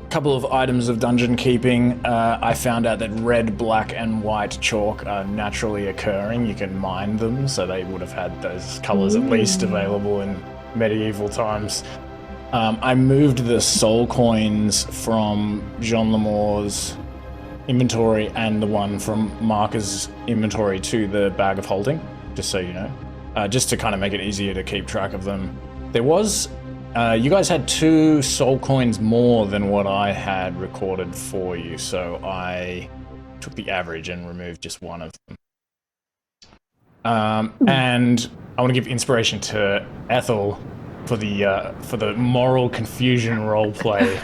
Couple of items of dungeon keeping. I found out that red, black, and white chalk are naturally occurring. You can mine them, so they would have had those colors at least available in medieval times. I moved the soul coins from Jean Lemore's inventory and the one from Mahkah's inventory to the bag of holding, just so you know. Just to kind of make it easier to keep track of them. There was... you guys had 2 soul coins more than what I had recorded for you, so I took the average and removed just one of them. And I want to give inspiration to Ethel for the moral confusion roleplay,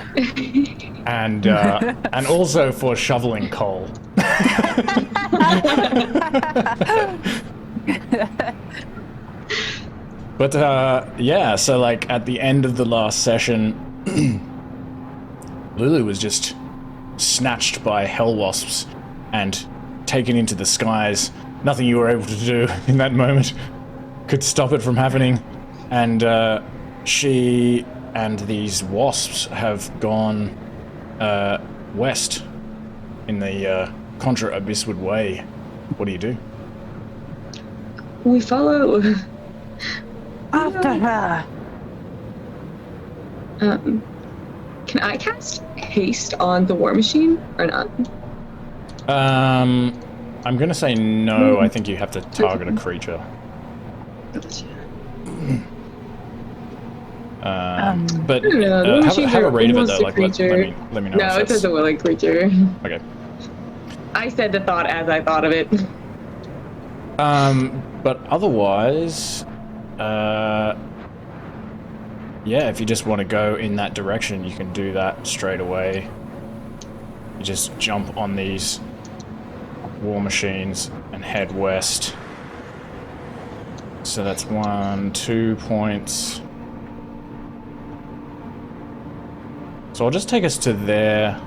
and also for shoveling coal. But, yeah, so, like, at the end of the last session, Lulu was just snatched by hellwasps and taken into the skies. Nothing you were able to do in that moment could stop it from happening. And, she and these wasps have gone, west in the, Contra Abysswood Way. What do you do? We follow... After her. Can I cast haste on the war machine or not? I'm gonna say no. I think you have to target a creature. But have a read of it though. Like, let me know. No, it says a willing creature. Okay. I said the thought as I thought of it. But otherwise. Yeah, if you just want to go in that direction, you can do that straight away. You just jump on these war machines and head west. So that's 1, 2 points. So I'll just take us to there.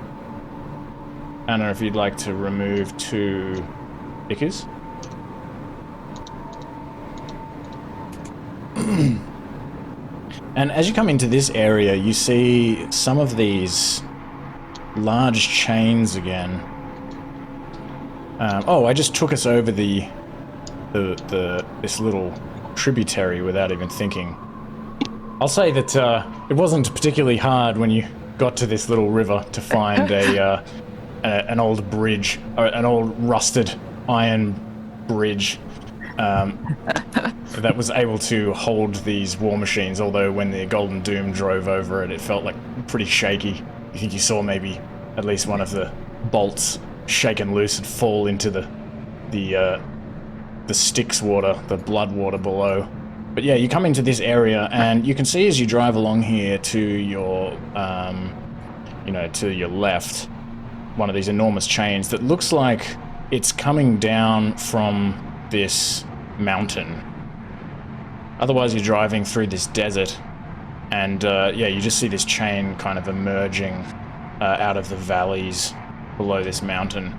I don't know if you'd like to remove 2 Ickers. And as you come into this area, you see some of these large chains again. I just took us over this little tributary without even thinking. I'll say that it wasn't particularly hard when you got to this little river to find an old bridge, or an old rusted iron bridge. That was able to hold these war machines, although when the Golden Doom drove over it, it felt like pretty shaky. You think you saw maybe at least one of the bolts shaken loose and fall into the Styx water, the blood water below. But yeah, you come into this area, and you can see as you drive along here to your, to your left, one of these enormous chains that looks like it's coming down from this mountain. Otherwise, you're driving through this desert, and you just see this chain kind of emerging out of the valleys below this mountain.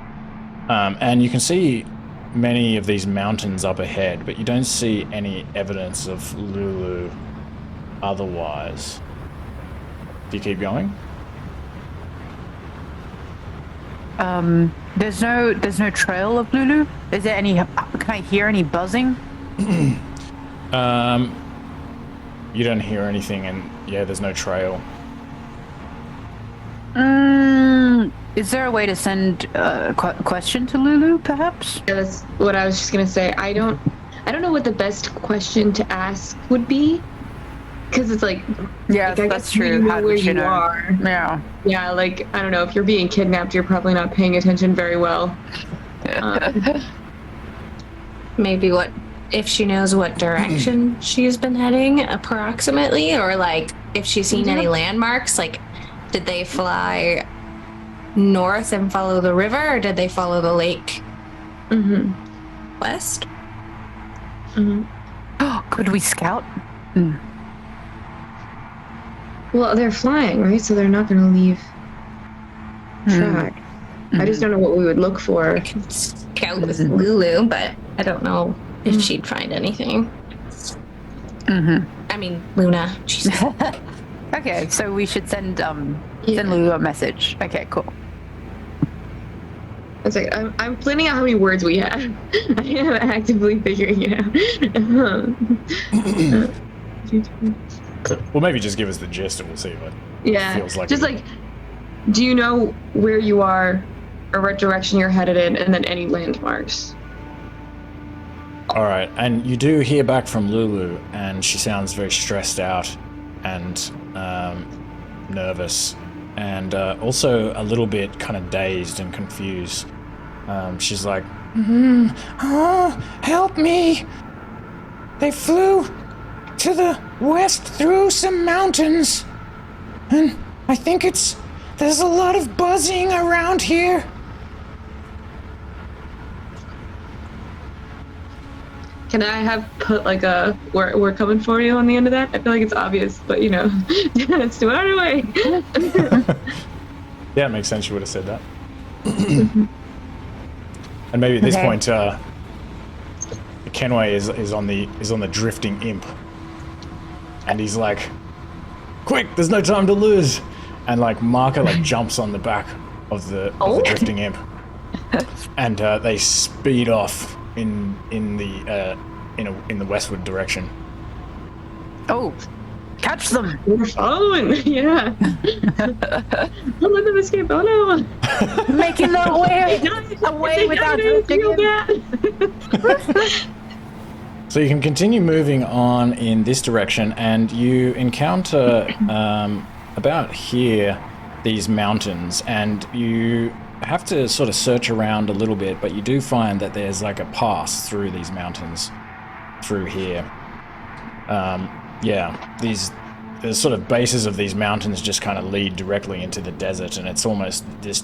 And you can see many of these mountains up ahead, but you don't see any evidence of Lulu otherwise. Do you keep going? There's no trail of Lulu? Is there any, can I hear any buzzing? You don't hear anything, and yeah, there's no trail. Is there a way to send a question to Lulu, perhaps? Yeah, that's what I was just gonna say. I don't know what the best question to ask would be, because it's like, yeah, I that's true. You know where you are. Yeah, like I don't know, if you're being kidnapped, you're probably not paying attention very well. Maybe if she knows what direction she's been heading approximately, or like if she's seen any landmarks, like did they fly north and follow the river, or did they follow the lake west? Oh, could we scout? Well, they're flying, right? So they're not going to leave track. I just don't know what we would look for. I could scout with Lulu, but I don't know if she'd find anything. I mean, Luna. Jesus. Okay, so we should send send Lulu a message. Okay, cool. It's like I'm planning out how many words we have. I am actively figuring it out. Well, maybe just give us the gist and we'll see what feels like. Just like, do you know where you are or what direction you're headed in, and then any landmarks? All right, and you do hear back from Lulu, and she sounds very stressed out and nervous, and also a little bit kind of dazed and confused. She's like, "Oh, help me! They flew to the west through some mountains, and I think there's a lot of buzzing around here." Can I have put like a we're coming for you on the end of that? I feel like it's obvious, but you know, it's too far away. Yeah, it makes sense. You would have said that. And maybe at this point, Kenway is on the drifting imp, and he's like, "Quick! There's no time to lose!" And like Mahkah like jumps on the back of the drifting imp, and they speed off in the westward direction. Oh, catch them! We're following, yeah. Don't let them escape. Oh no! Making their way away without drifting in. So you can continue moving on in this direction, and you encounter about here these mountains, and you have to sort of search around a little bit, but you do find that there's like a pass through these mountains through here. The sort of bases of these mountains just kind of lead directly into the desert, and it's almost these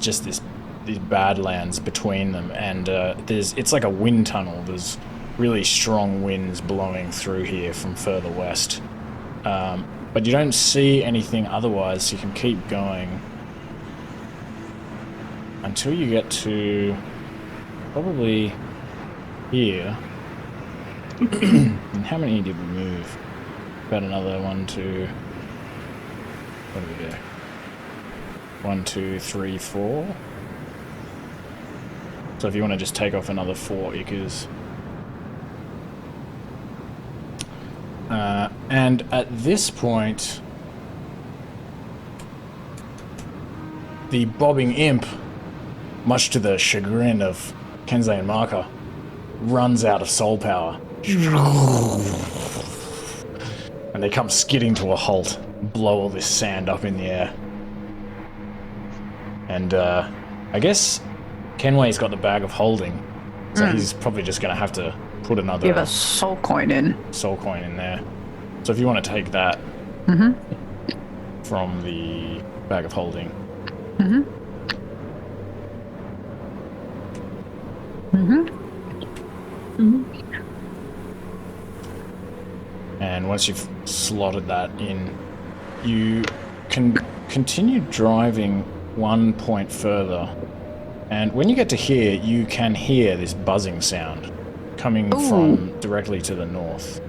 badlands between them, and it's like a wind tunnel. There's really strong winds blowing through here from further west, but you don't see anything otherwise, so you can keep going until you get to probably here. And how many did we move? About another 1, 2. What do we do? 1, 2, 3, 4. So if you want to just take off another 4 acres. And at this point, the bobbing imp, much to the chagrin of Kensei and Mahkah, runs out of soul power. And they come skidding to a halt, blow all this sand up in the air. And I guess Kenway's got the bag of holding, so he's probably just going to have to put another give a soul coin in there. So if you want to take that from the bag of holding. And once you've slotted that in, you can continue driving 1 point further. And when you get to here, you can hear this buzzing sound coming from directly to the north.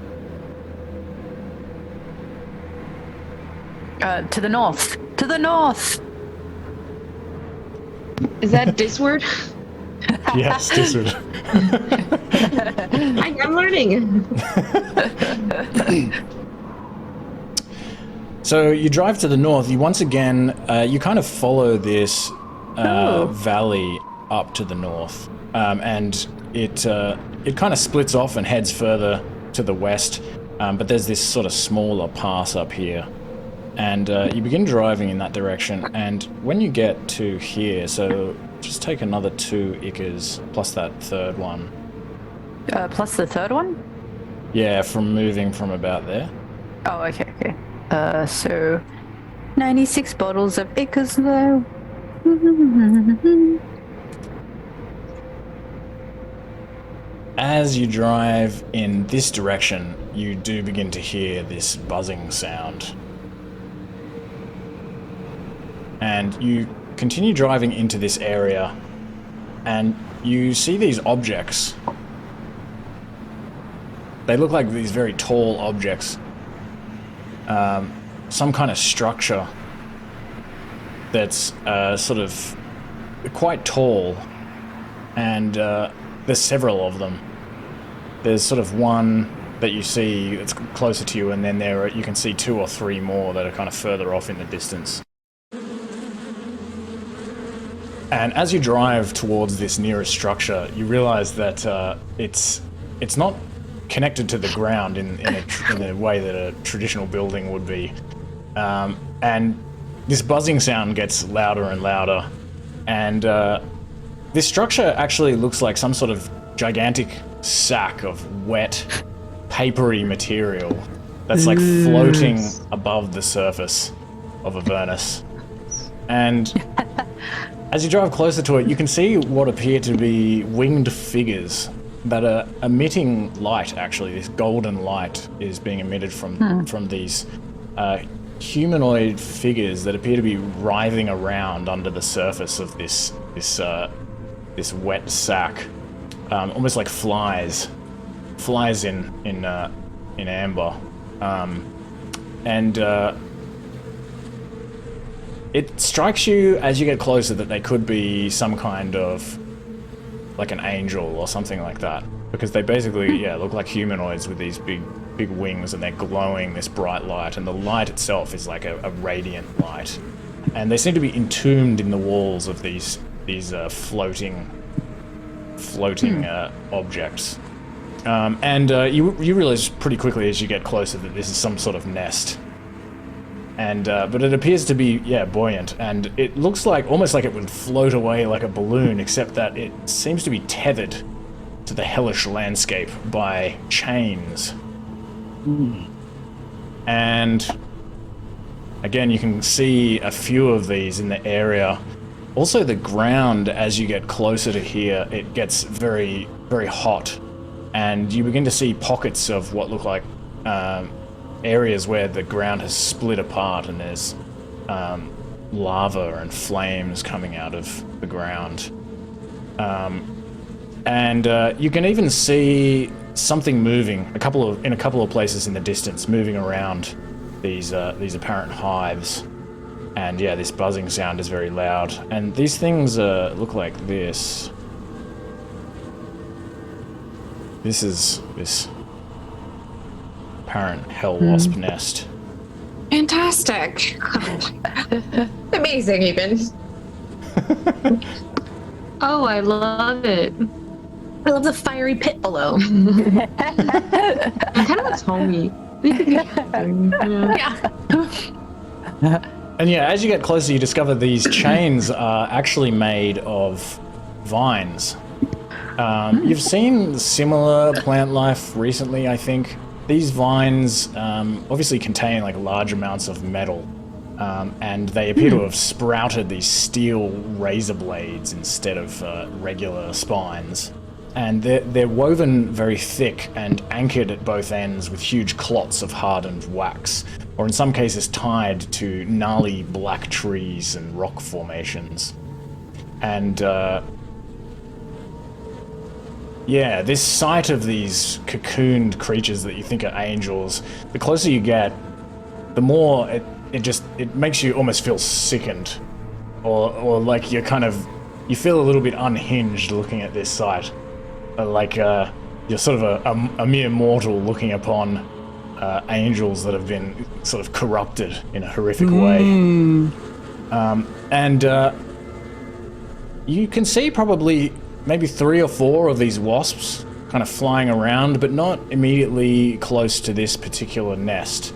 To the north. To the north. Is that this word? Yes, this would. I'm learning. So you drive to the north. You once again, you kind of follow this valley up to the north, and it kind of splits off and heads further to the west. But there's this sort of smaller pass up here, and you begin driving in that direction. And when you get to here, so just take another 2 acres plus that third one. Plus the third one? Yeah, from moving from about there. Oh, okay. So 96 bottles of acres though. As you drive in this direction, you do begin to hear this buzzing sound. And you continue driving into this area, and you see these objects. They look like these very tall objects, some kind of structure that's sort of quite tall, and there's several of them. There's sort of one that you see that's closer to you, and then you can see 2 or 3 more that are kind of further off in the distance. And as you drive towards this nearest structure, you realize that it's not connected to the ground in a way that a traditional building would be. And this buzzing sound gets louder and louder. And this structure actually looks like some sort of gigantic sack of wet, papery material that's like floating above the surface of Avernus. And as you drive closer to it, you can see what appear to be winged figures that are emitting light, actually. This golden light is being emitted from these humanoid figures that appear to be writhing around under the surface of this wet sack, almost like flies in amber, and it strikes you as you get closer that they could be some kind of like an angel or something like that, because they basically look like humanoids with these big wings, and they're glowing this bright light, and the light itself is like a radiant light, and they seem to be entombed in the walls of these floating objects. And you realize pretty quickly as you get closer that this is some sort of nest. And but it appears to be buoyant, and it looks like almost like it would float away like a balloon, except that it seems to be tethered to the hellish landscape by chains. And again, you can see a few of these in the area. Also, the ground, as you get closer to here, it gets very, very hot, and you begin to see pockets of what look like areas where the ground has split apart, and there's lava and flames coming out of the ground. And you can even see something moving in a couple of places in the distance, moving around these apparent hives. And yeah, this buzzing sound is very loud. And these things look like this. This is this apparent Hellwasp Nest. Fantastic. Amazing, even. Oh, I love it. I love the fiery pit below. I kind of want Tommy. Yeah. And yeah, as you get closer, you discover these chains are actually made of vines. You've seen similar plant life recently, I think. These vines obviously contain like large amounts of metal, and they appear to have sprouted these steel razor blades instead of regular spines. And they're woven very thick and anchored at both ends with huge clots of hardened wax, or in some cases tied to gnarly black trees and rock formations. And this sight of these cocooned creatures that you think are angels, the closer you get, the more it makes you almost feel sickened, or like you feel a little bit unhinged looking at this sight. Like you're sort of a mere mortal looking upon angels that have been sort of corrupted in a horrific way. And you can see probably maybe 3 or 4 of these wasps kind of flying around, but not immediately close to this particular nest.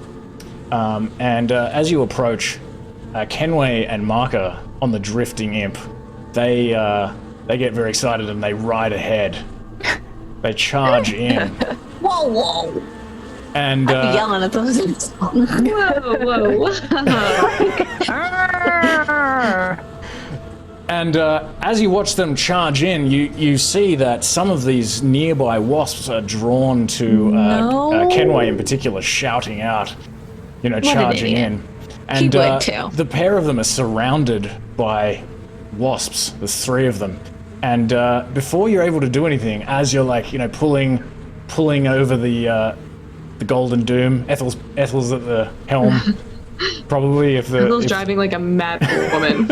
And as you approach, Kenway and Mahkah on the drifting imp, they get very excited and they ride ahead. They charge in. Whoa. And I'd be yelling at those. Whoa. And as you watch them charge in, you see that some of these nearby wasps are drawn to Kenway in particular, shouting out, charging in. And He would too. the pair of them are surrounded by wasps. There's 3 of them. And before you're able to do anything, as you're pulling over the Golden Doom, Ethel's at the helm, Probably if the... Little's if- driving like a mad woman.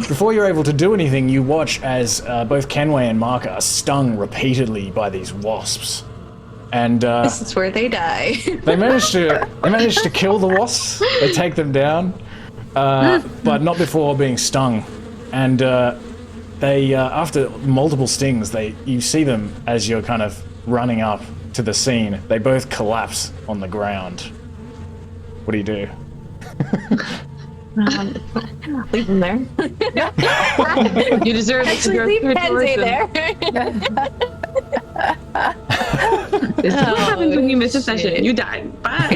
Before you're able to do anything, you watch as both Kenway and Mahkah are stung repeatedly by these wasps. And This is where they die. they manage to kill the wasps. They take them down, but not before being stung. And they, after multiple stings, you see them as you're kind of running up to the scene. They both collapse on the ground. What do you do? Leave them there. You deserve it. Actually, leave Kensei there. This is what happens when you miss a session. You died. Bye.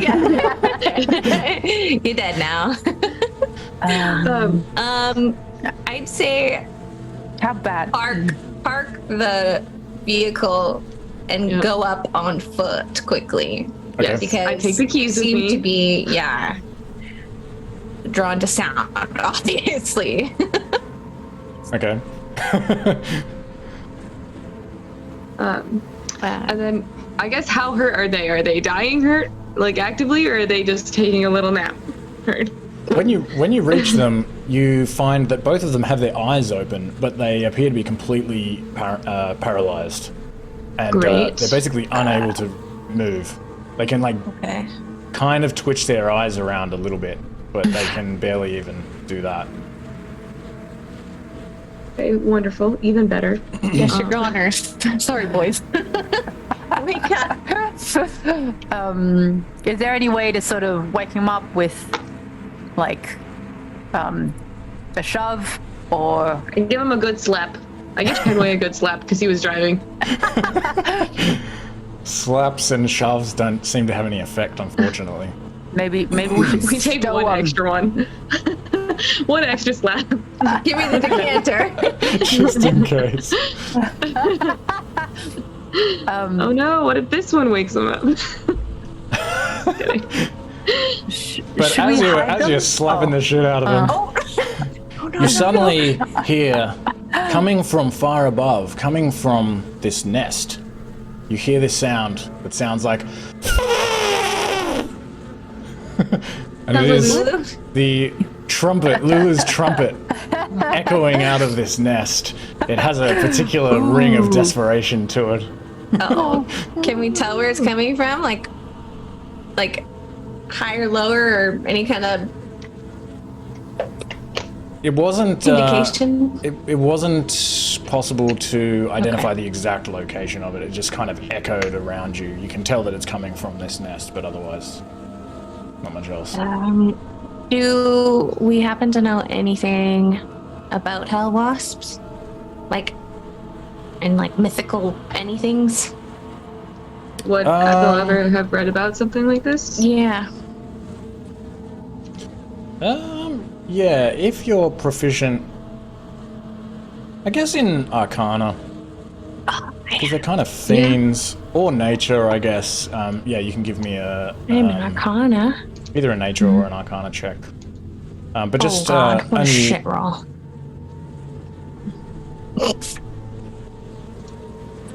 You're dead now. I'd say How bad? park the vehicle and go up on foot quickly. Okay. Because I take the keys with seem me. to be drawn to sound, obviously. Okay. And then I guess how hurt are they? Are they dying hurt, like actively, or are they just taking a little nap hurt? When you reach them, you find that both of them have their eyes open, but they appear to be completely paralyzed, and Great. they're basically unable to move. They can Okay. kind of twitch their eyes around a little bit, but they can barely even do that. Okay, wonderful. Even better. Yes, you're goners. Sorry, boys. We got. Is there any way to sort of wake him up with, like, a shove or? I give him a good slap. I give Kenway a good slap because he was driving. Slaps and shoves don't seem to have any effect, unfortunately. Maybe we should We take stow one him. extra one. One extra slap. Give me the decanter. Just in case. Oh no, what if this one wakes him up? Just kidding. But Should we hide as them? you're slapping the shit out of him, you suddenly hear, coming from far above, coming from this nest, you hear this sound that sounds like... and it is the trumpet, Lulu's trumpet, echoing out of this nest. It has a particular ring of desperation to it. Oh, can we tell where it's coming from? Like higher, lower, or any kind of It wasn't indication? it wasn't possible to identify the exact location of it. It just kind of echoed around you. You can tell that it's coming from this nest, but otherwise, not much else. Do we happen to know anything about Hellwasps? And mythical anythings? Would Ethel ever have read about something like this? Yeah. Yeah, if you're proficient, I guess in Arcana, because they're kind of fiends, or nature, I guess. Yeah, you can give me a I'm an Arcana. either a nature or an Arcana check. But just oh God, what a only shit roll.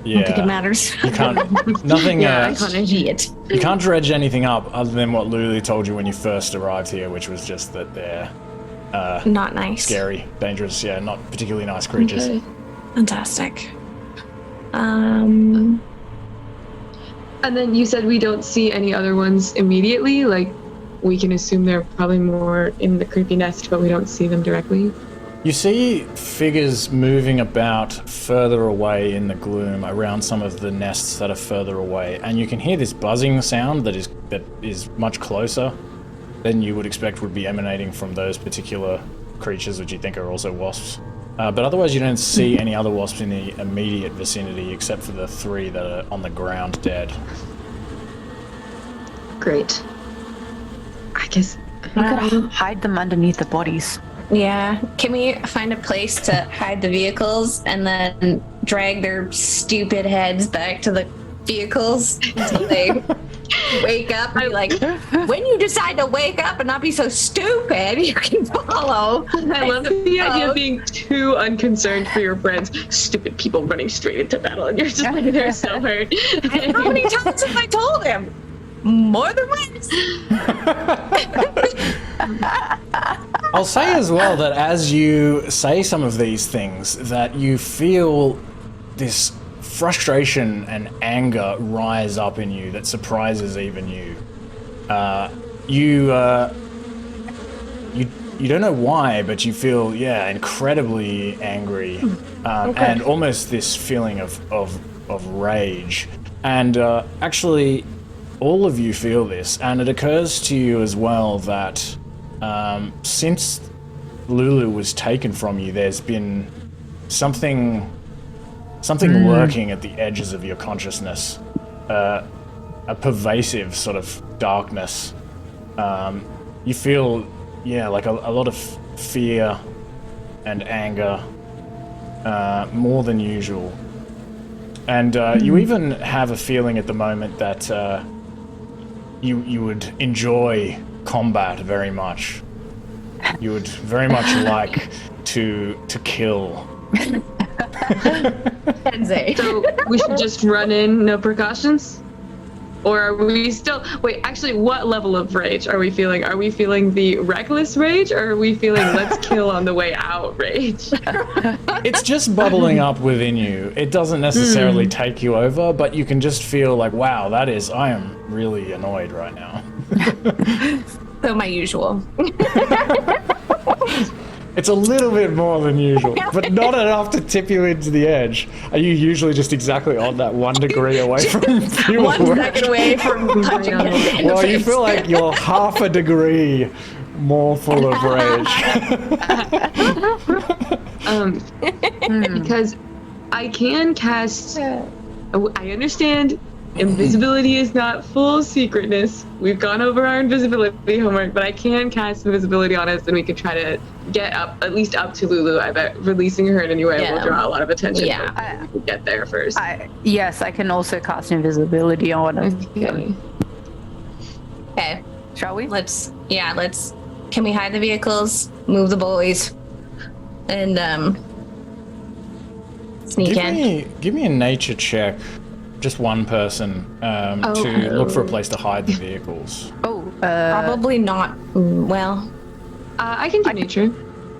I don't think it yeah. matters. You can't nothing. Yeah, Arcana. Shit. You can't dredge anything up other than what Lulu told you when you first arrived here, which was just that they're Not nice. scary, dangerous. Yeah, not particularly nice creatures. Okay. Fantastic. And then you said we don't see any other ones immediately. Like, we can assume they're probably more in the creepy nest, but we don't see them directly. You see figures moving about further away in the gloom around some of the nests that are further away, and you can hear this buzzing sound that is much closer than you would expect would be emanating from those particular creatures, which you think are also wasps. But otherwise, you don't see any other wasps in the immediate vicinity, except for the 3 that are on the ground dead. Great. I guess. We could hide them underneath the bodies. Yeah. Can we find a place to hide the vehicles and then drag their stupid heads back to the vehicles until they wake up and be like, when you decide to wake up and not be so stupid, you can follow. I love the idea of being too unconcerned for your friends. Stupid people running straight into battle, and you're just like, they're so hurt. How many times have I told him? More than once. I'll say as well that as you say some of these things, that you feel this frustration and anger rise up in you that surprises even you. You don't know why, but you feel, incredibly angry, and almost this feeling of rage. And actually, all of you feel this, and it occurs to you as well that since Lulu was taken from you, there's been something lurking at the edges of your consciousness, a pervasive sort of darkness. You feel, like a lot of fear and anger, more than usual. And you even have a feeling at the moment that you would enjoy combat very much. You would very much like to kill. Kensei. So we should just run in, no precautions? Or are we still... Wait, actually, what level of rage are we feeling? Are we feeling the reckless rage, or are we feeling let's kill on the way out rage? It's just bubbling up within you. It doesn't necessarily take you over, but you can just feel like, wow, I am really annoyed right now. So my usual. It's a little bit more than usual, but not enough to tip you into the edge. Are you usually just exactly on that 1 degree away from fuel? 1 second away from punching Kensei in the Well, you face. feel like you're half a degree more full of rage. Because I can cast... I understand invisibility is not full secretness. We've gone over our invisibility homework, but I can cast invisibility on us, and we could try to get up, at least up to Lulu. I bet releasing her in any way will draw a lot of attention. Yeah. But we could get there first. Yes, I can also cast invisibility on us. Okay. Shall we? Can we hide the vehicles, move the boys, and sneak in? Give me a nature check, just one person, to look for a place to hide the vehicles. Probably not. Well, I can do nature.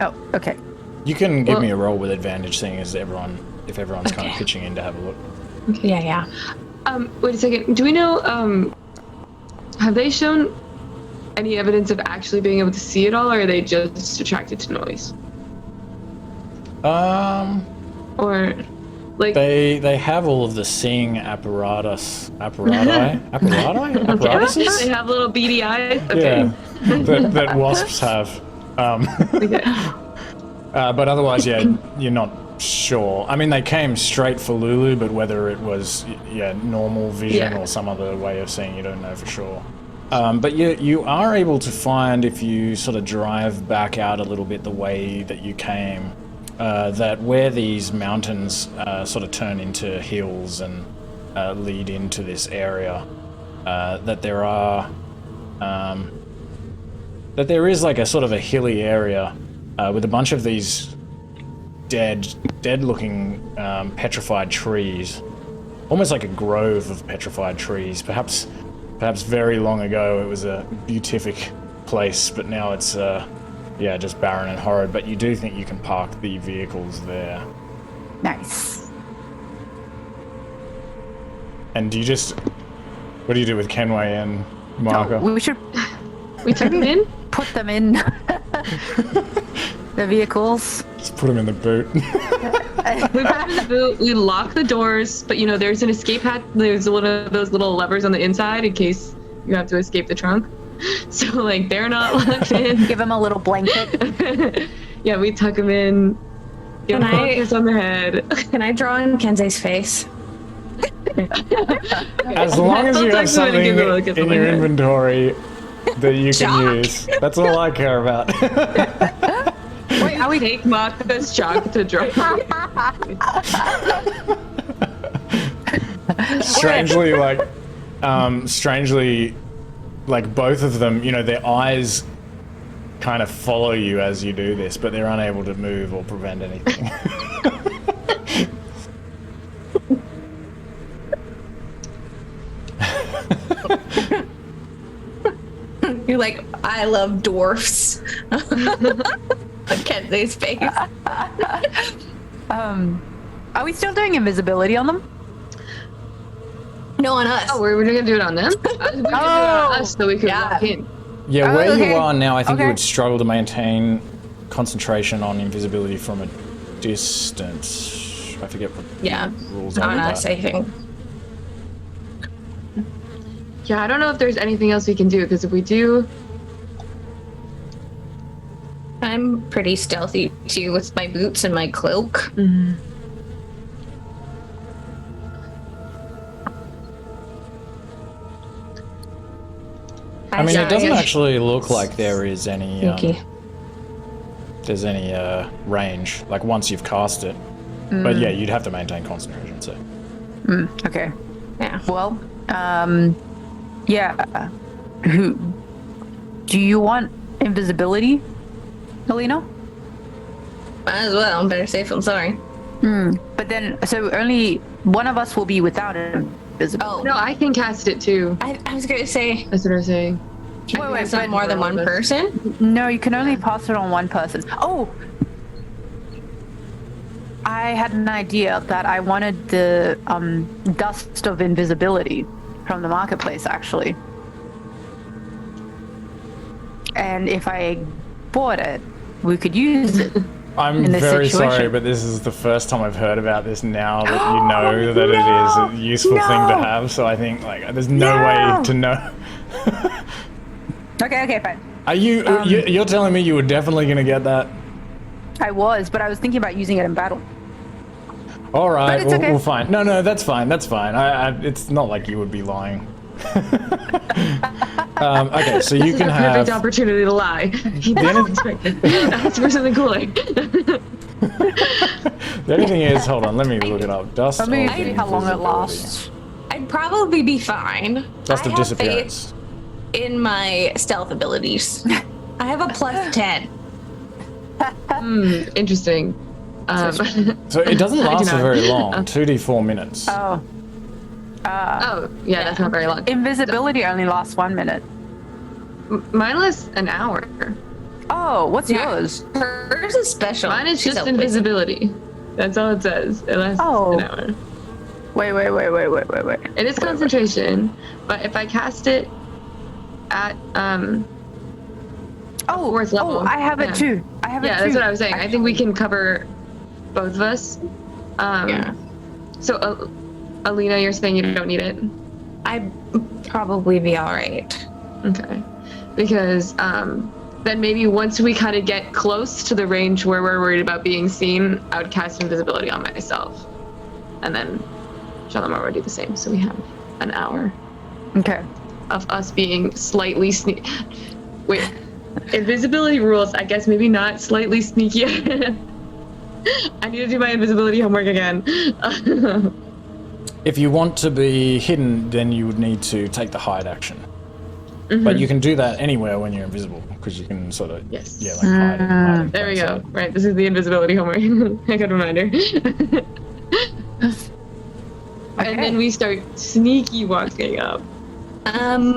Oh, okay. You can give me a roll with advantage, seeing as if everyone's kind of pitching in to have a look. Okay. Yeah. Wait a second. Do we know, have they shown any evidence of actually being able to see it all, or are they just attracted to noise? Or, like... They have all of the seeing apparatuses? Apparatuses? They have little beady eyes? Okay. Yeah, that wasps have. Okay. But otherwise, you're not sure. I mean, they came straight for Lulu, but whether it was normal vision or some other way of seeing, you don't know for sure. But you are able to find, if you sort of drive back out a little bit the way that you came, that where these mountains sort of turn into hills and lead into this area, that there is like a sort of a hilly area with a bunch of these dead-looking petrified trees, almost like a grove of petrified trees. Perhaps very long ago it was a beatific place, but now it's just barren and horrid. But you do think you can park the vehicles there. Nice. And what do you do with Kenway and Mahkah? We should We took them in? put them in the vehicles. Just put them in the boot. We put them in the boot, we lock the doors, but there's an escape hatch. There's one of those little levers on the inside in case you have to escape the trunk. So, they're not locked in. Give them a little blanket. Yeah, we tuck them in. Give them a kiss on the head. Can I draw in Kensei's face? As long as you have something in your inventory that you can use. That's all I care about. Wait, are we take Mahkah's chalk to draw? Strangely, both of them, their eyes kind of follow you as you do this, but they're unable to move or prevent anything. You're like, I love dwarfs. On Kensei's face. Are we still doing invisibility on them? No, on us. Oh, we're gonna do it on them? We could do it on us so we could walk in. Yeah, Oh, where okay. you are now, I think you Okay. would struggle to maintain concentration on invisibility from a distance. I forget what Yeah, the rules are. on with us, that. I think. Yeah, I don't know if there's anything else we can do, because if we do... I'm pretty stealthy too with my boots and my cloak. I mean, it doesn't Yeah. actually look like there is any Sneaky. there's any range, like once you've cast it. But yeah, you'd have to maintain concentration, so. Okay. Yeah. Well, yeah. Who? Do you want invisibility, Alina? Might as well. Better safe than sorry. But then, so only one of us will be without invisibility. Oh, No, I can cast it too. I was gonna say, That's what I was saying. it's not more than one person. No, you can only pass it on one person. Oh! I had an idea that I wanted the dust of invisibility from the marketplace, actually. And if I bought it, we could use it. I'm In this very sorry, situation. but this is the first time I've heard about this now that you know that it is a useful thing to have, so I think, like, there's no way to know. Okay, fine. Are you're telling me you were definitely going to get that? I was, but I was thinking about using it in battle. All right, But it's okay. well, fine. No, that's fine. That's fine. It's not like you would be lying. Okay, so you can Perfect have. opportunity to lie. He didn't expect it. Ask for something cooler. The only thing is, hold on, let me look it up. Dust Let me of see how long it invisibility. lasts. I'd probably be fine. Dust I of have disappearance. faith in my stealth abilities. I have a plus 10. Interesting. So it doesn't I do last for not. very long. 2d4 minutes. Oh. oh, yeah, that's not very long. Invisibility only lasts 1 minute. Mine lasts an hour. Oh, what's Yeah. yours? Hers is special. Mine is She's just a wizard. invisibility. That's all it says. It lasts Oh. an hour. Wait. It is concentration, but if I cast it at Oh, fourth level. I have it Yeah. too. I have it too. yeah, that's what I was saying. I think we can cover both of us. Yeah. So, Alina, you're saying you don't need it? I'd probably be alright. Okay. Because then maybe once we kind of get close to the range where we're worried about being seen, I would cast invisibility on myself. And then Shalamar would do the same. So we have an hour Okay. of us being slightly Wait. Invisibility rules, I guess maybe not slightly sneaky. I need to do my invisibility homework again. If you want to be hidden, then you would need to take the hide action. But you can do that anywhere when you're invisible, because you can sort of, Yes. yeah, like hide in There we plain go. sight. Right, this is the invisibility homework. A good reminder. And then we start sneaky walking up.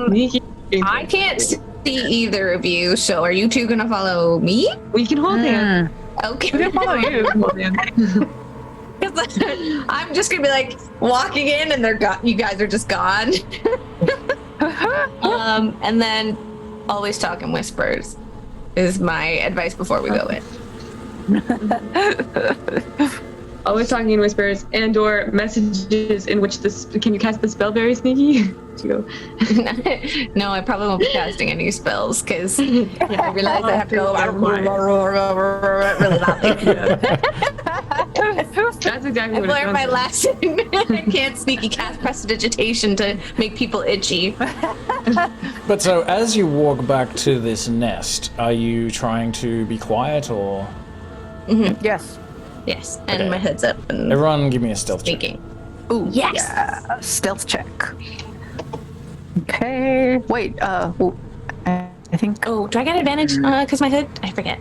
Sneaky. I can't see either of you, so are you two gonna follow me? We can hold hands. Okay. We can follow you. Hold hands. I'm just gonna be like walking in, and you guys are just gone. And then always talk in whispers is my advice before we go in. Always talking in whispers and/or messages in which this. Can you cast the spell very sneaky? To go. No, I probably won't be casting any spells because I realize I have to go really loudly. That's exactly I've what learned my it sounds like. lesson. I can't sneaky cast prestidigitation to make people itchy. But so, as you walk back to this nest, are you trying to be quiet or? Yes. Yes, and Okay. my head's up and Everyone, give me a stealth check. speaking. Ooh, Yes. yeah. Stealth check. Okay. Wait. Well, I think. Oh, do I get advantage because my hood? I forget.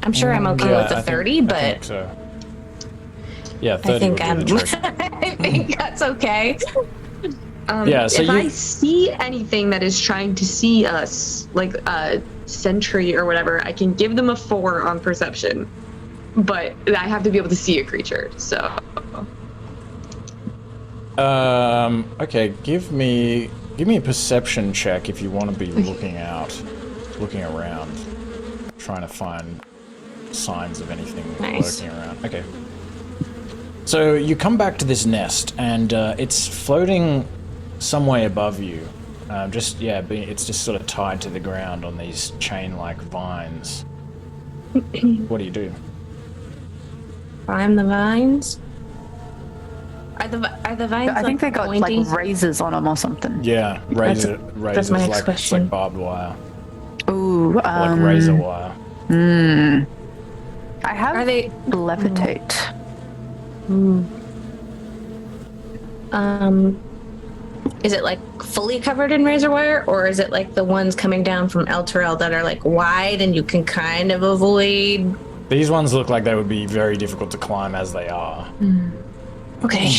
I'm sure I'm okay Yeah, with the I 30, think but so. Yeah, 30 I think would be the trick. I think that's okay. Yeah, so if you- I see anything that is trying to see us, like a sentry or whatever, I can give them a 4 on perception, but I have to be able to see a creature. So. Okay, give me a perception check if you want to be looking around, trying to find signs of anything lurking around. Okay. So you come back to this nest, and it's floating some way above you. It's just sort of tied to the ground on these chain-like vines. What do you do? Climb the vines. Are the vines? I think they got pointy? like razors on them or something. Yeah, razors that's my next like question. barbed wire, Ooh, like razor wire. I have Are they? levitate. Is it like fully covered in razor wire, or is it like the ones coming down from Elturel that are like wide and you can kind of avoid? These ones look like they would be very difficult to climb as they are. Okay.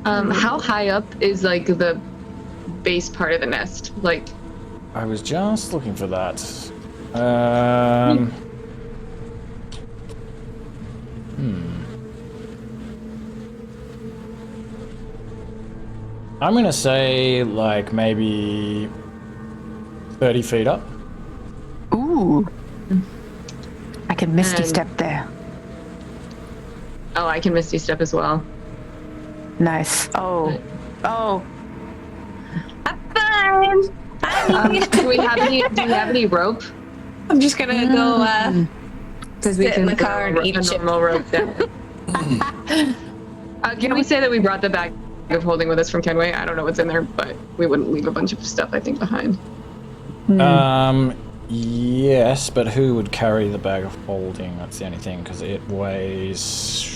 How high up is like the base part of the nest? Like, I was just looking for that. I'm gonna say like maybe 30 feet up. Ooh. I can misty And- step there. oh, I can Misty Step as well. Nice. Oh. Fine. Do we have any rope? I'm just gonna go Because sit in the car and eat a chips. normal rope down. Can we say that we brought the bag of holding with us from Kenway? I don't know what's in there, but we wouldn't leave a bunch of stuff, I think, behind. Yes, but who would carry the bag of holding? That's the only thing, because it weighs...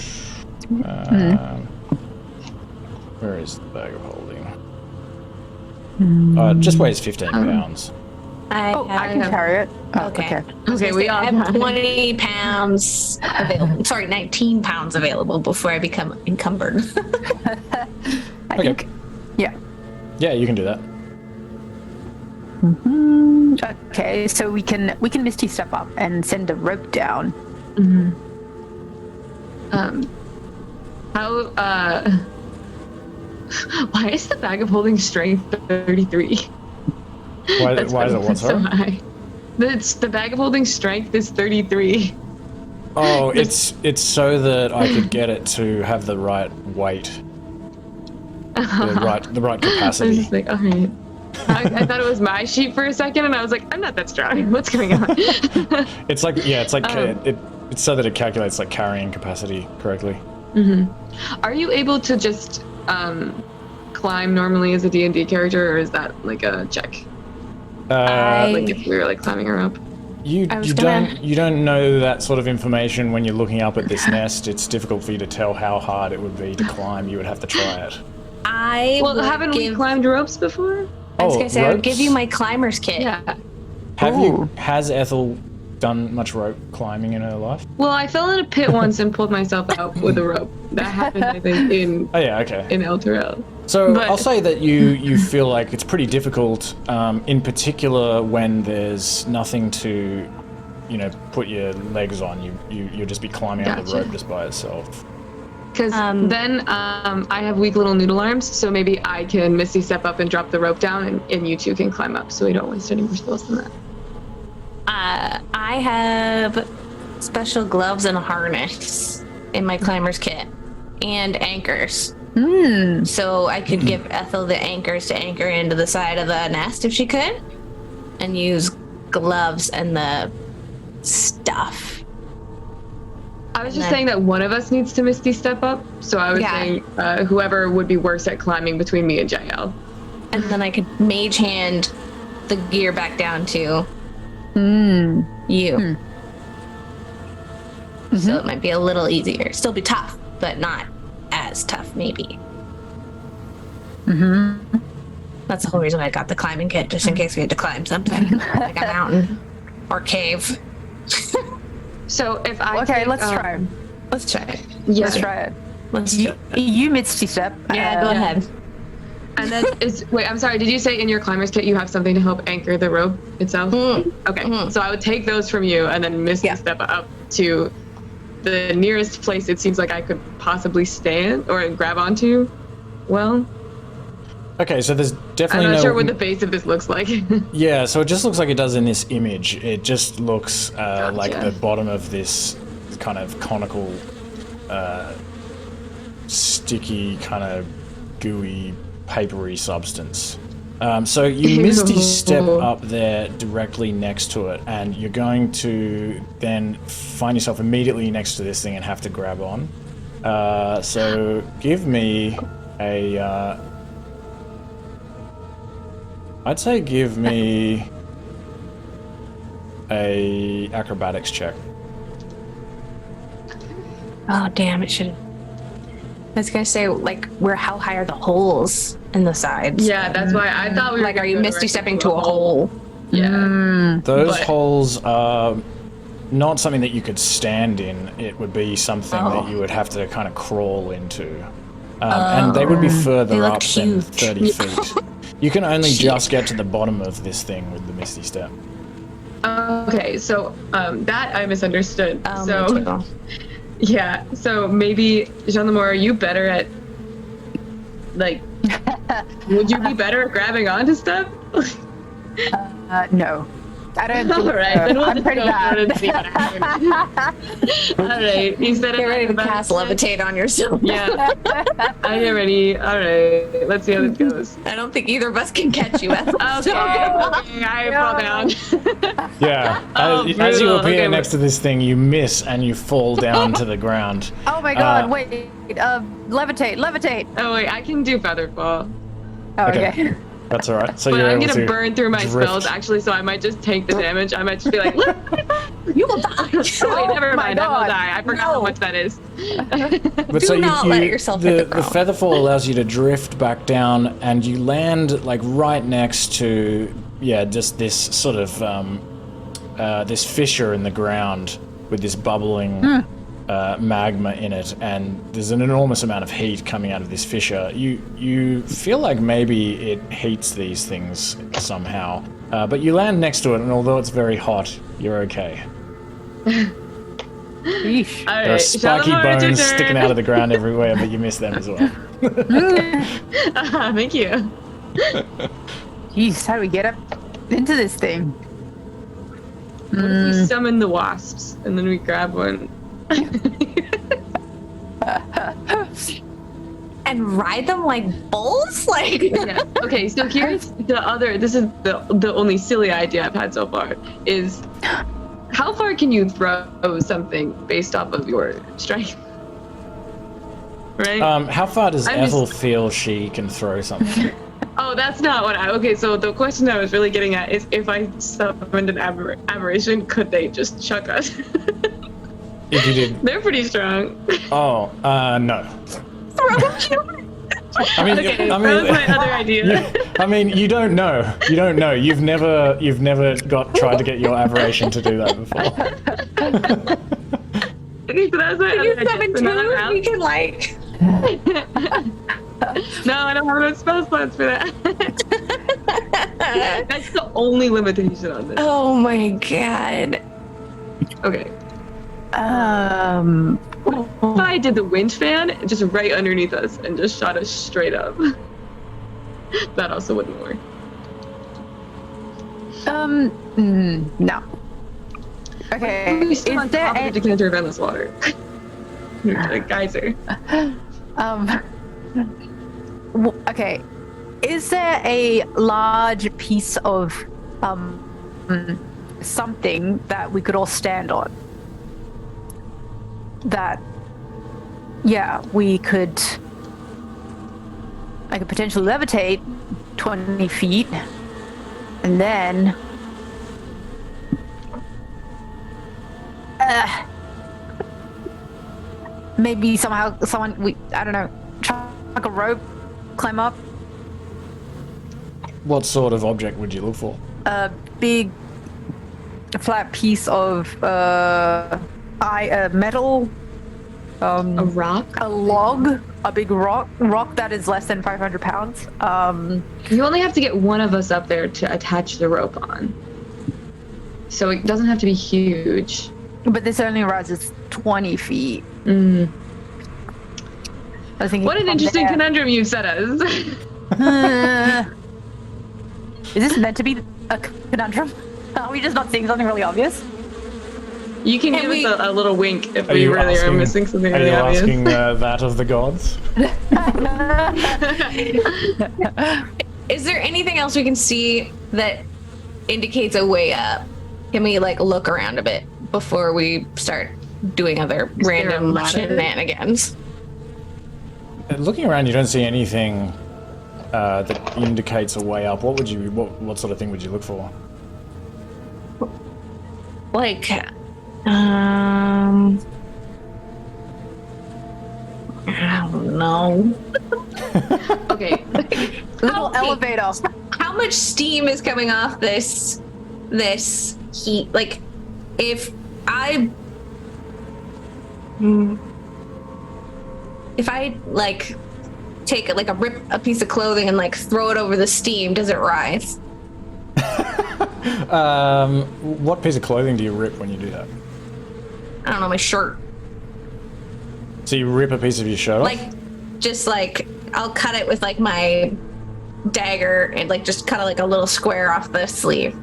Where is the bag of holding? It just weighs 15 pounds. I can carry it. Oh, Okay. Okay, we all have 20 pounds available. Sorry, 19 pounds available before I become encumbered. I think. Yeah. Yeah, you can do that. Okay, so we can misty step up and send a rope down. Why is the bag of holding strength 33? Why is it what, so sorry? high? The bag of holding strength is 33. Oh, it's so that I could get it to have the right weight. The right I was capacity. just like, all right. I thought it was my sheet for a second, and I was like, I'm not that strong. What's going on? It's like it's so that it calculates like carrying capacity correctly. Are you able to just climb normally as a D&D character, or is that like a check? Like if we were like climbing a rope? You don't know that sort of information when you're looking up at this nest. It's difficult for you to tell how hard it would be to climb. You would have to try it. Haven't we climbed ropes before? I was gonna say I would ropes? give you my climber's kit. Yeah. Has Ethel done much rope climbing in her life? Well, I fell in a pit once and pulled myself out with a rope. That happened, I think, in Elturel. So But- I'll say that you feel like it's pretty difficult, in particular when there's nothing to, put your legs on. You'll just be climbing up the Gotcha. rope just by itself. Because then I have weak little noodle arms, so maybe I can Misty step up and drop the rope down, and you two can climb up, so we don't waste any more spells than that. I have special gloves and a harness in my climber's kit, and anchors. So I could give Ethel the anchors to anchor into the side of the nest if she could, and use gloves and the stuff. I was just saying that one of us needs to Misty step up, so I was saying whoever would be worse at climbing between me and Jael. And then I could mage hand the gear back down to you. So it might be a little easier. Still be tough, but not as tough, maybe. That's the whole reason I got the climbing kit, just in case we had to climb something, like a mountain or cave. So if I Okay, let's try. Let's try it. Yeah. Let's try it. Let's do it. You misty step. Yeah, go ahead. And then wait, I'm sorry, did you say in your climber's kit you have something to help anchor the rope itself? Okay, so I would take those from you and then misty step up to the nearest place it seems like I could possibly stand or grab onto. Well, Okay, so there's definitely I'm not no... sure what the base of this looks like. Yeah, so it just looks like it does in this image. It just looks like the bottom of this kind of conical, sticky, kind of gooey, papery substance. So you misty step up there directly next to it, and you're going to then find yourself immediately next to this thing and have to grab on. So give me a... I'd say give me a acrobatics check. Oh, damn, it should. I was gonna say, like, how high are the holes in the sides? Yeah, that's why I thought we were Like, are gonna you go misty directly stepping to a hole? Yeah. Those holes are not something that you could stand in. It would be something that you would have to kind of crawl into. And they would be further look up than huge. 30 feet. You can only just get to the bottom of this thing with the misty step. Okay, so that I misunderstood. Me So too. yeah, so maybe Jean Lemore, are you better at like? Would you be better at grabbing onto stuff? No. I don't All think right, so. then we'll I'm just pretty go for it and bad. see what happens. All right, you said Get ready to about cast it. levitate on yourself. Yeah, I get ready. All right, let's see how this goes. I don't think either of us can catch you, Ethel. Okay, I fall down. Yeah, Oh, as you brutal. appear Okay, next to this thing, you miss and you fall down to the ground. Oh my god, wait. Levitate. Oh wait, I can do feather fall. Oh, Okay. okay. That's all right. So But you're I'm able gonna to burn through my drift. spells actually, so I might just take the damage. I might just be like, You will die. wait, never my mind, I will God. die. I forgot how No. much that is. But Do not let yourself hit the ground. featherfall allows you to drift back down, and you land like right next to just this sort of this fissure in the ground with this bubbling magma in it, and there's an enormous amount of heat coming out of this fissure. You feel like maybe it heats these things somehow, but you land next to it, and although it's very hot, you're okay. Yeesh. All right, There are spiky Shalimar, it's your bones turn. sticking out of the ground everywhere, but you miss them as well. Thank you. Jeez, how do we get up into this thing? What if we summon the wasps and then we grab one? And ride them like bulls? Like, Yeah. Okay, so here's the other. This is the only silly idea I've had so far. Is how far can you throw something based off of your strength? Right. How far does I'm just- Ethel feel she can throw something? Oh, that's not what I. Okay, so the question I was really getting at is if I summoned an aberration, could they just chuck us? If you did. They're pretty strong. Oh, no. I mean, Okay, I mean, that was my other idea. I mean, you don't know. You don't know. You've never tried to get your aberration to do that before. Okay, so that was my you other idea. summon So now I'm two, out. you can like. No, I don't have enough spell slots for that. That's the only limitation on this. Oh my god. Okay. Oh. If I did the wind fan just right underneath us and just shot us straight up, that also wouldn't work. No. Okay. We still Is on there top of a, the decanter of endless water. A geyser. okay. Is there a large piece of something that we could all stand on? That we could potentially levitate 20 feet and then maybe somehow I don't know, chuck a rope, climb up. What sort of object would you look for? A big flat piece of metal A rock? a log, a big rock that is less than 500 pounds. You only have to get one of us up there to attach the rope on. So it doesn't have to be huge. But this only rises 20 feet. Mm. I was thinking What an interesting conundrum you've set us. Is this meant to be a conundrum? Are we just not seeing something really obvious? You can give us a little wink if Are we you really are asking- missing something Are really you obvious. asking that of the gods? Is there anything else we can see that indicates a way up? Can we like look around a bit before we start doing other there a random ladder? shenanigans? Looking around, you don't see anything that indicates a way up. What sort of thing would you look for? Like, I don't know. Okay. Little elevator. How much steam is coming off this heat? Like, if I like take like rip a piece of clothing and like throw it over the steam, does it rise? What piece of clothing do you rip when you do that? I don't know, my shirt. So you rip a piece of your shirt off? Like, just like I'll cut it with like my dagger and like just cut like a little square off the sleeve.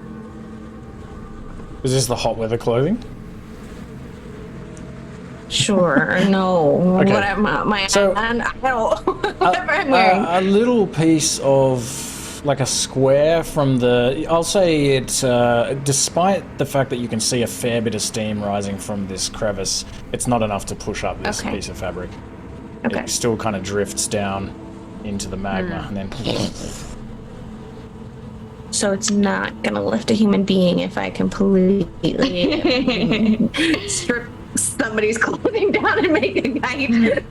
Is this the hot weather clothing? Sure. No. Okay. What am I? So- I don't know. Whatever I'm wearing. A little piece of like a square from the. I'll say it's. Despite the fact that you can see a fair bit of steam rising from this crevice, it's not enough to push up this Okay. piece of fabric. Okay. It still kind of drifts down into the magma and then. So it's not gonna lift a human being if I completely strip somebody's clothing down and make a kite.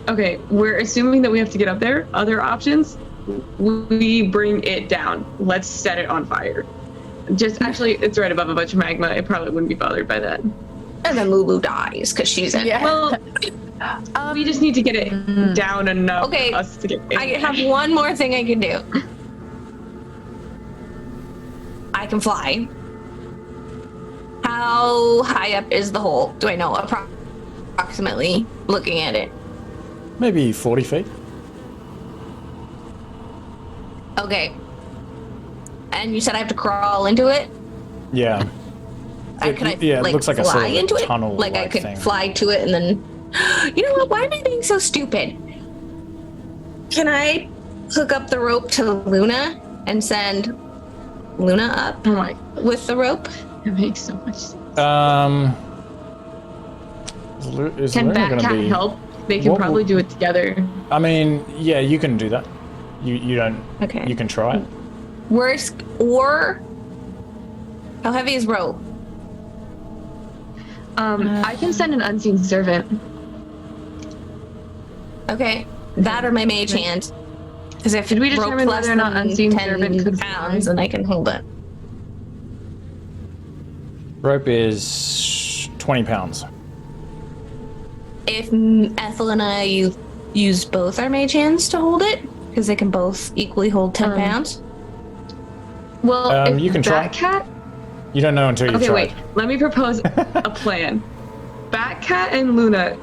Okay, we're assuming that we have to get up there. Other options, we bring it down. Let's set it on fire. Just actually, it's right above a bunch of magma. It probably wouldn't be bothered by that. And then Lulu dies because she's in. Yeah. Well, we just need to get it down enough Okay, for us to get in. I have one more thing I can do. I can fly. How high up is the hole? Do I know approximately looking at it? Maybe 40 feet. Okay. And you said I have to crawl into it? Yeah. Could I it like looks like a fly sort of into it? tunnel Like I could thing. fly to it and then. You know what? Why am I being so stupid? Can I hook up the rope to Luna and send Luna up Oh my, with the rope? it makes so much sense. Is Can Luna gonna Batcat be? help? They can What probably will- do it together. I mean, yeah, you can do that. You don't. Okay. You can try it. Worst, or how heavy is rope? I can send an unseen servant. Okay, that or my mage hand. Because if Did we rope's determine less whether or not than unseen 10 servant could pounds, fly? then I can hold it. Rope is 20 pounds. If Ethel and I use both our mage hands to hold it, because they can both equally hold 10 pounds. Well, if you can try. Batcat. You don't know until you Okay, try. wait. Let me propose a plan. Batcat and Luna,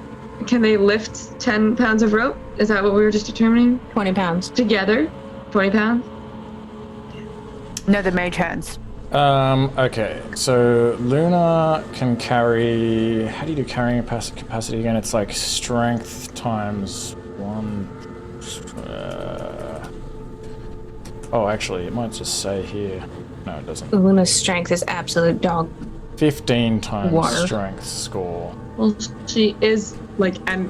can they lift 10 pounds of rope? Is that what we were just determining? 20 pounds. Together? 20 pounds? No, the mage hands. Okay, so Luna can carry. How do you do carrying capacity again? It's like strength times 1. Oh, actually, it might just say here. No, it doesn't. Luna's strength is absolute dog. 15 times Water. strength score. Well, she is like an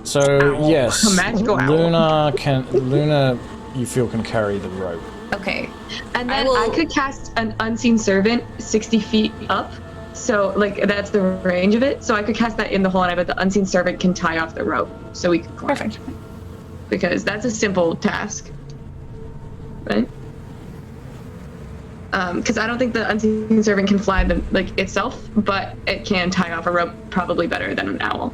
So owl. yes, A magical owl. Luna, you feel can carry the rope. Okay. And I then will- I could cast an unseen servant 60 feet up. So, like, that's the range of it. So I could cast that in the hole, and I bet the unseen servant can tie off the rope. So we could climb. Perfect. Because that's a simple task. Right? Because I don't think the unseen servant can fly itself, but it can tie off a rope probably better than an owl.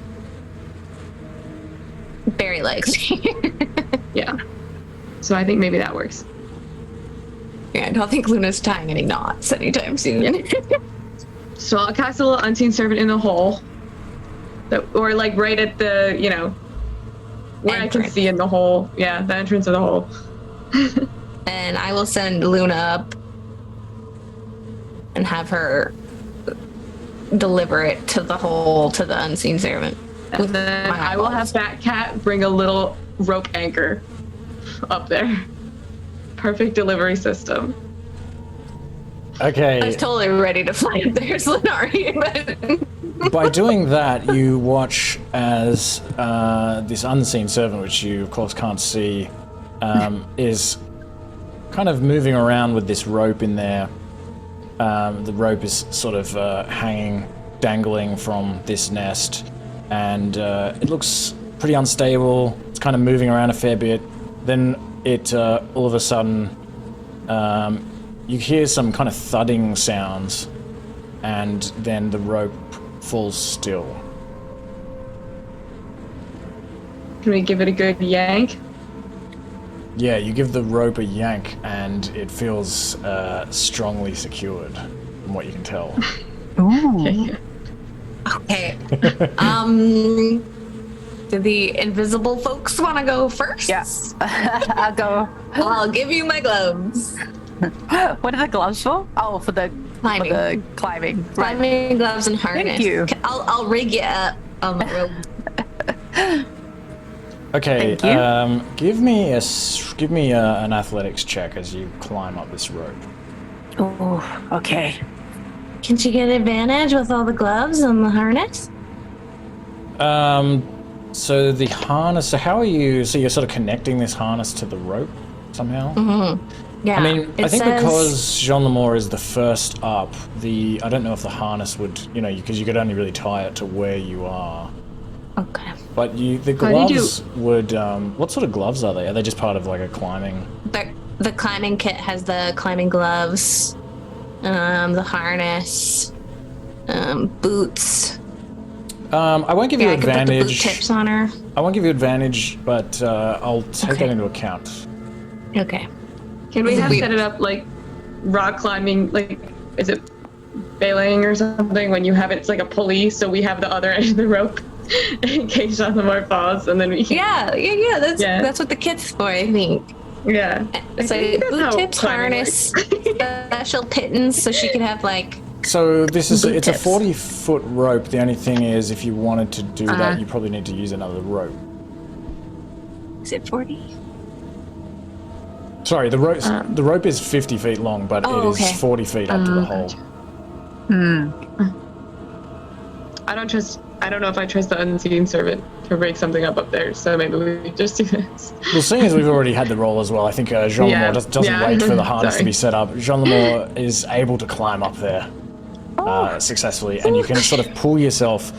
Very likely. Yeah. So I think maybe that works. Yeah, I don't think Luna's tying any knots anytime soon. So I'll cast a little unseen servant in the hole, or like right at the, where I can Entrance. see in the hole. Yeah, the entrance of the hole. And I will send Luna up and have her deliver it to the hole to the unseen servant. And then my I will have eyeballs. Fat Cat bring a little rope anchor up there. Perfect delivery system. I was Okay, totally ready to fly up there, Slinari, but by doing that, you watch as this unseen servant, which you of course can't see, is kind of moving around with this rope in there. The rope is sort of hanging, dangling from this nest, and it looks pretty unstable. It's kind of moving around a fair bit. Then it all of a sudden, you hear some kind of thudding sounds, and then the rope falls still. Can we give it a good yank? Yeah, you give the rope a yank, and it feels strongly secured, from what you can tell. Ooh. okay. Do the invisible folks want to go first? Yes. I'll go. I'll give you my gloves. What are the gloves for? Oh, for the Climbing. For the climbing. Right. Climbing gloves and harness. Thank you. I'll rig you up on the rope. Okay, Thank you. give me an athletics check as you climb up this rope. Oh, okay. Can she get advantage with all the gloves and the harness? So the harness. So how are you? So you're sort of connecting this harness to the rope somehow. Yeah. I mean, I it think says- because Jean Lemore is the first up, I don't know if the harness would, because you could only really tie it to where you are. Okay. But the How do you gloves would, what sort of gloves are they? Are they just part of like a climbing? The climbing kit has the climbing gloves, the harness, boots. I won't give you I could put the boot advantage. tips on her. I won't give you advantage, but I'll take Okay. that into account. Okay. Can we have We- set it up like rock climbing, like, is it bailing or something when you have it's like a pulley, so we have the other end of the rope in case Jean Lemore falls, and then we can, Yeah. Yeah. That's what the kit's for, I think. yeah. I So think that's boot how tips, climbing harness, works. special pittance, so she could have like. So it's Boot a tips. 40-foot rope. The only thing is, if you wanted to do that, you probably need to use another rope. Is it 40? Sorry, the rope is 50 feet long, but Oh, it is okay. 40 feet up to the hole. I don't know if I trust the unseen servant to break something up there, so maybe we just do this. Well, seeing as we've already had the roll as well, I think Jean Yeah, Lemore doesn't yeah. wait for the harness to Sorry. be set up. Jean Lemore is able to climb up there successfully, and you can sort of pull yourself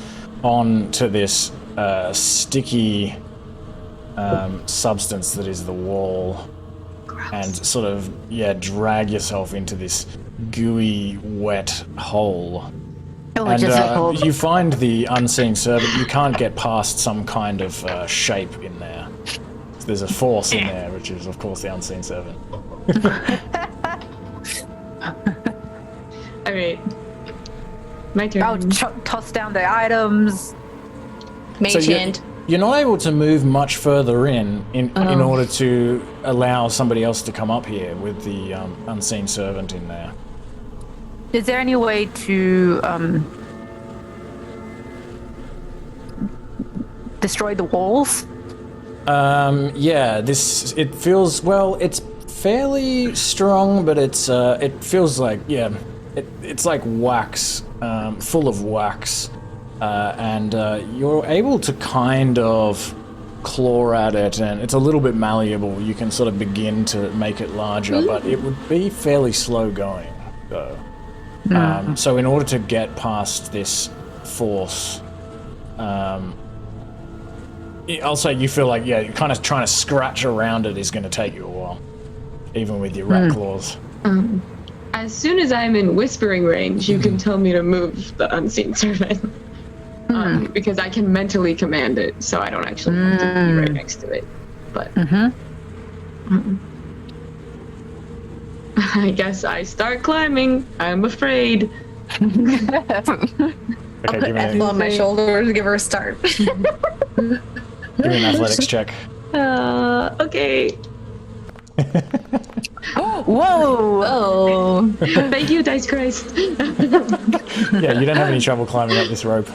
onto this sticky substance that is the wall, and sort of drag yourself into this gooey, wet hole. Which is And you find the unseen servant. You can't get past some kind of shape in there. So there's a force in there, which is, of course, the unseen servant. All right. My turn. I'll toss down the items. Mage So hand. you're not able to move much further in order to allow somebody else to come up here with the unseen servant in there. Is there any way to destroy the walls? It feels, well, it's fairly strong, but it feels like, it's like wax, full of wax, and you're able to kind of claw at it, and it's a little bit malleable. You can sort of begin to make it larger, but it would be fairly slow going, though. So in order to get past this force, I'll say you feel like, kind of trying to scratch around it is going to take you a while, even with your rat claws. as soon as I'm in whispering range, you can tell me to move the unseen servant. Because I can mentally command it, so I don't actually have to be right next to it. But I guess I start climbing. I'm afraid. I'll put Ethel on my shoulders, give her a start. Give me an athletics check. Okay. Whoa! Thank you, Dice Christ. Yeah, you don't have any trouble climbing up this rope.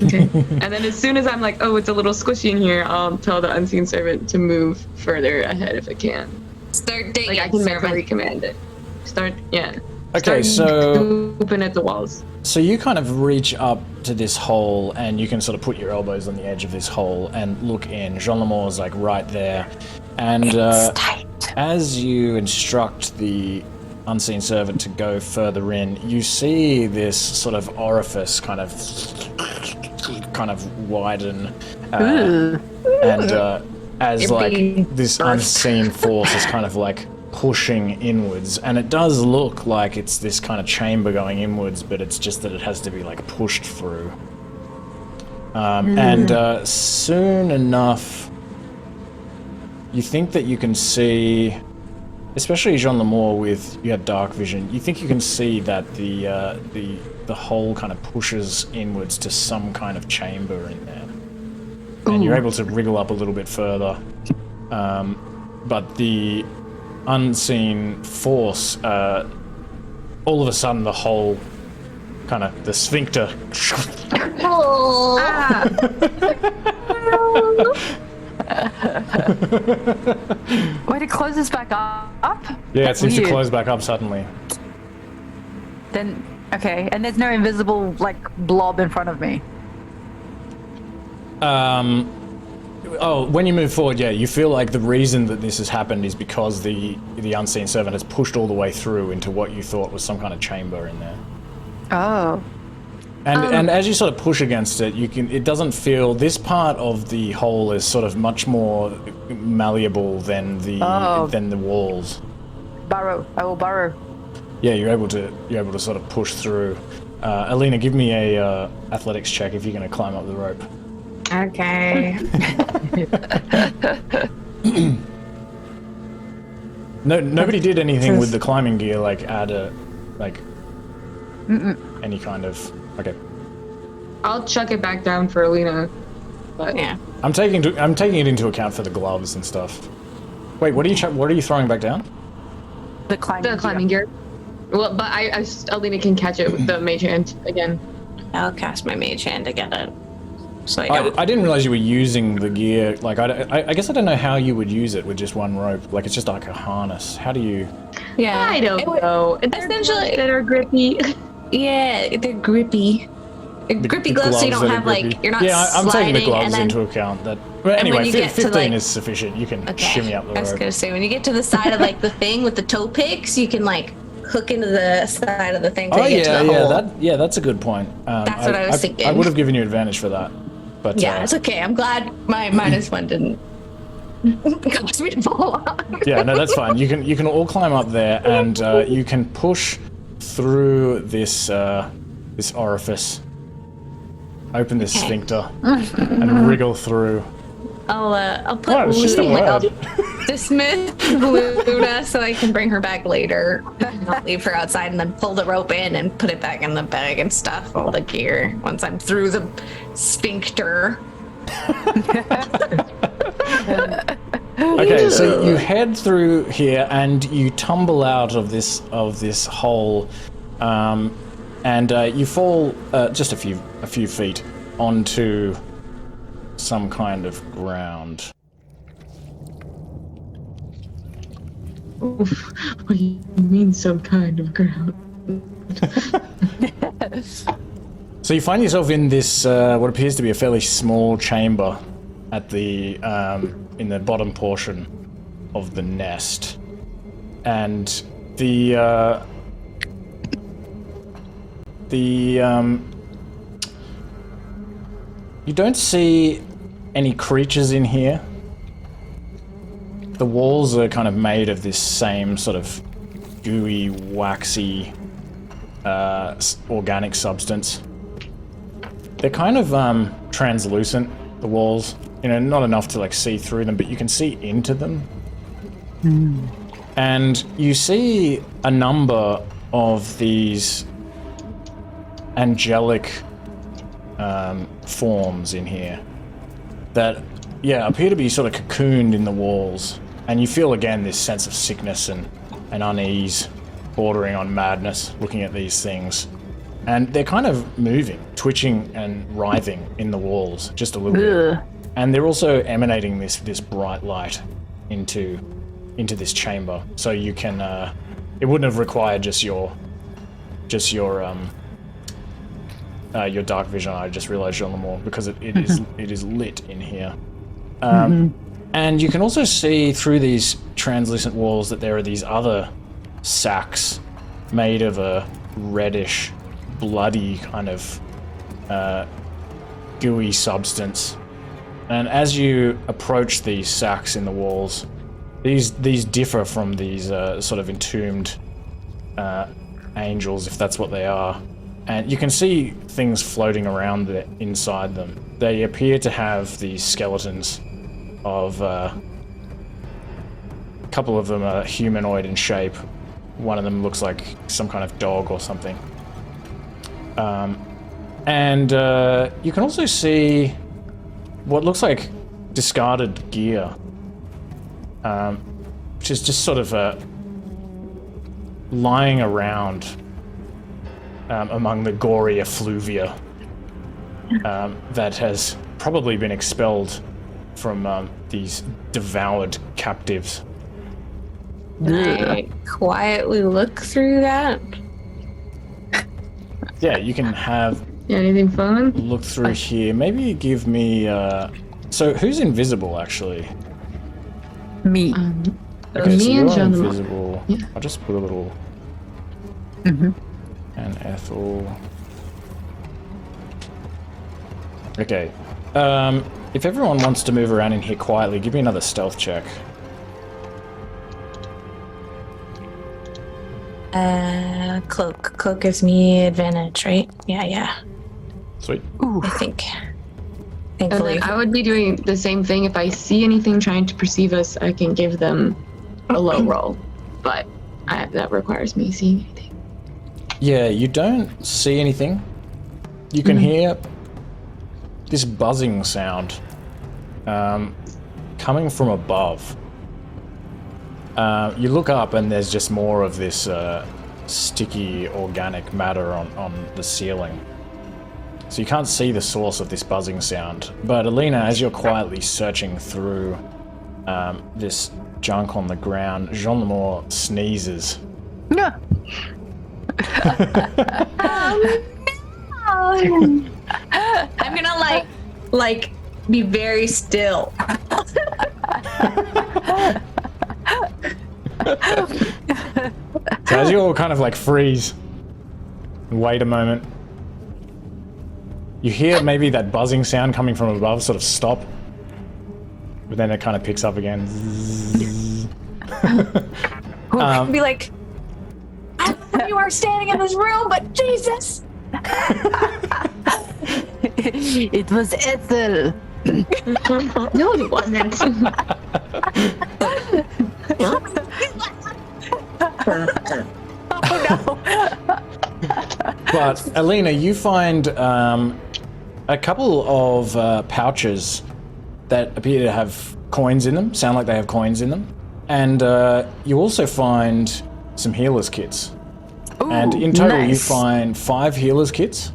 Okay. And then as soon as I'm like, oh, it's a little squishy in here, I'll tell the unseen servant to move further ahead if it can. Start digging, Like I can servant. mentally command it. Okay, so open at the walls. So you kind of reach up to this hole, and you can sort of put your elbows on the edge of this hole and look in. Jean Lemore's like right there, and as you instruct the unseen servant to go further in, you see this sort of orifice kind of widen, and as like this unseen force is kind of like pushing inwards, and it does look like it's this kind of chamber going inwards, but it's just that it has to be like pushed through. And soon enough, you think that you can see, especially Jean Lemore with you had dark vision, you think you can see that the hole kind of pushes inwards to some kind of chamber in there, and you're able to wriggle up a little bit further, but the unseen force, all of a sudden the whole kind of the sphincter Wait, it closes back up? yeah, it seems to Weird. close back up suddenly. Then, okay, and there's no invisible, like, blob in front of me. Oh, when you move forward, yeah, you feel like the reason that this has happened is because the unseen servant has pushed all the way through into what you thought was some kind of chamber in there. Oh. And as you sort of push against it, it doesn't feel, this part of the hole is sort of much more malleable than the walls. Burrow. I will burrow. Yeah, you're able to sort of push through. Alina, give me a athletics check if you're going to climb up the rope. Okay. Nobody did anything with the climbing gear, like add any kind of. Okay. I'll chuck it back down for Alina. But Yeah. I'm taking it into account for the gloves and stuff. Wait, what are you throwing back down? The climbing gear. Well, but Alina can catch it with the mage hand again. I'll cast my mage hand to get it. So I don't. I didn't realize you were using the gear. Like, I guess I don't know how you would use it with just one rope. Like, it's just like a harness. How do you? Yeah. I don't know. They're Essentially- gloves that are grippy. Yeah, they're grippy. Grippy gloves, so you don't that are have grippy. like you're not Yeah, I'm taking the sliding, gloves and then, into account. That. But and when anyway, you get to, 15 like- is sufficient. You can Okay. shimmy up the I was rope. gonna say when you get to the side of like the thing with the toe picks, you can like hook into the side of the thing to Oh get to the hole. that's a good point. That's what I was thinking. I would have given you advantage for that, but Yeah, it's okay. I'm glad my -1 didn't cause me to fall off. yeah, no, that's fine. You can all climb up there, and you can push through this this orifice, open this Okay. sphincter, and wriggle through. I'll put What? It's just a Lulu, word. I'll dismiss Luna so I can bring her back later. I'll leave her outside and then pull the rope in and put it back in the bag and stuff all the gear once I'm through the sphincter. Okay, so you head through here, and you tumble out of this hole, and you fall just a few feet onto some kind of ground. What do you mean, some kind of ground? So you find yourself in this what appears to be a fairly small chamber at the in the bottom portion of the nest, and you don't see any creatures in here. The walls are kind of made of this same sort of gooey, waxy, organic substance. They're kind of translucent, the walls. You know, not enough to like see through them, but you can see into them. And you see a number of these angelic forms in here that, yeah, appear to be sort of cocooned in the walls. And you feel again this sense of sickness and unease, bordering on madness, looking at these things. And they're kind of moving, twitching and writhing in the walls just a little bit. And they're also emanating this bright light into this chamber. So you can it wouldn't have required just your dark vision. I just realized, Jean-Lemore, because it is lit in here. And you can also see through these translucent walls that there are these other sacks made of a reddish, bloody kind of gooey substance. And as you approach these sacks in the walls, these differ from these sort of entombed angels, if that's what they are. And you can see things floating around inside them. They appear to have these skeletons of a couple of them are humanoid in shape. One of them looks like some kind of dog or something. And you can also see what looks like discarded gear, which is just sort of lying around among the gory effluvia that has probably been expelled from these devoured captives. I quietly look through that. Yeah, you can have Anything fun? look through here. Maybe give me. So who's invisible actually? Me. Okay, so me and you're John. invisible. Yeah. I'll just put a little. And Ethel. Okay. If everyone wants to move around in here quietly, give me another stealth check. Cloak. Cloak gives me advantage, right? Yeah. Sweet. I think. And Thankfully. then I would be doing the same thing. If I see anything trying to perceive us, I can give them a low roll. But that requires me seeing anything. Yeah, you don't see anything. You can hear this buzzing sound coming from above. You look up and there's just more of this sticky organic matter on the ceiling. So you can't see the source of this buzzing sound. But Alina, as you're quietly searching through this junk on the ground, Jean-Lemore sneezes. No. I'm gonna like be very still. So as you all kind of like freeze and wait a moment, you hear maybe that buzzing sound coming from above sort of stop, but then it kind of picks up again. Be like, I don't know you are standing in this room, but Jesus! It was Ethel. No, it wasn't. Oh no. But Alina, you find a couple of pouches that appear to have coins in them, sound like they have coins in them. And you also find some healer's kits. Ooh, And in total, you nice. find 5 healer's kits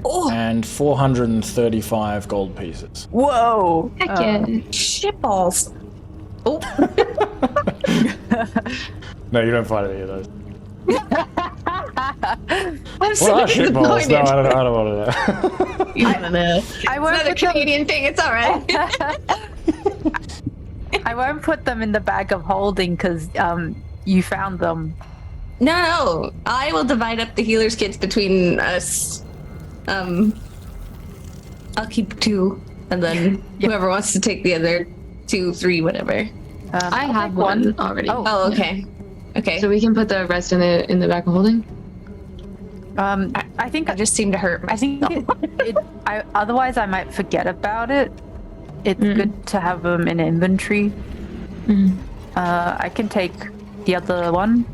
Oh, and 435 gold pieces. Whoa. Heck yeah. shitballs. Oh, No, you don't find any of those. I'm so What are shitballs? disappointed. No, I don't want to know. I don't know. I It's won't not a put them, Canadian thing, it's alright. I won't put them in the bag of holding because you found them. No, I will divide up the healer's kits between us. I'll keep 2, and then whoever wants to take the other 2, 3, whatever. I have one already. Oh. Oh, okay. Okay. So we can put the rest in the back of holding. I think I just seem to hurt I think otherwise I might forget about it. It's good to have them in inventory. I can take the other one,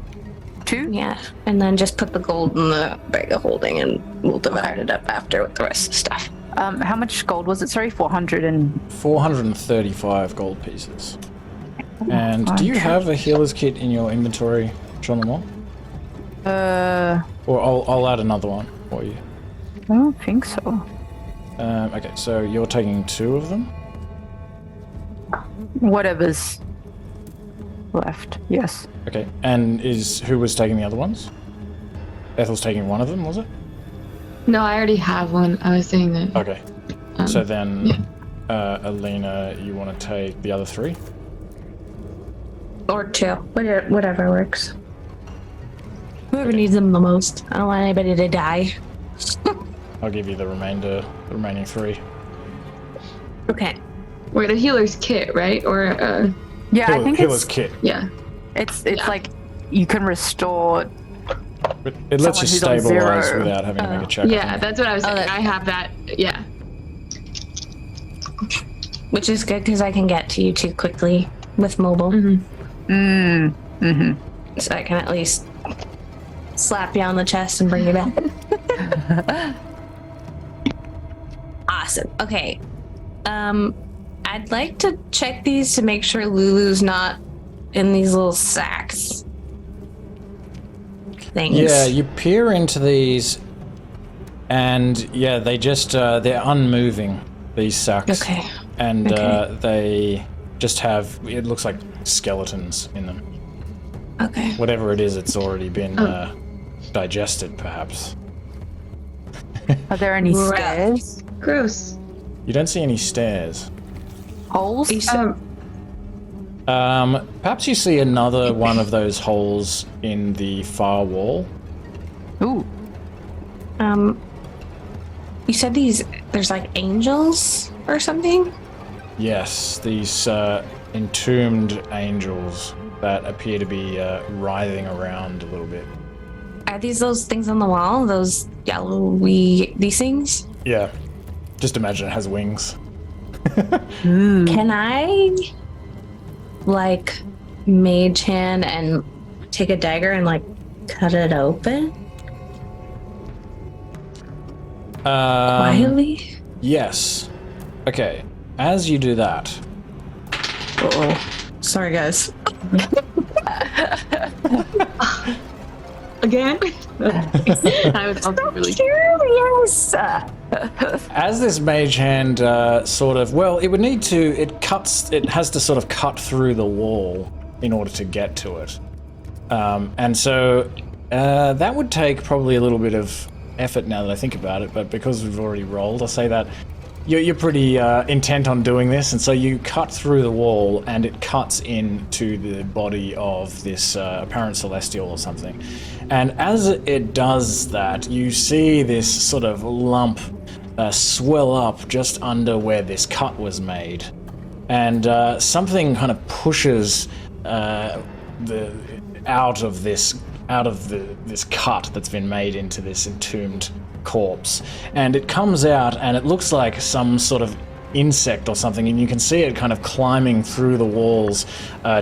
too. Yeah, and then just put the gold in the bag of holding, and we'll divide it up after with the rest of the stuff. How much gold was it? Sorry, 435 gold pieces. And do you have a healer's kit in your inventory, John Lamont? Or I'll add another one for you. I don't think so. Okay, so you're taking 2 of them? Whatever's left, yes. Okay, and who was taking the other ones? Ethel's taking one of them, was it? No, I already have one. I was saying that. Okay. So then, Alina, you want to take the other 3? Or 2, whatever works. Whoever needs them the most. I don't want anybody to die. I'll give you the remaining 3. Okay. We're the healer's kit, right? Or Yeah, I think healer's it's kit. yeah. it's like you can restore. But it lets you Someone who's on stabilize 0. without having to make a check. Yeah, that's what I was saying. that's- I have that. Yeah. Which is good because I can get to you 2 quickly with mobile. So I can at least slap you on the chest and bring you back. Awesome. Okay. I'd like to check these to make sure Lulu's not in these little sacks things. Yeah, you peer into these, and yeah, they just they're unmoving, these sacks. Okay. And they just have, it looks like skeletons in them. Okay. Whatever it is, it's already been digested, perhaps. Are there any stairs? Gross. You don't see any stairs. Holes? Perhaps you see another one of those holes in the far wall. Ooh. You said there's like angels or something? Yes, these entombed angels that appear to be writhing around a little bit. Are these those things on the wall? Those yellowy, these things? Yeah, just imagine it has wings. Can I, like, mage hand and take a dagger and, like, cut it open? Quietly? Yes. Okay, as you do that, Uh-oh. Sorry, guys. Again? I was also really Curious! as this mage hand it would need to, it has to sort of cut through the wall in order to get to it. And so that would take probably a little bit of effort now that I think about it, but because we've already rolled, I'll say that you're pretty intent on doing this, and so you cut through the wall and it cuts into the body of this apparent celestial or something. And as it does that, you see this sort of lump swell up just under where this cut was made. And something kind of pushes out of this cut that's been made into this entombed corpse, and it comes out and it looks like some sort of insect or something, and you can see it kind of climbing through the walls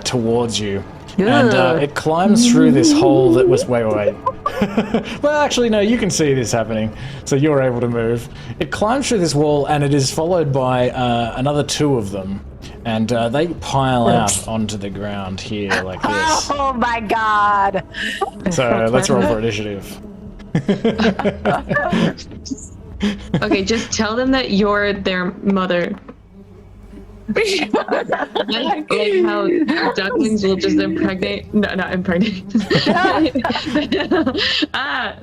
towards you. And it climbs through this hole that was wait. Well, actually, no, you can see this happening, so you're able to move. It climbs through this wall, and it is followed by another 2 of them, and they pile out onto the ground here like this. Oh my god! So let's roll for initiative. Okay, just tell them that you're their mother. like how ducklings will just impregnate. No, not impregnate.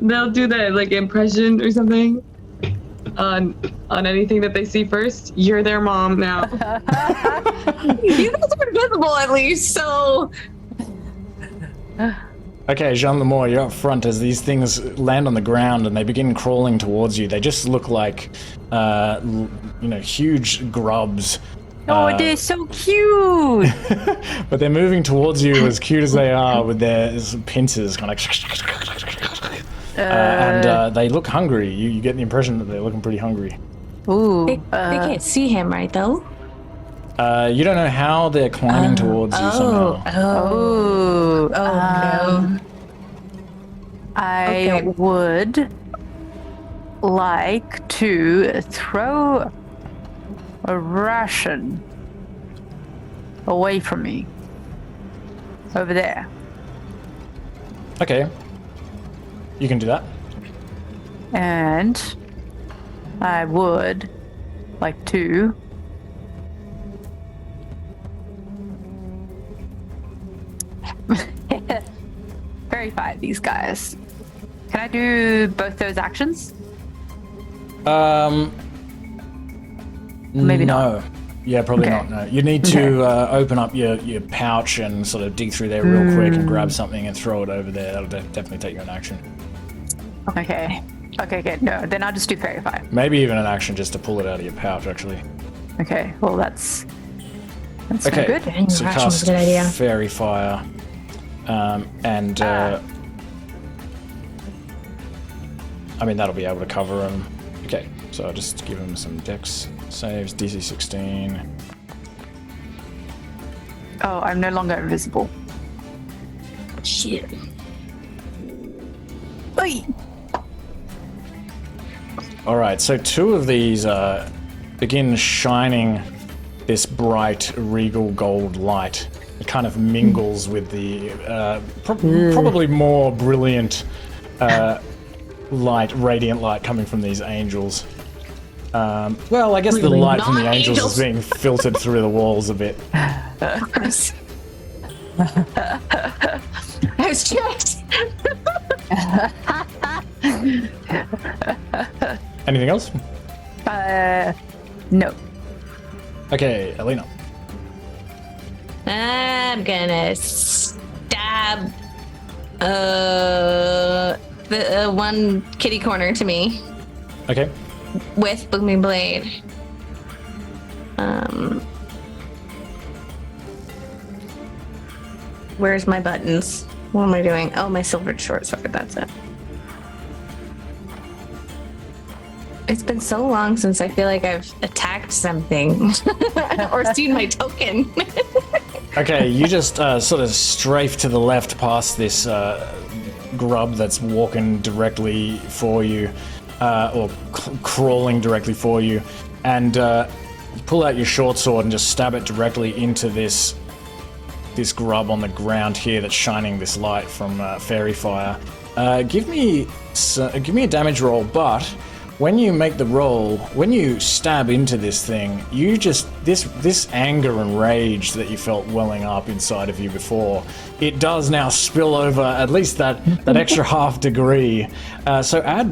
They'll do that like impression or something on anything that they see first. You're their mom now. You guys are invisible at least, so. Okay, Jean Lemore, you're up front as these things land on the ground and they begin crawling towards you. They just look like, huge grubs Oh, they're so cute. But they're moving towards you as cute as they are with their pincers kind of and they look hungry. You get the impression that they're looking pretty hungry. Ooh. They can't see him, right, though? You don't know how they're climbing towards you somehow. No. I would like to throw a ration away from me. Over there. Okay. You can do that. And I would like to verify these guys. Can I do both those actions? Maybe no. not. Yeah, probably Okay. not. No, you need to open up your pouch and sort of dig through there real quick and grab something and throw it over there. That'll definitely take you an action. Okay. Okay, good. No, then I'll just do verify. Maybe even an action just to pull it out of your pouch, actually. Okay, well that's Okay, good. so Ration's cast a good idea. Fairy Fire, and I mean that'll be able to cover him. Okay, so I'll just give him some Dex saves. DC 16. Oh, I'm no longer invisible. Shit. Oi! All right, so two of these begin shining this bright, regal gold light. It kind of mingles with the probably more brilliant light, radiant light coming from these angels. Well, I guess the Really light from the not angels angels. is being filtered through the walls a bit. I was just. Anything else? No. Okay, Alina. I'm gonna stab the one kitty corner to me Okay. with Booming Blade. Where's my buttons? What am I doing? Oh, my silver short sword, that's it. It's been so long since I feel like I've attacked something or seen my token. Okay, you just sort of strafe to the left past this grub that's walking directly for you, or crawling directly for you, and pull out your short sword and just stab it directly into this grub on the ground here that's shining this light from Fairy Fire. Give me a damage roll, but when you make the roll, when you stab into this thing, you just this anger and rage that you felt welling up inside of you before, it does now spill over at least that extra half degree. So add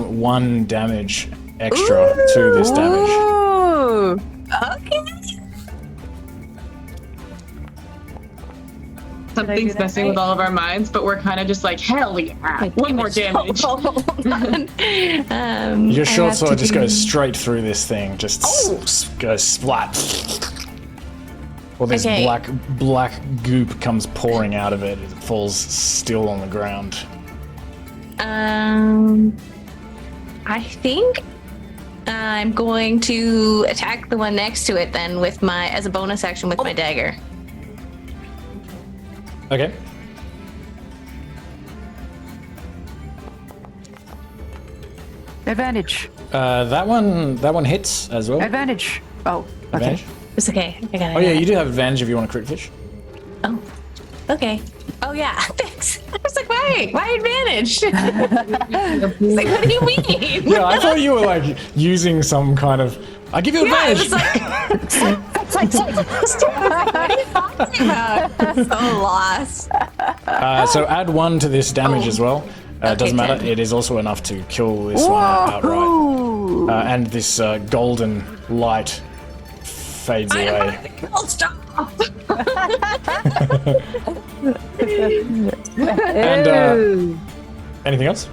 1 damage extra to this damage. Ooh. Okay. Something's messing with all of our minds, but we're kind of just like, hell yeah, one more damage. Your short sword just goes straight through this thing, just goes splat. Well, this Okay. black goop comes pouring out of it. It falls still on the ground. I think I'm going to attack the one next to it then with as a bonus action with my dagger. Okay. Advantage. That one hits as well. Advantage. Oh, okay. Advantage. It's okay. I got it. Oh yeah, you do have advantage if you want to crit fish. Oh, okay. Oh yeah, thanks. I was like, why advantage? It's like, what do you mean? Yeah, I thought you were like using some kind of. I give you Yeah, I advantage. was like, what are you talking about? I'm so lost. So add 1 to this damage as well. Okay, Doesn't matter. 10. It is also enough to kill this one outright. Ooh. And this golden light fades away. Oh, stop. And anything else?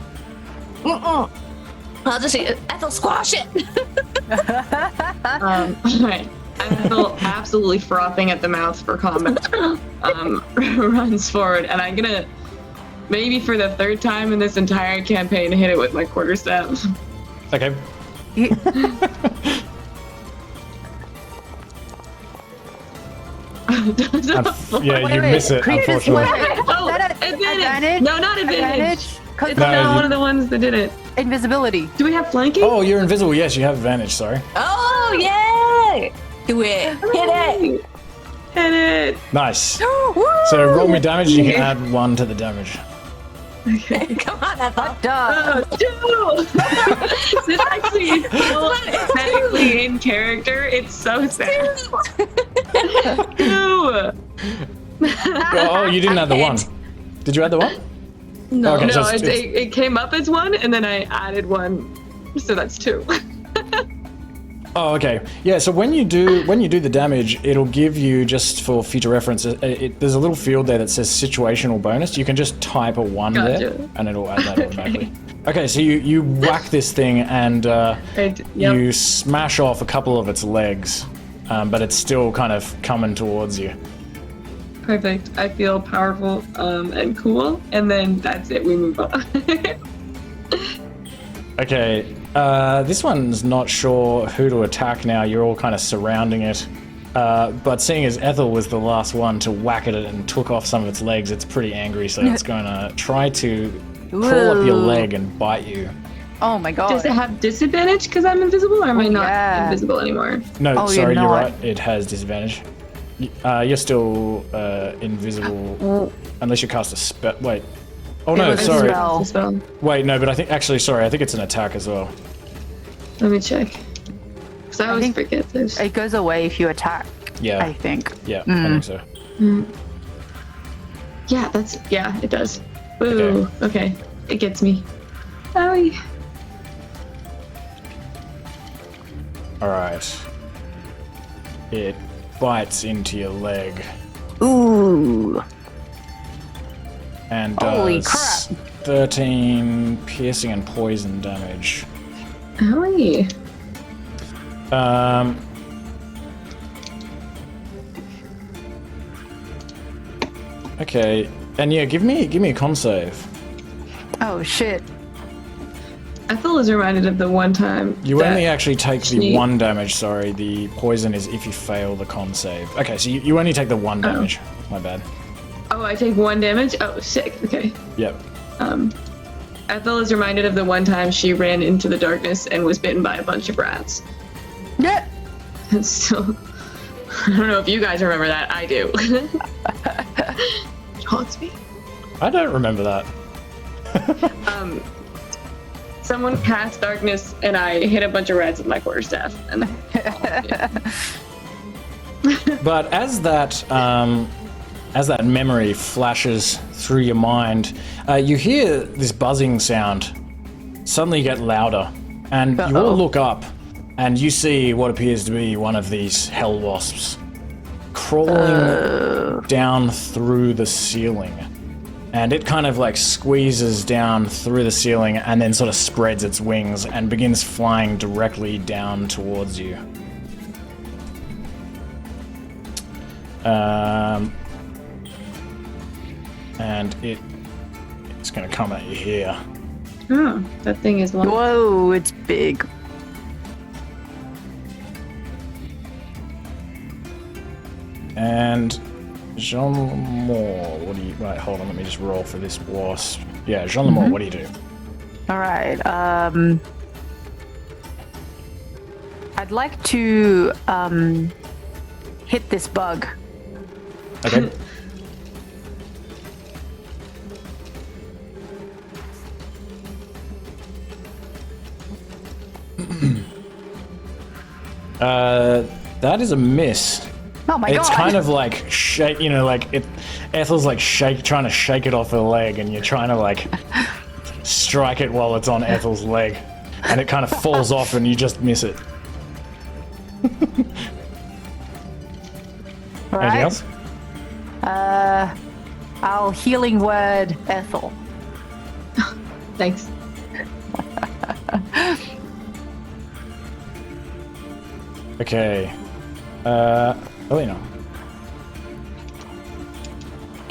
I'll just say, Ethel, squash it. Alright. Ethel, absolutely frothing at the mouth for combat, runs forward, and I'm gonna, maybe for the third time in this entire campaign, hit it with my quarterstaff. Okay. You miss it, unfortunately. Oh, advantage! No, not advantage. It's No, not one of the ones that did it. Invisibility. Do we have flanking? Oh, you're invisible. Yes, you have advantage. Sorry. Oh, yeah! Do it. Hit it. Hit it. Nice. So roll me damage. You can add 1 to the damage. Okay. Come on, Ethel. Duh. Oh, this actually is so technically in character. It's so sad. Two. Oh, you didn't add the 1. Did you add the 1? No. Okay, so No, it's- it came up as 1, and then I added 1, so that's 2. Oh, okay. Yeah. So when you do the damage, it'll give you, just for future reference, there's a little field there that says situational bonus. You can just type a 1 there, Gotcha. and it'll add that automatically. Okay. So you whack this thing, and you smash off a couple of its legs, but it's still kind of coming towards you. Perfect. I feel powerful and cool, and then that's it. We move on. Okay. This one's not sure who to attack now. You're all kind of surrounding it. But seeing as Ethel was the last one to whack at it and took off some of its legs, it's pretty angry, so it's going to try to crawl up your leg and bite you. Oh my god. Does it have disadvantage because I'm invisible, or am I not yeah. invisible anymore? No, Oh, sorry, you're you're not. right. It has disadvantage. You're still invisible unless you cast a spell. Wait. Oh no, was a sorry. spell. It's a spell. Wait, no, but I think I think it's an attack as well. Let me check. Because I always think- forget this. It goes away if you attack. Yeah. I think. Yeah, I think so. Yeah, it does. Ooh, okay. It gets me. Owie. All right. It bites into your leg Ooh. and Holy does crap. 13 piercing and poison damage. Owie. Okay, and yeah, give me a con save. Oh shit. Ethel is reminded of the one time. You that only actually take the she- 1 damage. Sorry, the poison is if you fail the con save. Okay, so you only take the 1 damage. My bad. Oh, I take 1 damage? Oh, sick. Okay. Yep. Ethel is reminded of the one time she ran into the darkness and was bitten by a bunch of rats. Yeah. So, I don't know if you guys remember that. I do. It haunts me. I don't remember that. Someone cast darkness and I hit a bunch of rats with my quarterstaff. And But as that memory flashes through your mind, you hear this buzzing sound suddenly get louder, and you all look up, and you see what appears to be one of these Hellwasps crawling down through the ceiling. And it kind of like squeezes down through the ceiling and then sort of spreads its wings and begins flying directly down towards you. And it's going to come at you here. oh, that thing is one. Whoa, it's big. And Jean Lemore, what do you... Right, hold on, let me just roll for this wasp. Yeah, Jean Lemore, what do you do? All right. I'd like to hit this bug. Okay. That is a miss. Oh my It's god. kind of like shake, like it. Ethel's like trying to shake it off her leg, and you're trying to like strike it while it's on Ethel's leg, and it kind of falls off, and you just miss it. All Anything right. else? I'll healing word Ethel. Thanks. Okay. Alina.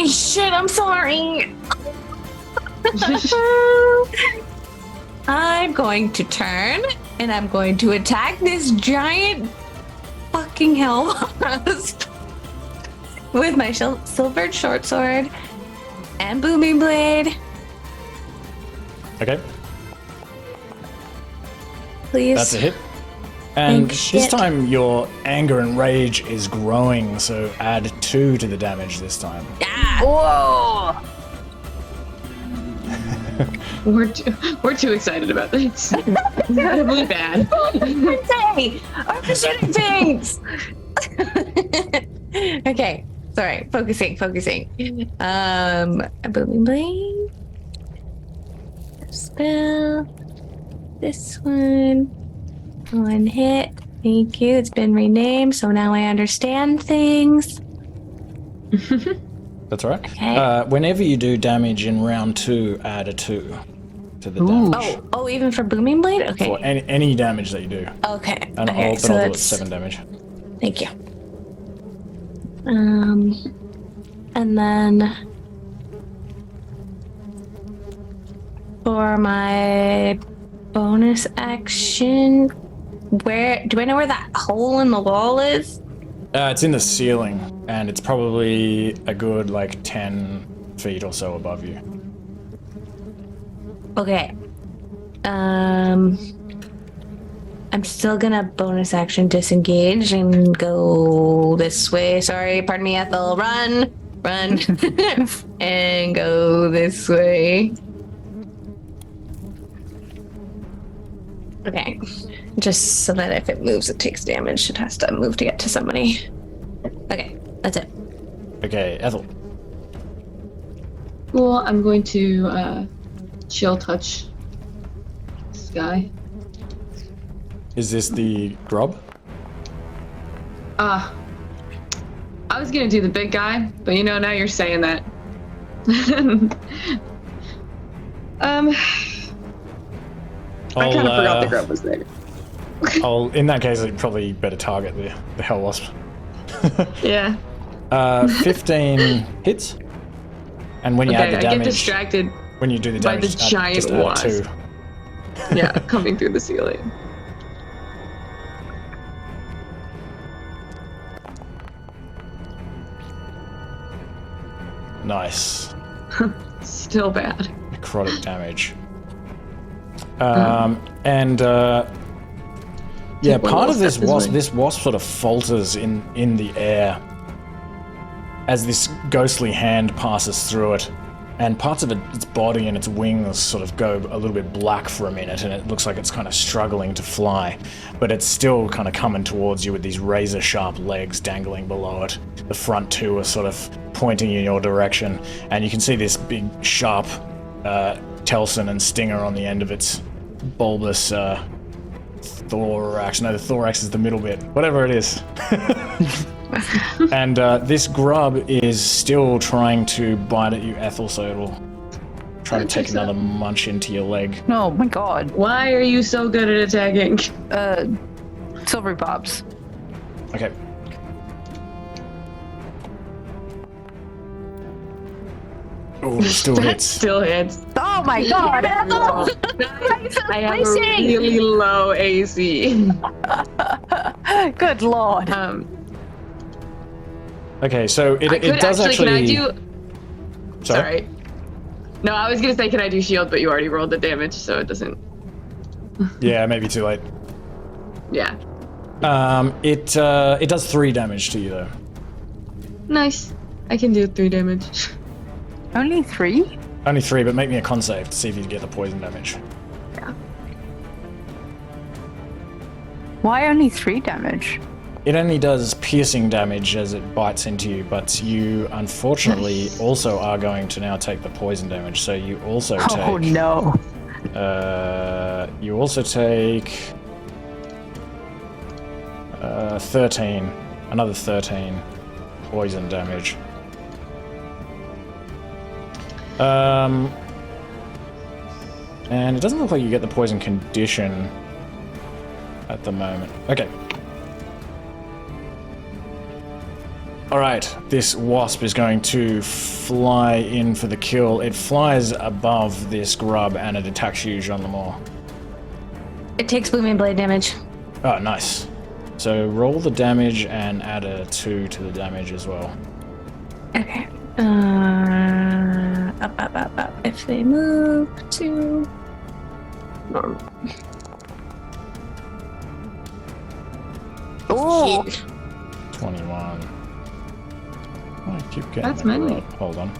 Shit, I'm sorry. I'm going to turn and I'm going to attack this giant fucking Hellwasp with my silvered short sword and booming blade. Okay, Please. that's a hit. And Thank this shit. time your anger and rage is growing, so add 2 to the damage this time. Ah! Whoa! We're too excited about this. Incredibly bad. Hey, I'm just shooting things. Okay, sorry. Focusing. Booming blade. Spell. This one. 1 hit. Thank you. It's been renamed, so now I understand things. That's all right. Okay. Whenever you do damage in round 2, add a 2 to the damage. Oh, even for booming blade. Okay. For any damage that you do. Okay. And Okay. I'll So do it that's 7 damage. Thank you. And then for my bonus action, where do I know where that hole in the wall is? It's in the ceiling, and it's probably a good, 10 feet or so above you. Okay. I'm still gonna bonus action disengage and go this way. Sorry, pardon me, Ethel. Run, and go this way. Okay, just so that if it moves, it takes damage. It has to move to get to somebody. Okay, that's it. Okay, Ethel. Cool. I'm going to chill touch this guy. Is this the grub? I was gonna do the big guy, but now you're saying that. I kind of forgot the grub was there. In that case, I'd probably better target the Hellwasp. Yeah. 15 hits. And when you add the I damage, get distracted when you do the by damage, the just giant just add wasp. 2. Yeah, coming through the ceiling. Nice. Still bad. Necrotic damage. Yeah, Take one part little of this step this wasp, way. this wasp sort of falters in the air as this ghostly hand passes through it, and parts of its body and its wings sort of go a little bit black for a minute, and it looks like it's kind of struggling to fly, but it's still kind of coming towards you with these razor-sharp legs dangling below it. The front 2 are sort of pointing in your direction, and you can see this big, sharp telson and stinger on the end of its bulbous thorax. No, the thorax is the middle bit. Whatever it is. And this grub is still trying to bite at you, Ethel, so it'll try to take another munch into your leg. Oh my god. Why are you so good at attacking? Silvery Bobs. Okay. Oh, still hits. Still hits. Oh my god. I have a really low AC. Good lord. Okay, so it does actually... Can I do... Sorry? No, I was gonna say, can I do shield, but you already rolled the damage, so it doesn't... Yeah, maybe too late. Yeah. It does 3 damage to you, though. Nice. I can do 3 damage. Only 3? Only 3, but make me a con save to see if you get the poison damage. Yeah. Why only 3 damage? It only does piercing damage as it bites into you, but you unfortunately also are going to now take the poison damage, so you also take... Oh no. You also take... 13. Another 13 poison damage. And it doesn't look like you get the poison condition at the moment. Okay. Alright, this wasp is going to fly in for the kill. It flies above this grub and it attacks you, Jean Lamore. It takes booming blade damage. Oh, nice. So roll the damage and add a 2 to the damage as well. Okay. Up. If they move to normal. Oh, 21. Oh, I keep getting That's that many. wrong. Hold on.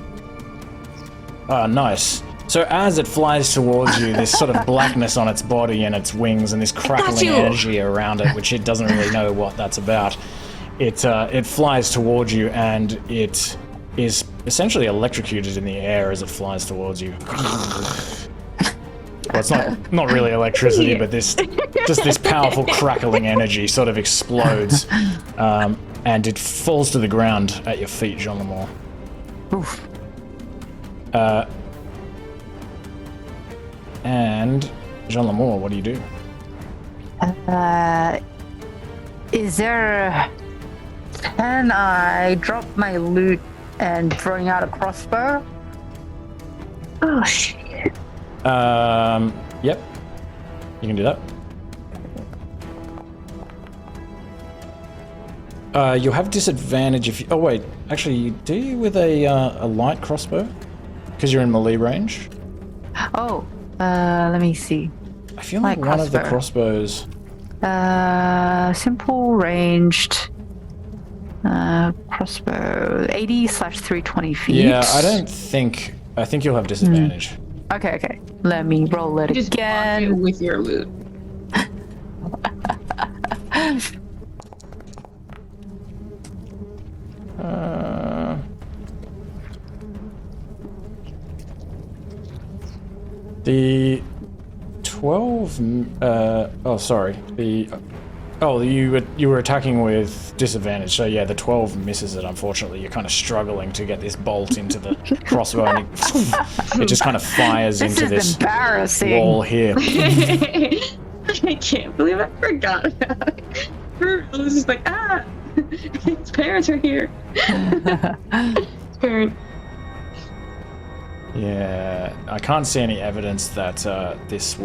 Ah, nice. So as it flies towards you, this sort of blackness on its body and its wings and this crackling you. energy around it, which it doesn't really know what that's about, it flies towards you and it is essentially electrocuted in the air as it flies towards you. Well, it's not really electricity, but this powerful crackling energy sort of explodes, and it falls to the ground at your feet, Jean Lamore. oof. And Jean Lamore, what do you do? Is there? Can I drop my loot and bring out a crossbow? Oh shit. Yep, you can do that. You'll have disadvantage if you... Oh wait, actually, do you with a light crossbow? Because you're in melee range? Oh, let me see. I feel like Light one of the crossbow. crossbows... Simple ranged crossbow, 80/320 feet. Yeah, I think you'll have disadvantage. Okay. Let me roll it Just block it again. with your loot. The 12... oh, sorry. You were attacking with disadvantage, so yeah, the 12 misses it, unfortunately. You're kind of struggling to get this bolt into the crossbow, and it just kind of fires This into is this embarrassing. wall here. I can't believe I forgot about it. I was just like, his parents are here. His parent. Yeah, I can't see any evidence that this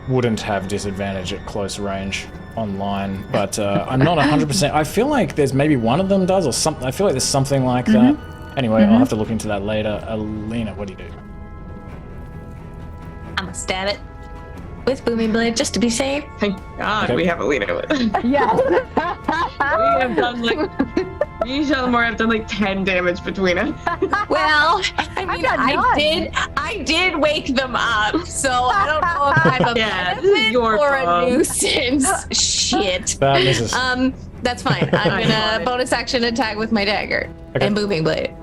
wouldn't have disadvantage at close range online, but I'm not 100%. I feel like there's maybe one of them does, or something. I feel like there's something like that. Anyway, I'll have to look into that later. Alina, what do you do? I'm gonna stab it with booming blade just to be safe. Thank God Okay. we have Alina with us. Yeah. We have done me and Shalimar have done like 10 damage between us. Well, I mean, got none. I did wake them up, so I don't know if I'm a Yeah, this is benefit your or a problem. nuisance. Shit. That misses. That's fine. I'm gonna bonus action attack with my dagger Okay. and booming blade.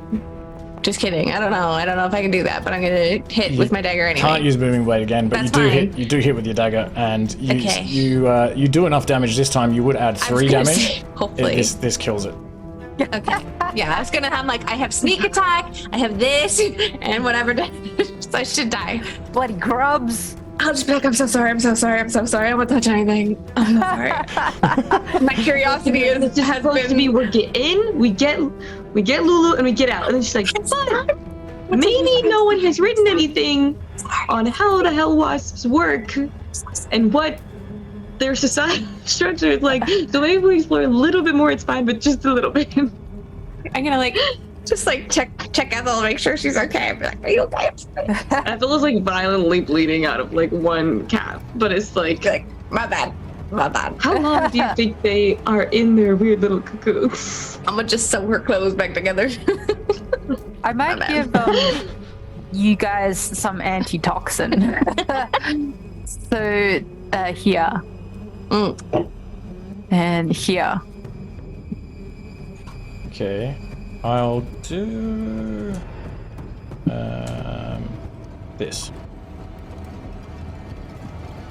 Just kidding. I don't know if I can do that, but I'm gonna hit with my dagger anyway. Can't use booming blade again, but That's you do fine. hit. You do hit with your dagger, and you Okay. you do enough damage this time. You would add I was 3 gonna damage. say, hopefully. This kills it. Okay. Yeah, I was gonna have I have sneak attack, I have this, and whatever. So I should die. Bloody grubs. I'll just be like, I'm so sorry. I won't touch anything. I'm so sorry. My curiosity It's just supposed to be we get Lulu and we get out. And then she's like, but maybe no one has written anything on how the Hellwasps work and what their society structure is like. So maybe we explore a little bit more, it's fine, but just a little bit. I'm gonna just check Ethel, make sure she's okay. I'll be like, are you okay? Ethel is violently bleeding out of one calf, but it's like My bad. how long do you think they are in their weird little cocoon? I'm gonna just sew her clothes back together. I might My give you guys some antitoxin. So here and here. Okay, I'll do this.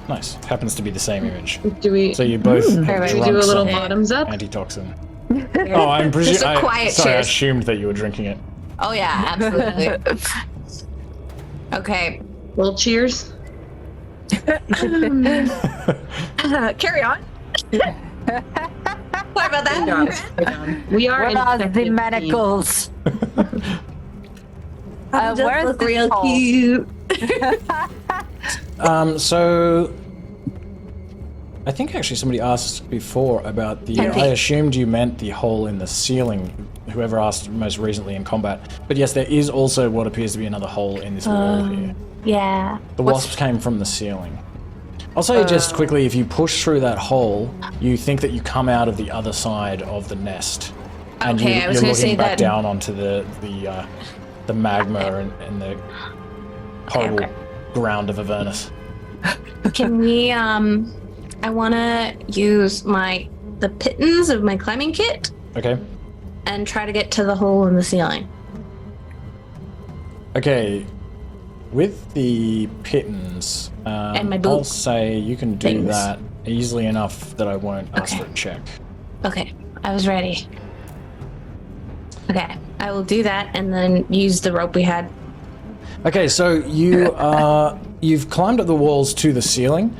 Nice. Happens to be the same image. Do we? So you both have Do we drunk do a little some bottoms up? antitoxin. Oh, I'm Just a presuming. quiet Sorry, I cheers. assumed that you were drinking it. Oh yeah, absolutely. Okay. Well, cheers. Carry on. Sorry about that. We are What are the infected team. manacles? I just where's look this real hole? cute. So I think actually somebody asked before about the. 10 feet. I assumed you meant the hole in the ceiling. Whoever asked most recently in combat, but yes, there is also what appears to be another hole in this wall here. Yeah. The wasps came from the ceiling. I'll say just quickly, if you push through that hole, you think that you come out of the other side of the nest, and Okay, I was you're gonna looking say back that- down onto the magma and the horrible okay. ground of Avernus. Can we, I want to use the pittons of my climbing kit Okay. and try to get to the hole in the ceiling. Okay. With the pittons, And my I'll boot say you can do things. that easily enough that I won't ask Okay. for a check. Okay, I was ready. Okay, I will do that and then use the rope we had. Okay, so you've climbed up the walls to the ceiling,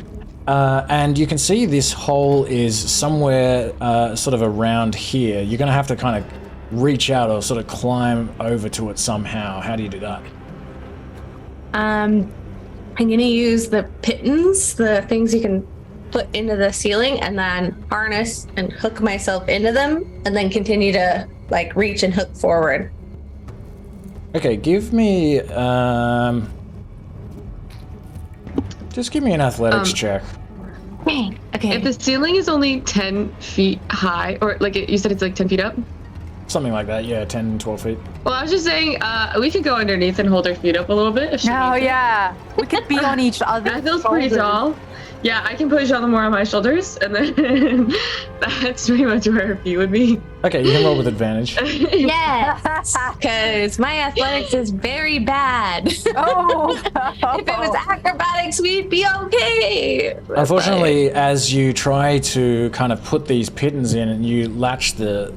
and you can see this hole is somewhere sort of around here. You're going to have to kind of reach out or sort of climb over to it somehow. How do you do that? I'm gonna use the pittons, the things you can put into the ceiling, and then harness and hook myself into them, and then continue to like reach and hook forward. Okay, give me just give me an athletics check. Okay. If the ceiling is only 10 feet high, or like you said, it's like 10 feet up. Something like that, yeah, 10, 12 feet. Well, I was just saying, we could go underneath and hold our feet up a little bit. If she Oh needs it. yeah, we could be on each other. Ethel's pretty tall. Yeah, I can push on more on my shoulders, and then that's pretty much where her feet would be. Okay, you can roll with advantage. Yes, because my athletics is very bad. Oh, If it was acrobatics, we'd be okay. Unfortunately, as you try to kind of put these pittons in and you latch the,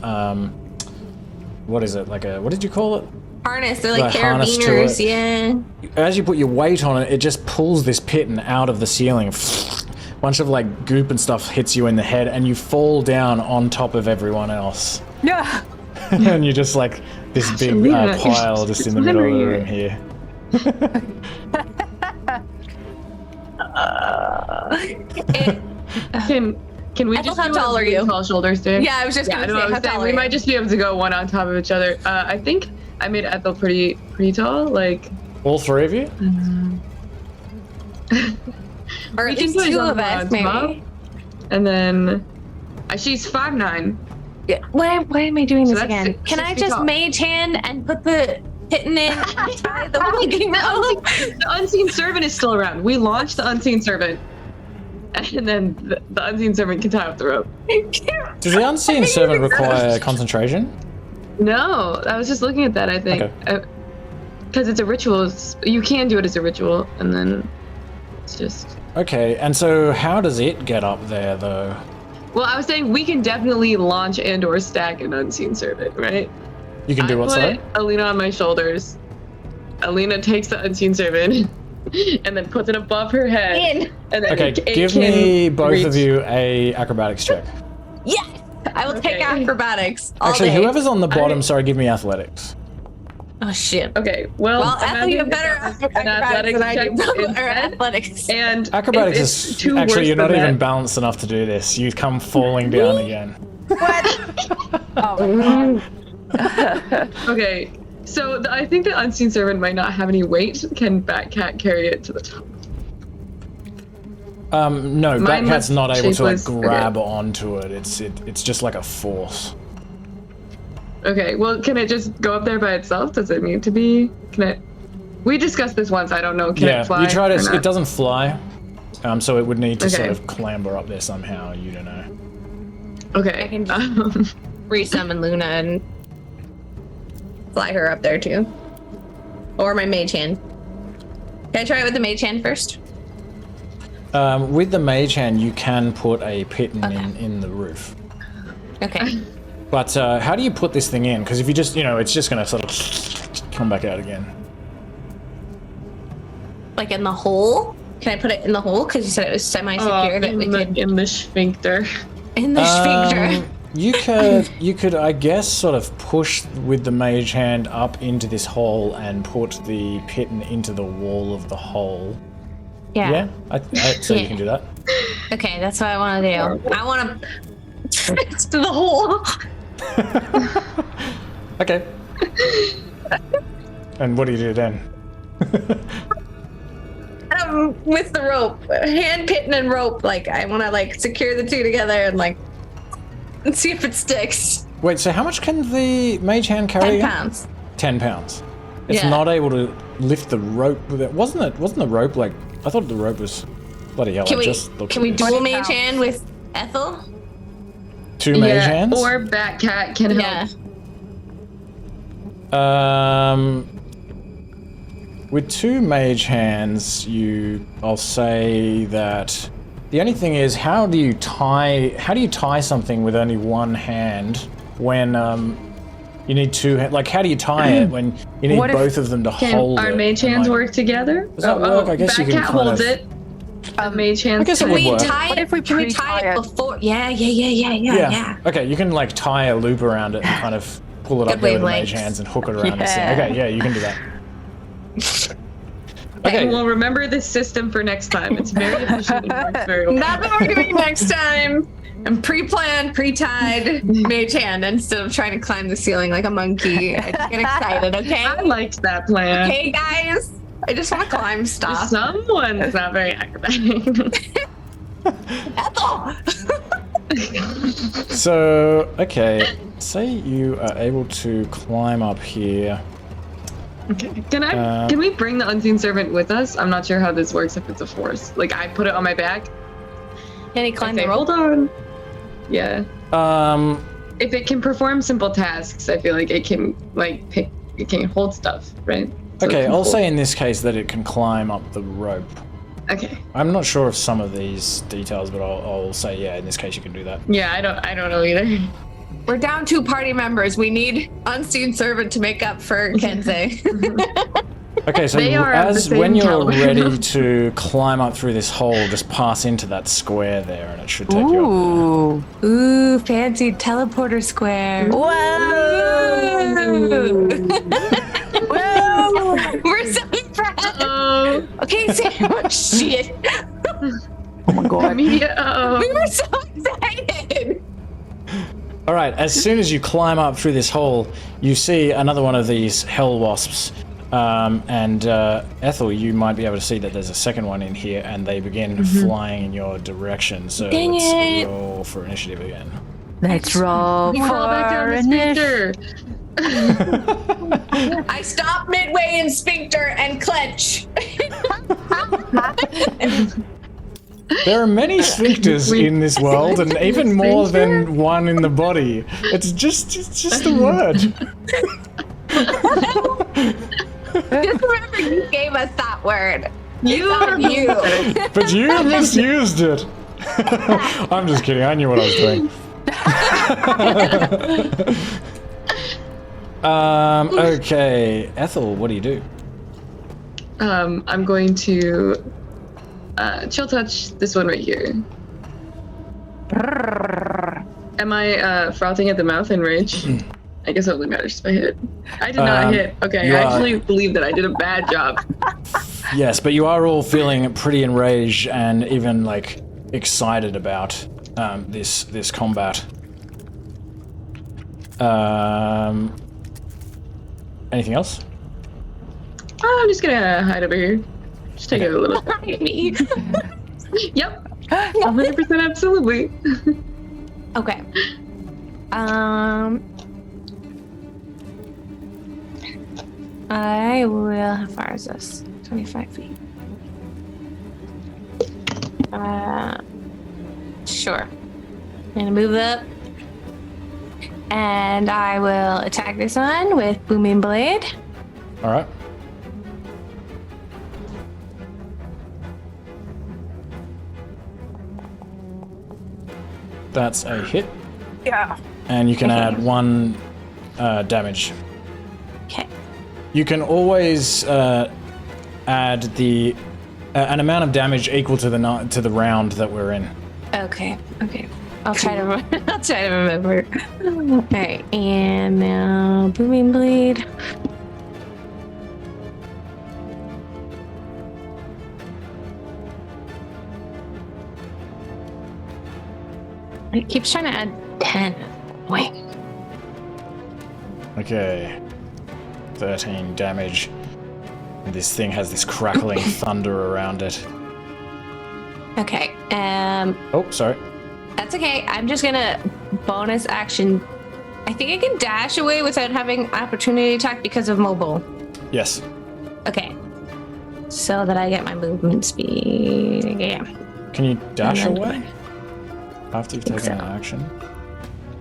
what is it, like a, what did you call it? Harness, they're like Like harness to carabiners, it. yeah. As you put your weight on it, it just pulls this piton out of the ceiling. Bunch of like goop and stuff hits you in the head and you fall down on top of everyone else. yeah. And you're just like this big Alina, pile just in the it's middle of the wondering room here. Can we Ethel, just how do tall what are you? tall shoulders do? Yeah, I was just Yeah, I gonna know say, what how I'm saying. tall are We you? might just be able to go one on top of each other. I think I made Ethel pretty tall. Like, All three of you? Or we at can least put two her of us, on maybe. top, and then she's 5'9". Yeah. Why am I doing So this that's again? six- Can I 6 feet just tall. mage hand and put the pitten in and tie the walking rope? The unseen servant is still around. We launched the unseen servant, and then the unseen servant can tie up the rope. Does the unseen servant require concentration? No, I was just looking at that. I think Okay. because it's a ritual. You can do it as a ritual, and then it's just. Okay, and so how does it get up there though? Well, I was saying we can definitely launch and/or stack an unseen servant, right? You can do what, sorry? put Alina on my shoulders. Alina takes the unseen servant and then puts it above her head. In. And then Okay, it give can me both reach. of you a acrobatics check. Yes! I will take Okay. acrobatics all Actually, day. whoever's on the bottom, sorry, give me athletics. Oh, shit. Okay, well, Well, Ethel, you have better an acrobatics than I do. check Or instead. athletics. And Acrobatics if it's is too actually worse you're not than even that- balanced enough to do this. You come falling down again. Oh, Okay, so I think the unseen servant might not have any weight. Can Batcat carry it to the top? No, Mine Batcat's was not able to like shapeless. Okay. grab onto it. It's just like a force. Okay, well, can it just go up there by itself? Does it need to be? Can it? We discussed this once. I don't know. Can Yeah, it fly? you try to. or not? It doesn't fly, so it would need to sort Okay. of clamber up there somehow. You don't know. Okay. I can just- Resummon Luna and fly her up there too. Or my mage hand. Can I try it with the mage hand first? With the mage hand, you can put a piton Okay. in the roof. Okay. But how do you put this thing in? Because if you just, it's just going to sort of come back out again. Like in the hole? Can I put it in the hole? Because you said it was semi-secure that we could... in the sphincter. In the sphincter. You could, I guess, sort of push with the mage hand up into this hole and put the pitten into the wall of the hole. Yeah. So you can do that. Okay, that's what I want to do. I want to fix to the hole. Okay. And what do you do then? With the rope, hand pitten and rope. Like I want to like secure the two together and like see if it sticks. Wait, so how much can the mage hand carry? 10 pounds. 10 pounds. It's Yeah. not able to lift the rope with it. Wasn't the rope like? I thought the rope was. Bloody hell! Can we do dual mage hand with Ethel? 2 mage hands? Or Batcat can help. With 2 mage hands, I'll say that the only thing is how do you tie something with only one hand when you need 2 hands? Like how do you tie it when you need both of them to hold it? Our mage hands work together? Does that work? I guess you can Batcat kind holds of... it. Mage hands. I guess it Can would we work. tie What it? if we Can we tie it before? Yeah. Okay, you can like tie a loop around it and kind of pull it up there with the mage wavelengths. hands and hook it around the Yeah. thing. Okay, yeah, you can do that. Okay. We'll remember this system for next time. It's very efficient and works very well. That's what we're doing next time. And pre-planned, pre-tied mage hand instead of trying to climb the ceiling like a monkey. I just get excited, okay? I liked that plan. Okay, guys. I just want to climb stuff. Someone's not very acrobatic. Ethel! So, okay, say you are able to climb up here. Okay. Can we bring the unseen servant with us? I'm not sure how this works if it's a force. Like I put it on my back. Can he climb I say, the rope? hold on. Yeah. If it can perform simple tasks, I feel like it can it can hold stuff, right? So Okay, it can I'll hold- say in this case that it can climb up the rope. Okay. I'm not sure of some of these details, but I'll say yeah. In this case, you can do that. Yeah, I don't know either. We're down 2 party members. We need unseen servant to make up for Kensei. Okay, so They are of the same when you're caliber. ready to climb up through this hole, just pass into that square there, and it should take you up. Ooh. Ooh, fancy teleporter square. Whoa. Whoa. We're so impressed. Oh, Okay, Sam. Shit. Oh my god. yeah. We were so excited. All right, as soon as you climb up through this hole, you see another one of these hell wasps. And Ethel, you might be able to see that there's a second one in here, and they begin flying in your direction. So Dang let's it. roll for initiative again. Let's roll We fall back down for to initiative. Sphincter. I stop midway in Sphincter and clench. There are many sphincters in this world, and even more than one in the body. It's just a word. Just remember you gave us that word. You It's on you. But you misused it. I'm just kidding. I knew what I was doing. Okay, Ethel, what do you do? I'm going to chill touch this one right here. Am I frothing at the mouth in rage? I guess it only matters if I hit. I did not hit. Okay, you I are- actually believe that I did a bad job. Yes, but you are all feeling pretty enraged and even like excited about this combat. Anything else? I'm just gonna hide over here. Just take it a little. Me. Yep. 100% absolutely. Okay. I will. How far is this? 25 feet. Sure. I'm gonna move up, and I will attack this one with booming blade. All right. That's a hit, Yeah. and you can add 1 damage. Okay. You can always add the an amount of damage equal to the round that we're in. Okay. Okay. I'll try to. I'll try to remember. All right, and now booming blade. It keeps trying to add 10. Wait. Okay. 13 damage. This thing has this crackling thunder around it. Okay. Oh, sorry. That's okay. I'm just gonna bonus action. I think I can dash away without having opportunity attack because of mobile. Yes. Okay. So that I get my movement speed. Yeah. Can you dash And then away? After you've taken an action?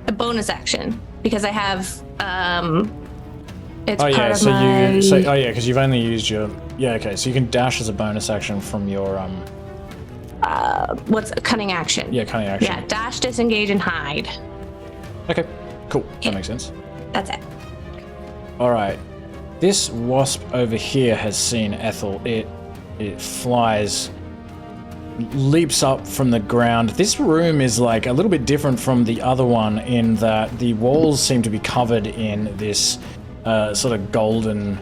A bonus action because I have it's Oh part yeah, of so my... you so oh yeah, because you've only used your okay, so you can dash as a bonus action from your what's a cunning action? yeah, cunning action. Yeah, dash, disengage, and hide. Okay, cool. That makes sense. That's it. Alright. This wasp over here has seen Ethel. It flies, leaps up from the ground. This room is like a little bit different from the other one in that the walls seem to be covered in this sort of golden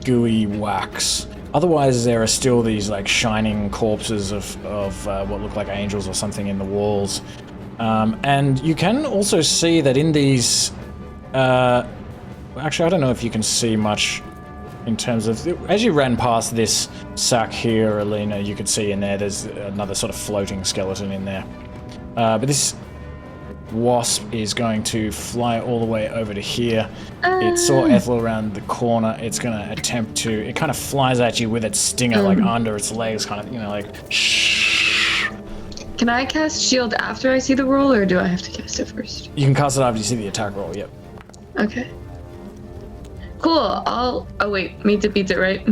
gooey wax. Otherwise there are still these like shining corpses of what look like angels or something in the walls. And you can also see that in these actually I don't know if you can see much in terms of, as you ran past this sack here, Alina, you could see in there's another sort of floating skeleton in there. But this wasp is going to fly all the way over to here. It saw Ethel around the corner. It's going to attempt to, it kind of flies at you with its stinger like under its legs, kind of, like shh. Can I cast shield after I see the roll, or do I have to cast it first? You can cast it after you see the attack roll, yep. Okay. Cool. Oh wait, meet it beats it, right?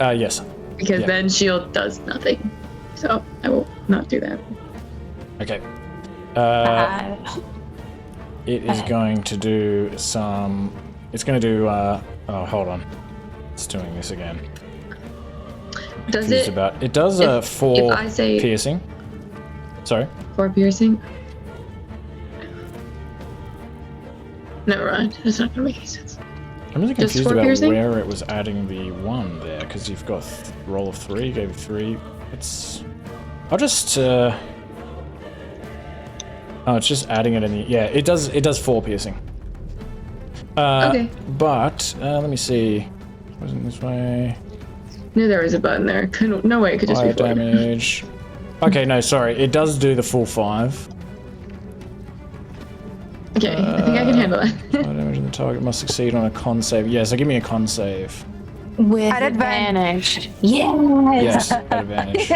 Yes. Because then shield does nothing. So I will not do that. Okay. It is going to do some, it's going to do, oh, hold on. It's doing this again. Does it? It does 4 if I say piercing. Sorry? 4 piercing? Never mind. That's not going to make any sense. I'm really confused 4 about piercing? where it was adding the 1 there, because you've got roll of 3, gave 3. It's... I'll just... Oh, it's just adding it in the... Yeah, it does 4 piercing. Okay. But, let me see. Wasn't this way? Knew there was a button there. No way, it could just Fire be 4. damage. Okay, no, sorry. It does do the full 5. Okay, I think I can handle that. Fire damage on the target must succeed on a con save. Yeah, so give me a con save. With At advantage. Yes. Yes, at advantage.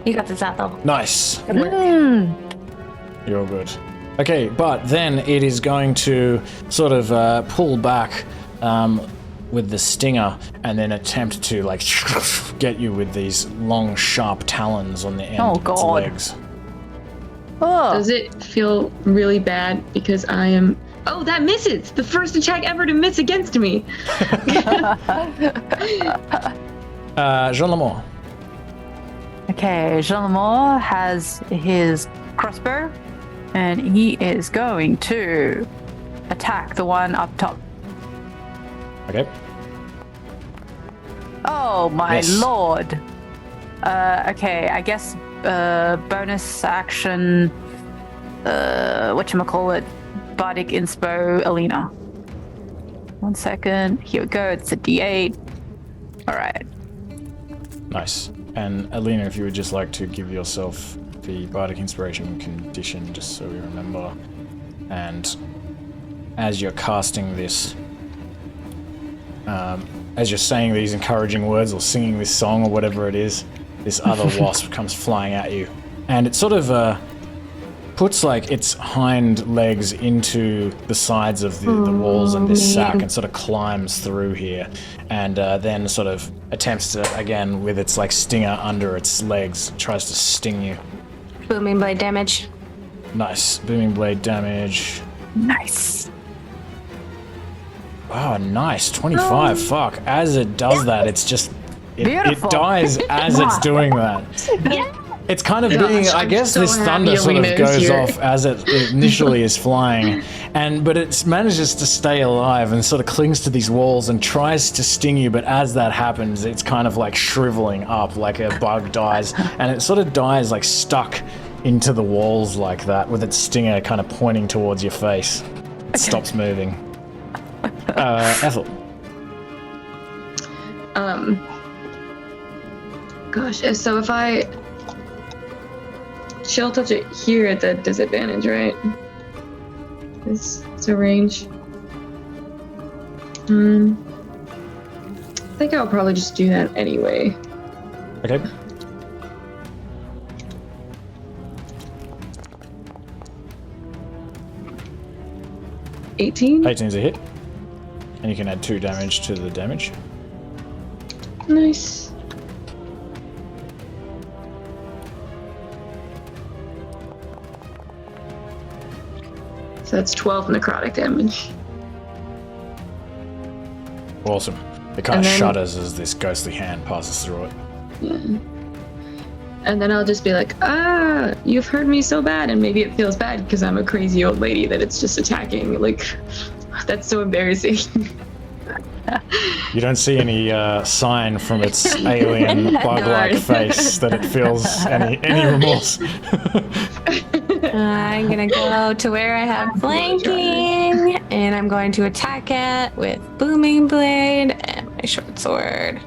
You got this, Ethel. Nice. You're good. Okay, but then it is going to sort of pull back with the stinger and then attempt to like get you with these long, sharp talons on the end of its legs. Oh. Does it feel really bad because I am... Oh, that misses! The first attack ever to miss against me! Jean Lamont. Okay, Jean Lamont has his crossbow, and he is going to attack the one up top. Okay. Oh my Yes. lord. Okay, I guess bonus action, whatchamacallit, Bardic Inspo Alina. 1 second, here we go, it's a D8. Alright. Nice. And Alina, if you would just like to give yourself the Bardic Inspiration condition, just so we remember. And as you're casting this, as you're saying these encouraging words or singing this song or whatever it is, this other wasp comes flying at you. And it sort of puts like its hind legs into the sides of the walls of this sack and sort of climbs through here. And then sort of attempts to, again, with its like stinger under its legs, tries to sting you. Booming blade damage. Nice. Booming blade damage. Nice. Oh, nice. 25. Fuck. As it does that, it's just it Beautiful. dies as it's doing that. It's kind of being, Gosh, I I'm guess so this thunder happy sort of Alina is goes here. off as it initially is flying, but it manages to stay alive and sort of clings to these walls and tries to sting you, but as that happens, it's kind of like shriveling up like a bug dies, and it sort of dies like stuck into the walls like that with its stinger kind of pointing towards your face. It stops moving. Ethel. Gosh, so if I she'll touch it here at the disadvantage, right? It's a range. I think I'll probably just do that anyway. Okay. $18? 18's a hit. And you can add 2 damage to the damage. Nice. So that's 12 necrotic damage. Awesome. It kind And of then- shudders as this ghostly hand passes through it. Yeah. And then I'll just be like, you've hurt me so bad. And maybe it feels bad because I'm a crazy old lady that it's just attacking. Like, that's so embarrassing. You don't see any sign from its alien bug-like Darn. face that it feels any remorse. I'm gonna go to where I have flanking, and I'm going to attack it with booming blade and my short sword.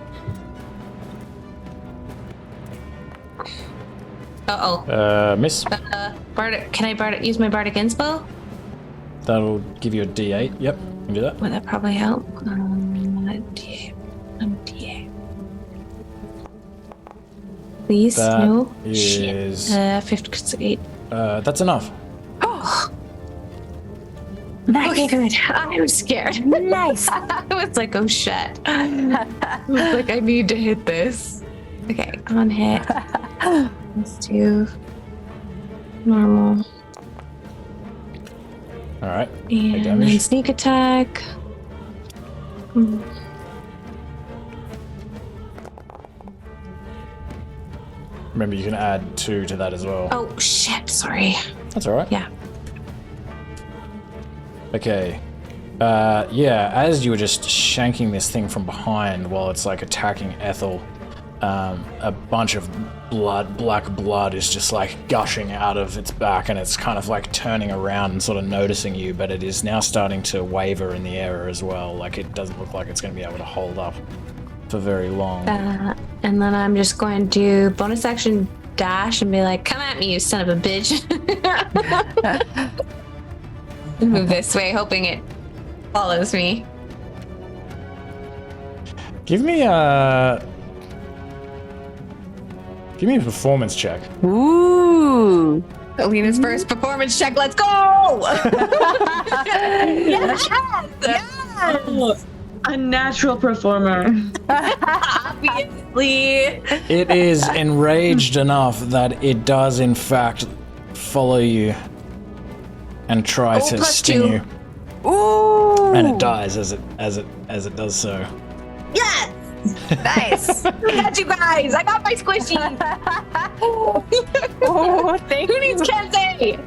Miss. Bardic, can I use my Bardic Inspo? That'll give you a D8. Yep, you can do that. Would that probably help? D8. D8. Please, That no. is- Shit. 58. That's enough. Oh. Nice. Okay, good. I was scared. Nice. I was like, oh shit. I was like, I need to hit this. Okay, on hit. Let's do normal. All right. Take And damage. then sneak attack. Remember, you can add 2 to that as well. Oh shit, sorry. That's all right. Yeah. Okay. Yeah, as you were just shanking this thing from behind while it's like attacking Ethel, a bunch of black blood is just like gushing out of its back, and it's kind of like turning around and sort of noticing you, but it is now starting to waver in the air as well. Like it doesn't look like it's going to be able to hold up for very long. And then I'm just going to bonus action dash and be like, come at me, you son of a bitch. Move this way, hoping it follows me. Give me a performance check. Ooh. Alina's first performance check, let's go! Yes! Yes! A natural performer. Obviously. It is enraged enough that it does in fact follow you and try to plus sting 2. you, Ooh. and it dies as it does so. Yes! Nice! I got you guys! I got my squishy! Oh, thank Who needs Kensei?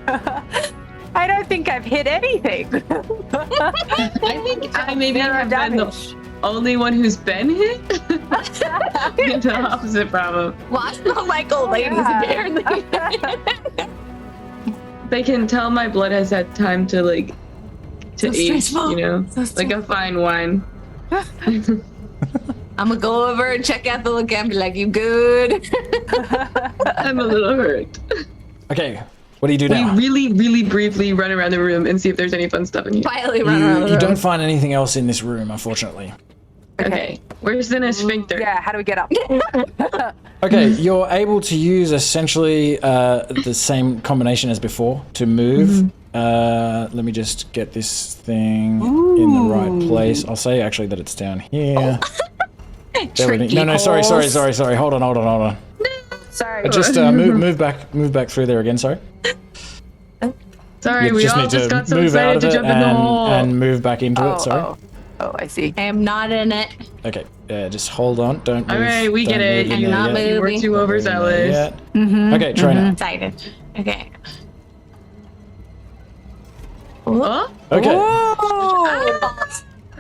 I don't think I've hit anything. I think I maybe Zero have been the damage. only one who's been hit. The opposite problem. Watch the like old ladies, Yeah. apparently. They can tell my blood has had time to age, stressful. you know, So like a fine wine. I'm gonna go over and check out the look and be like, you good? I'm a little hurt. Okay, what do you do We now? really, really briefly run around the room and see if there's any fun stuff in here. Quietly run around the You room. don't find anything else in this room, unfortunately. Okay. Where's the Sphincter? Yeah, how do we get up? Okay, you're able to use essentially the same combination as before to move. Let me just get this thing in the right place. I'll say actually that it's down here. Bear with me. Tricky No, sorry. holes. Hold on. Sorry. Just move back through there again. Sorry. Sorry, You we just all need just to got so move out excited of to it jump in the hole. and move back into it. Sorry. Oh, I see. I am not in it. Okay, just hold on. Don't move. All right, we Don't get it. move in I'm there not yet. moving. You were too Don't move in there overzealous. yet. Mm-hmm. Okay, try now. Excited. Okay. Huh? Okay. Whoa!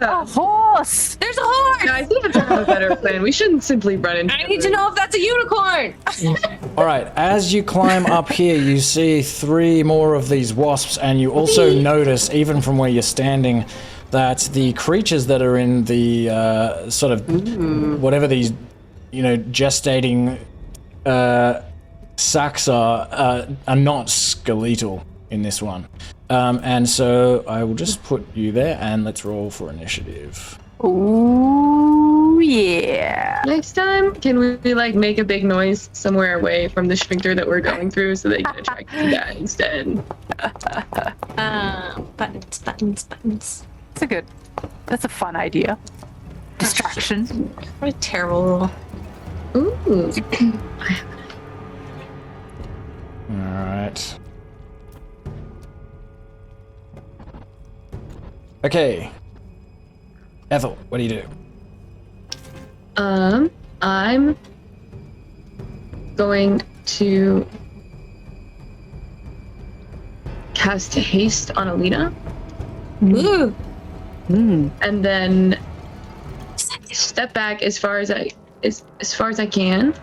A horse! There's a horse! Guys, we have to have a better plan. We shouldn't simply run into I need to know if that's a unicorn! All right, as you climb up here, you see 3 more of these wasps, and you also notice, even from where you're standing, that the creatures that are in the sort of whatever these, gestating sacks are not skeletal in this one. And so I will just put you there, and let's roll for initiative. Ooh, yeah. Next time, can we like make a big noise somewhere away from the sphincter that we're going through so they can attract you guys instead? Buttons. That's a fun idea. Distraction. What a terrible rule. Ooh. All right. Okay. Ethel, what do you do? I'm going to cast haste on Alina. Ooh. And then step back as far as I can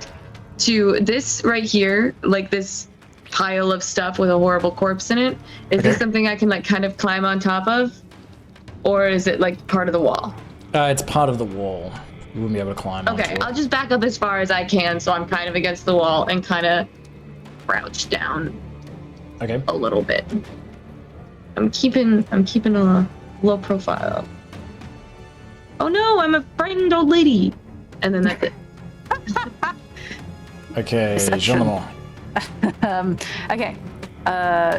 to this right here, like this pile of stuff with a horrible corpse in it. Is this something I can like kind of climb on top of, or is it like part of the wall? It's part of the wall. You wouldn't be able to climb onto Okay, it. I'll just back up as far as I can, so I'm kind of against the wall and kind of crouch down Okay. a little bit. I'm keeping a low profile. Oh no, I'm a frightened old lady. And then that's it. Okay, Deception. Jean-Manon. Okay.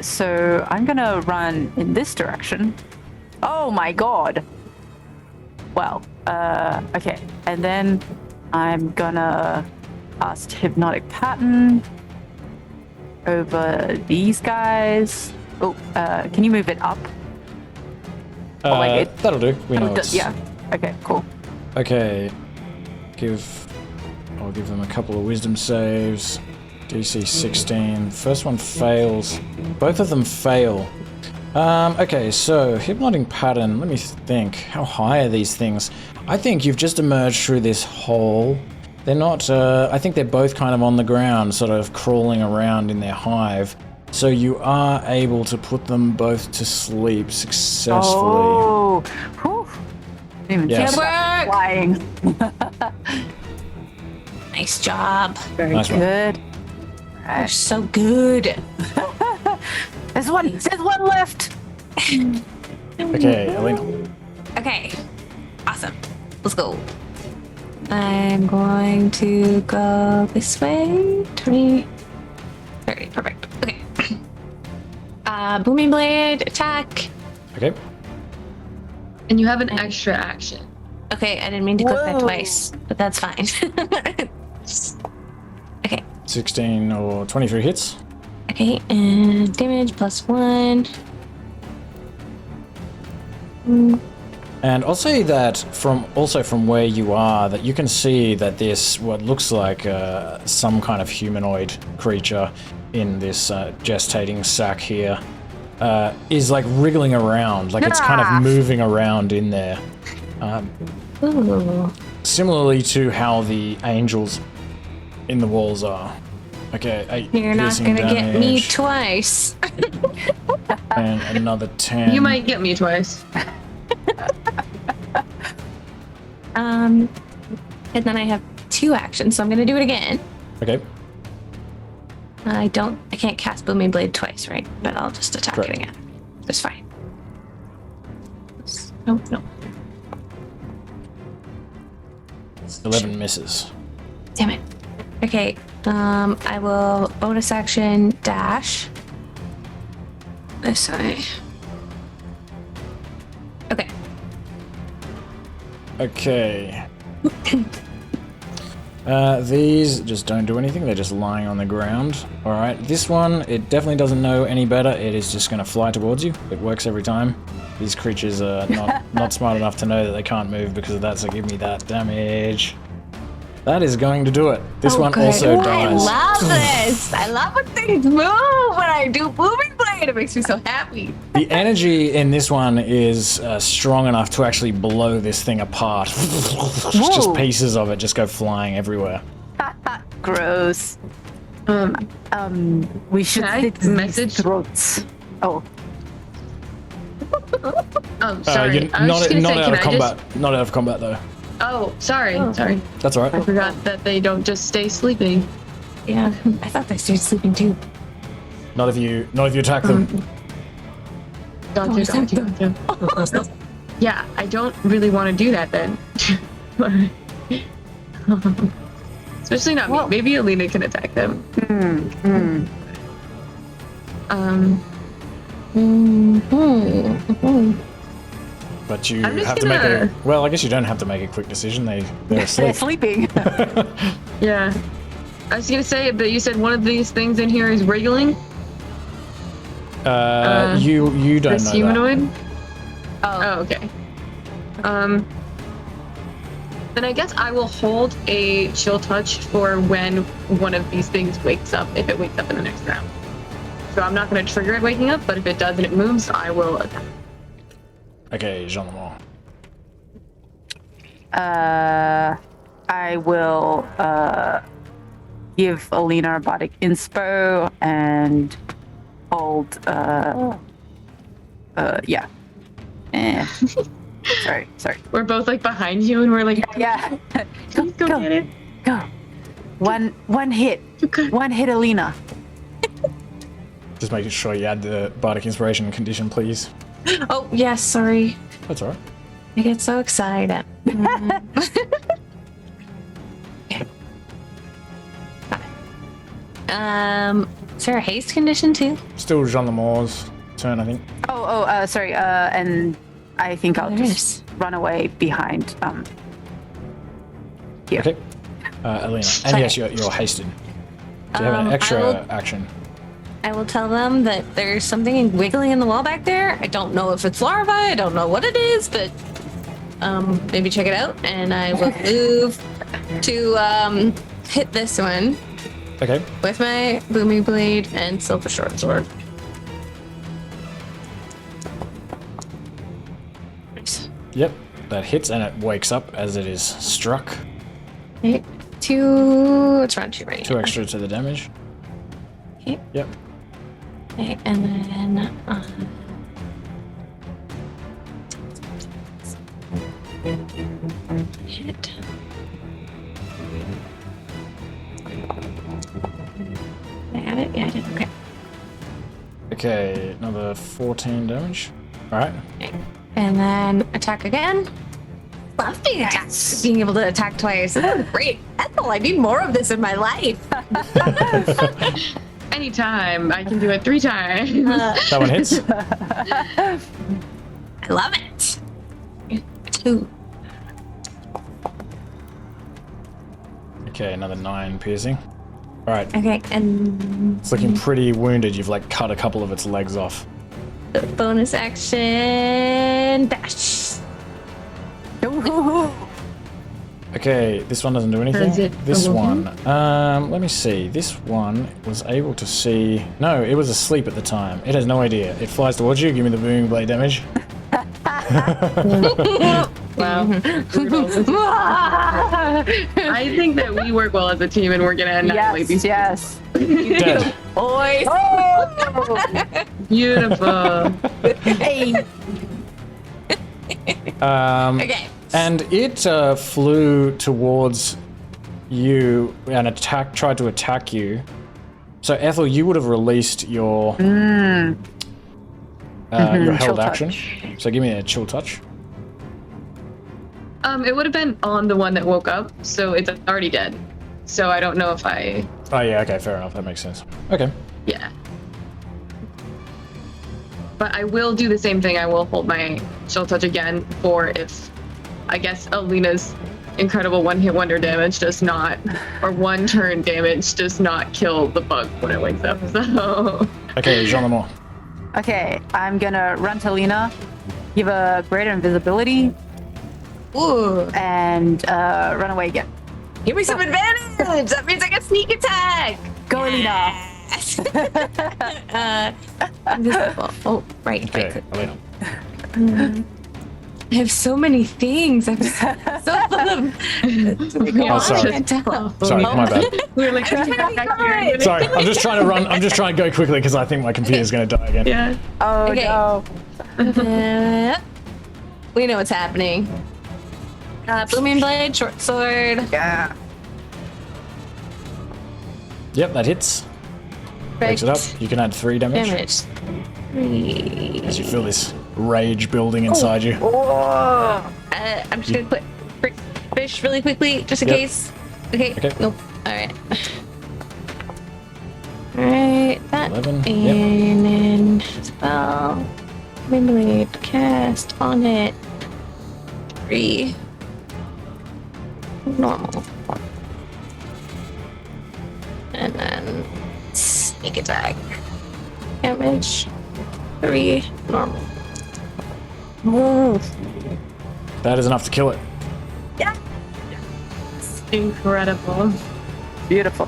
So I'm gonna run in this direction. Oh my god. Well, okay. And then I'm gonna cast Hypnotic Pattern over these guys. Oh, can you move it up? That'll do. We know it's... Yeah. Okay, cool. Okay. I'll give them a couple of wisdom saves. DC 16. First one fails. Both of them fail. Okay, so Hypnotic Pattern. Let me think. How high are these things? I think you've just emerged through this hole. They're not, I think they're both kind of on the ground, sort of crawling around in their hive. So you are able to put them both to sleep successfully. Oh, whew. Didn't even Yes. think about flying. Nice job. Very Nice one. good. You're so good. There's one left. Okay, Alina. Okay. Awesome. Let's go. I'm going to go this way. 20, 30. Perfect. Okay. Booming Blade, attack. Okay. And you have an extra action. Okay, I didn't mean to click that Whoa. twice, but that's fine. Okay. 16 or 23 hits. Okay, and damage +1. And I'll say that from where you are, that you can see that this, what looks like some kind of humanoid creature in this gestating sack here, is like wriggling around, like it's kind of moving around in there. Ooh. Similarly to how the angels in the walls are. Okay, 8 You're not piercing gonna get me damage, twice. and another 10. You might get me twice. And then I have 2 actions, so I'm gonna do it again. Okay, I can't cast Booming Blade twice, right? But I'll just attack Correct. it again. That's fine. No. 11 misses. Damn it. Okay, I will bonus action dash. This way. Okay. Okay. These just don't do anything. They're just lying on the ground. All right, this one, it definitely doesn't know any better. It is just going to fly towards you. It works every time. These creatures are not smart enough to know that they can't move because of that, so give me that damage. That is going to do it. This one good. also Ooh, dies. I love this. I love when things move. When I do moving blade, it makes me so happy. The energy in this one is strong enough to actually blow this thing apart. Just pieces of it just go flying everywhere. Gross. We should Can I slit these message- throats. Oh, Oh, sorry. I was Not just gonna say, out can of I combat. just... Not out of combat though. Oh, sorry. That's all I right. forgot that they don't just stay sleeping. Yeah, I thought they started sleeping too. Not if you attack them. Gotcha. Yeah, I don't really want to do that then. Especially not me. Maybe Alina can attack them. But you I'm just have to make a. gonna- Well, I guess you don't have to make a quick decision. They're they're asleep. sleeping. Yeah. I was gonna say, but you said one of these things in here is wriggling. You don't This know humanoid. Oh, Oh, okay. Then I guess I will hold a chill touch for when one of these things wakes up, if it wakes up in the next round. So I'm not going to trigger it waking up, but if it does and it moves, I will attack. that. Okay, Jean Lamont. I will give Alina robotic inspo and hold yeah. Sorry. We're both like behind you and we're like, Yeah. please go get it. Go. One hit. Okay. One hit Alina. Just making sure you add the bardic inspiration condition, please. Oh, yes, sorry. That's all right. I get so excited. Is there a haste condition too? Still Jean Lamont's turn, I think. Sorry, and I think I'll There just run away behind here. Okay. Alina. And Sorry. yes, you're hasted. Do you have an I extra will- action? I will tell them that there's something wiggling in the wall back there. I don't know if it's larva. I don't know what it is, but maybe check it out. And I will move to hit this one Okay. with my booming blade and silver short sword. Nice. Yep. That hits and it wakes up as it is struck. Okay. It's around 2 right? 2 extra to the damage. Okay. Yep. Okay, and then hit. Did I add it? Yeah, I did. Okay. Okay, another 14 damage. Alright. Okay. And then attack again. Love being attacked. Being able to attack twice. Oh, great. Ethel, I need more of this in my life. Anytime. I can do it 3 times. That one hits. I love it. 2. Okay, another 9 piercing. Alright. Okay, and It's looking pretty wounded. You've like cut a couple of its legs off. bonus action dash. Okay, this one doesn't do anything. Is it This a one, let me see. This one was able to see. No, it was asleep at the time. It has no idea. It flies towards you. Give me the booming blade damage. Wow. I think that we work well as a team and we're going to annihilate these. Yes. Dead. Boys. Beautiful. Hey. Okay. And it flew towards you and tried to attack you. So Ethel, you would have released your your held Chill action. touch. So give me a chill touch. It would have been on the one that woke up, so it's already dead. So I don't know if I... Oh yeah, okay, fair enough. That makes sense. Okay. Yeah. But I will do the same thing. I will hold my chill touch again for if, I guess, Alina's incredible one-hit wonder damage does not, or one-turn damage does not kill the bug when it wakes up. So. Okay, Jean Lemore. Okay, I'm gonna run to Lina, give a greater invisibility, and run away again. Give me some advantage. That means I get sneak attack. Go, Alina. Invisible. Oh, right. Okay, Alina. I have so many things. I'm so full of. Oh, sorry. Sorry, my bad. We were like, Sorry, I'm just trying to run. I'm just trying to go quickly because I think my computer's going to die again. yeah. Oh, Okay. no. We know what's happening. Blooming Blade, short sword. Yeah. Yep, that hits. Breaks it up. You can add 3 damage. Damage. 3. As you feel this rage building inside you. I'm just gonna put fish really quickly, just in Yep. case. Okay. Okay. Nope. All right. All right. That 11, and then spell. Blade cast on it. 3. Normal. And then sneak attack. Damage. 3. Normal. That is enough to kill it. Incredible. Beautiful.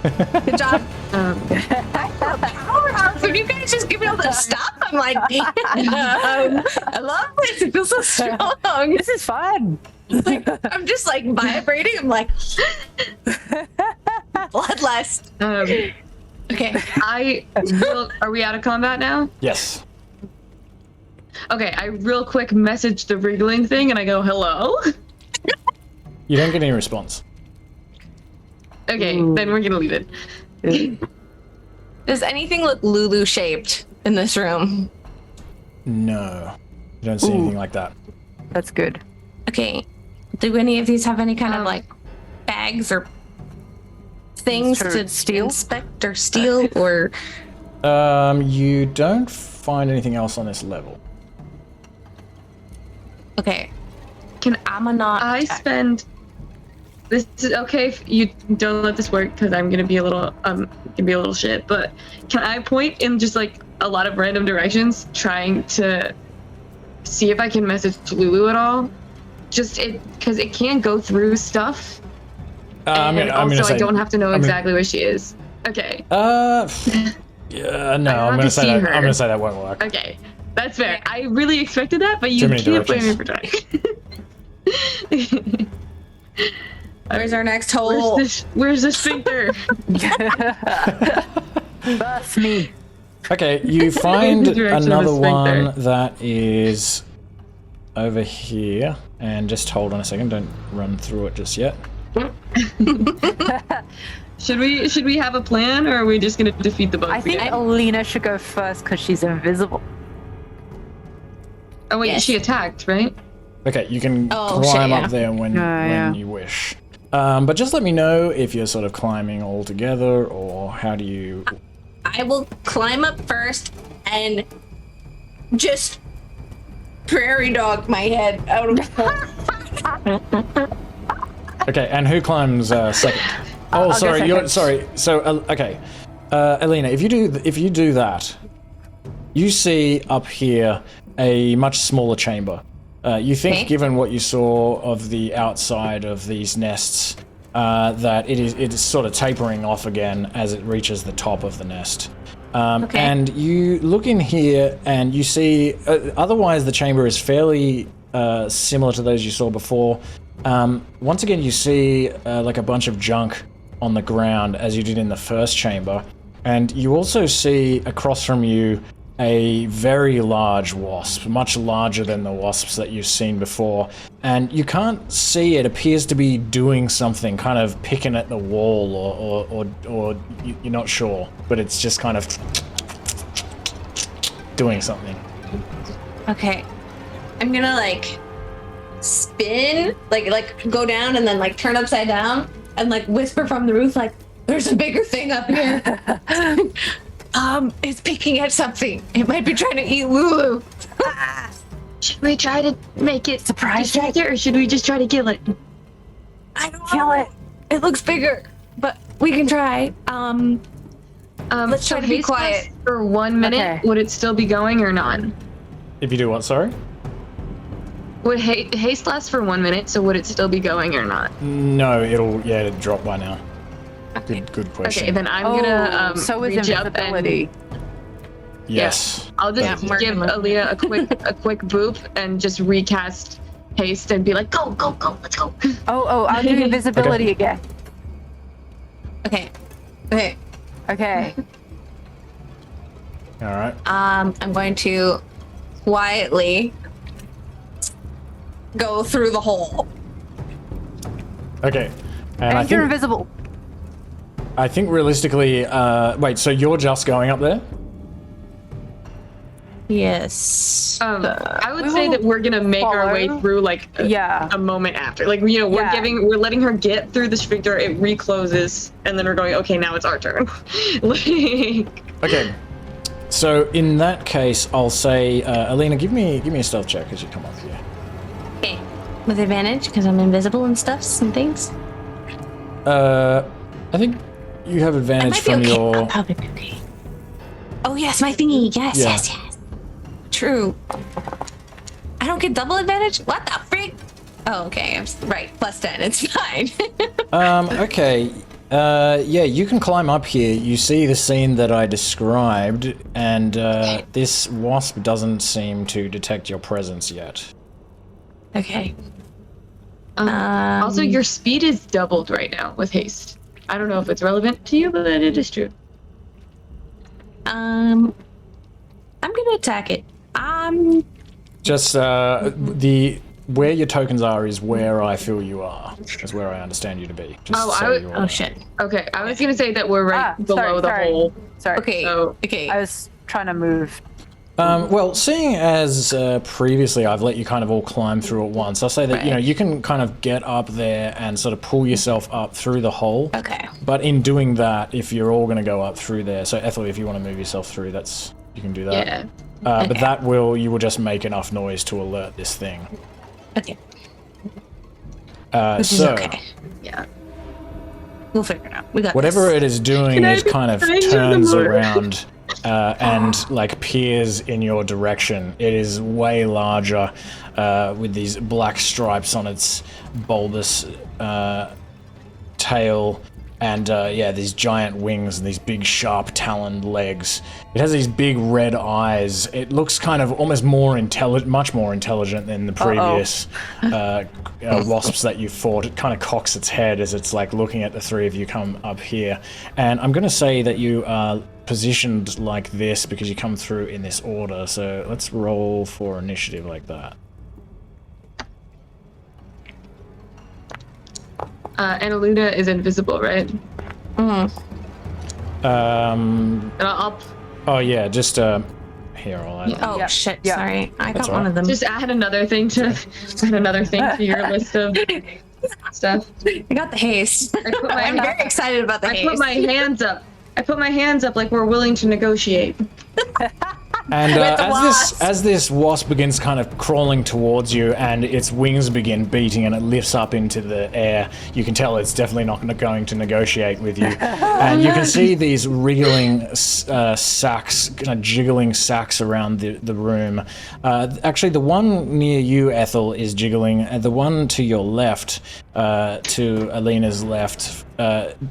Good job. Powerhouse. If you guys just give me all that stuff, I'm like, I love this. It feels so strong. This is fun. Like, I'm just like vibrating. I'm like, bloodlust. Okay. Are we out of combat now? Yes. Okay, I real quick message the wriggling thing and I go, hello? You don't get any response. Okay, then we're gonna leave it. Does anything look Lulu shaped in this room? No. You don't see anything like that. That's good. Okay. Do any of these have any kind of like bags or things to inspect or steal or? You don't find anything else on this level. Okay. I attack. spend? This is okay if you don't let this work because I'm gonna be a little shit. But can I point in just like a lot of random directions, trying to see if I can message Lulu at all? Just because it can go through stuff. And I don't have to know exactly where she is. Okay. Yeah, no, I'm gonna say that. I'm gonna say that won't work. Okay, that's fair. I really expected that, but you Too many can't blame me directions. for trying. Where's our next hole? Where's the sphincter? That's me. Okay, you find The direction of another the sphincter. one that is over here. And just hold on a second. Don't run through it just yet. Should we have a plan, or are we just gonna defeat the bug? I think Alina should go first because she's invisible. Oh wait, Yes. she attacked, right? Okay, you can Oh, climb shit, up there when yeah. you wish. But just let me know if you're sort of climbing all together, or how do you... I will climb up first and just prairie dog my head out of the hole. Okay, and who climbs second? Oh, I'll sorry, go you're second. sorry. So, okay, Alina, if you do that, you see up here a much smaller chamber. You think, Okay. given what you saw of the outside of these nests, that it is sort of tapering off again as it reaches the top of the nest. Okay. And you look in here and you see, otherwise the chamber is fairly similar to those you saw before. Once again, you see like a bunch of junk on the ground as you did in the first chamber. And you also see across from you a very large wasp, much larger than the wasps that you've seen before. And you can't see, it appears to be doing something, kind of picking at the wall or you're not sure, but it's just kind of doing something. Okay. I'm gonna like spin, like go down and then like turn upside down and like whisper from the roof like, there's a bigger thing up here. It's picking at something. It might be trying to eat Lulu. Should we try to make it distract it, or should we just try to kill it? I don't Kill know. it. It looks bigger, but we can try. Let's try to be haste quiet. lasts for 1 minute. Okay. Would it still be going or not? If you do what, sorry? Would haste last for 1 minute? So would it still be going or not? No, it'll drop by now. Good question. Okay, then I'm gonna so is reach up invisibility. and Yes. I'll just Yeah, give Martin. Alina a quick boop and just recast haste and be like, go, let's go. Oh, I'll do invisibility again. Okay. Okay. All right. I'm going to quietly go through the hole. Okay. And And you're invisible. I think realistically, wait, so you're just going up there? Yes. I would We say will that we're gonna make our way follow. through like a moment after. Like, you know, Yeah. we're letting her get through the sphincter, it recloses, and then we're going, okay, now it's our turn. Like, Okay. So in that case, I'll say, Alina, give me a stealth check as you come up here. Okay. With advantage because I'm invisible and stuffs and things. I think you have I advantage might be from okay. your. I'll probably be okay. Oh yes, my thingy. Yes, Yeah. yes. True. I don't get double advantage? What the freak? Oh, okay. Right. Plus 10. It's fine. Okay. Yeah, you can climb up here. You see the scene that I described, and this wasp doesn't seem to detect your presence yet. Okay. also, your speed is doubled right now with haste. I don't know if it's relevant to you, but it is true. I'm gonna attack it. Just where your tokens are is where I feel you are. Is where I understand you to be. Just Oh, so you're Oh aware. shit. Okay, I was gonna say that we're right below the hole. Sorry. Okay. So- Okay. I was trying to move. Well, seeing as previously I've let you kind of all climb through at once, I'll say that you know you can kind of get up there and sort of pull yourself up through the hole. Okay. But in doing that, if you're all going to go up through there, so Ethel, if you want to move yourself through, you can do that. Yeah. But Okay. you will just make enough noise to alert this thing. Okay. This is So okay. Yeah. We'll figure it out. We got whatever this. it is doing Can I is kind of be turns the motor? around and like peers in your direction. It is way larger with these black stripes on its bulbous tail and these giant wings and these big sharp taloned legs. It has these big red eyes. It looks kind of almost much more intelligent than the previous wasps that you fought. It kind of cocks its head as it's like looking at the three of you come up here. And I'm going to say that you are positioned like this because you come through in this order. So let's roll for initiative like that. And Alina is invisible, right? And I'll Oh yeah, just here I'll add. Oh Yeah. shit! Yeah. Sorry, I That's got one all of them. just add another thing to your list of stuff. I got the haste. I'm very excited about the I haste. put my hands up. I put my hands up like we're willing to negotiate. And With the wasp. as this wasp begins kind of crawling towards you and its wings begin beating and it lifts up into the air, you can tell it's definitely not going to negotiate with you. And you can see these wriggling sacks, kind of jiggling sacks around the room. Actually, the one near you, Ethel, is jiggling, and the one to your left, to Alina's left,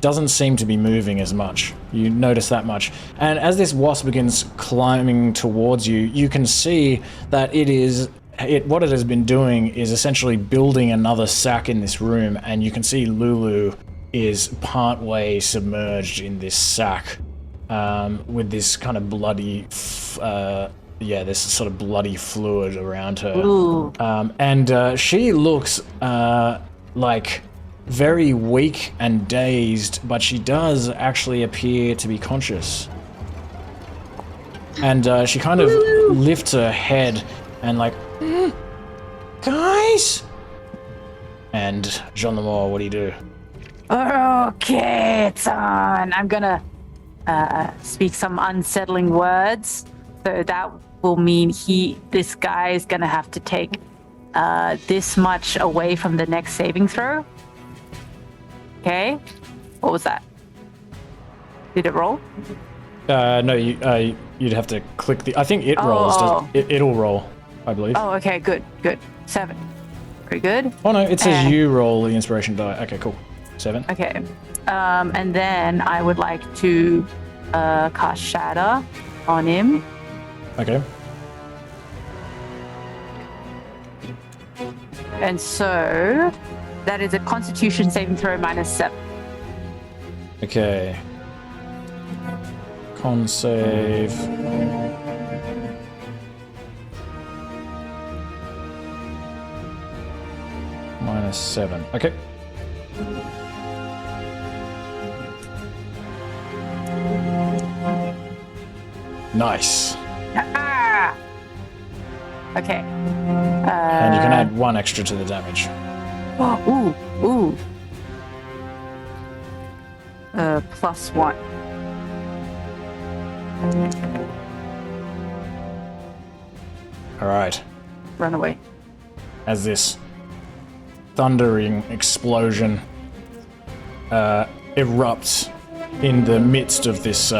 doesn't seem to be moving as much. You notice that much. And as this wasp begins climbing towards you, you can see that what it has been doing is essentially building another sack in this room, and you can see Lulu is partway submerged in this sack with this kind of bloody this sort of bloody fluid around her. Ooh. And she looks like very weak and dazed, but she does actually appear to be conscious. And she kind of lifts her head and like, guys? And Jean Lemore, what do you do? Okay, it's on. I'm gonna speak some unsettling words. So that will mean this guy is gonna have to take this much away from the next saving throw. Okay. What was that? Did it roll? No, you'd have to click the. I think it rolls. It'll roll, I believe. Oh, okay, good. 7. Very good. Oh no, it says you roll the inspiration die. Okay, cool. 7. Okay. And then I would like to cast Shatter on him. Okay. And so that is a Constitution saving throw -7. Okay. Con save. -7. Okay. Nice. Ah! Okay. And you can add 1 extra to the damage. Oh, ooh. +1. All right. Run away. As this thundering explosion erupts in the midst of this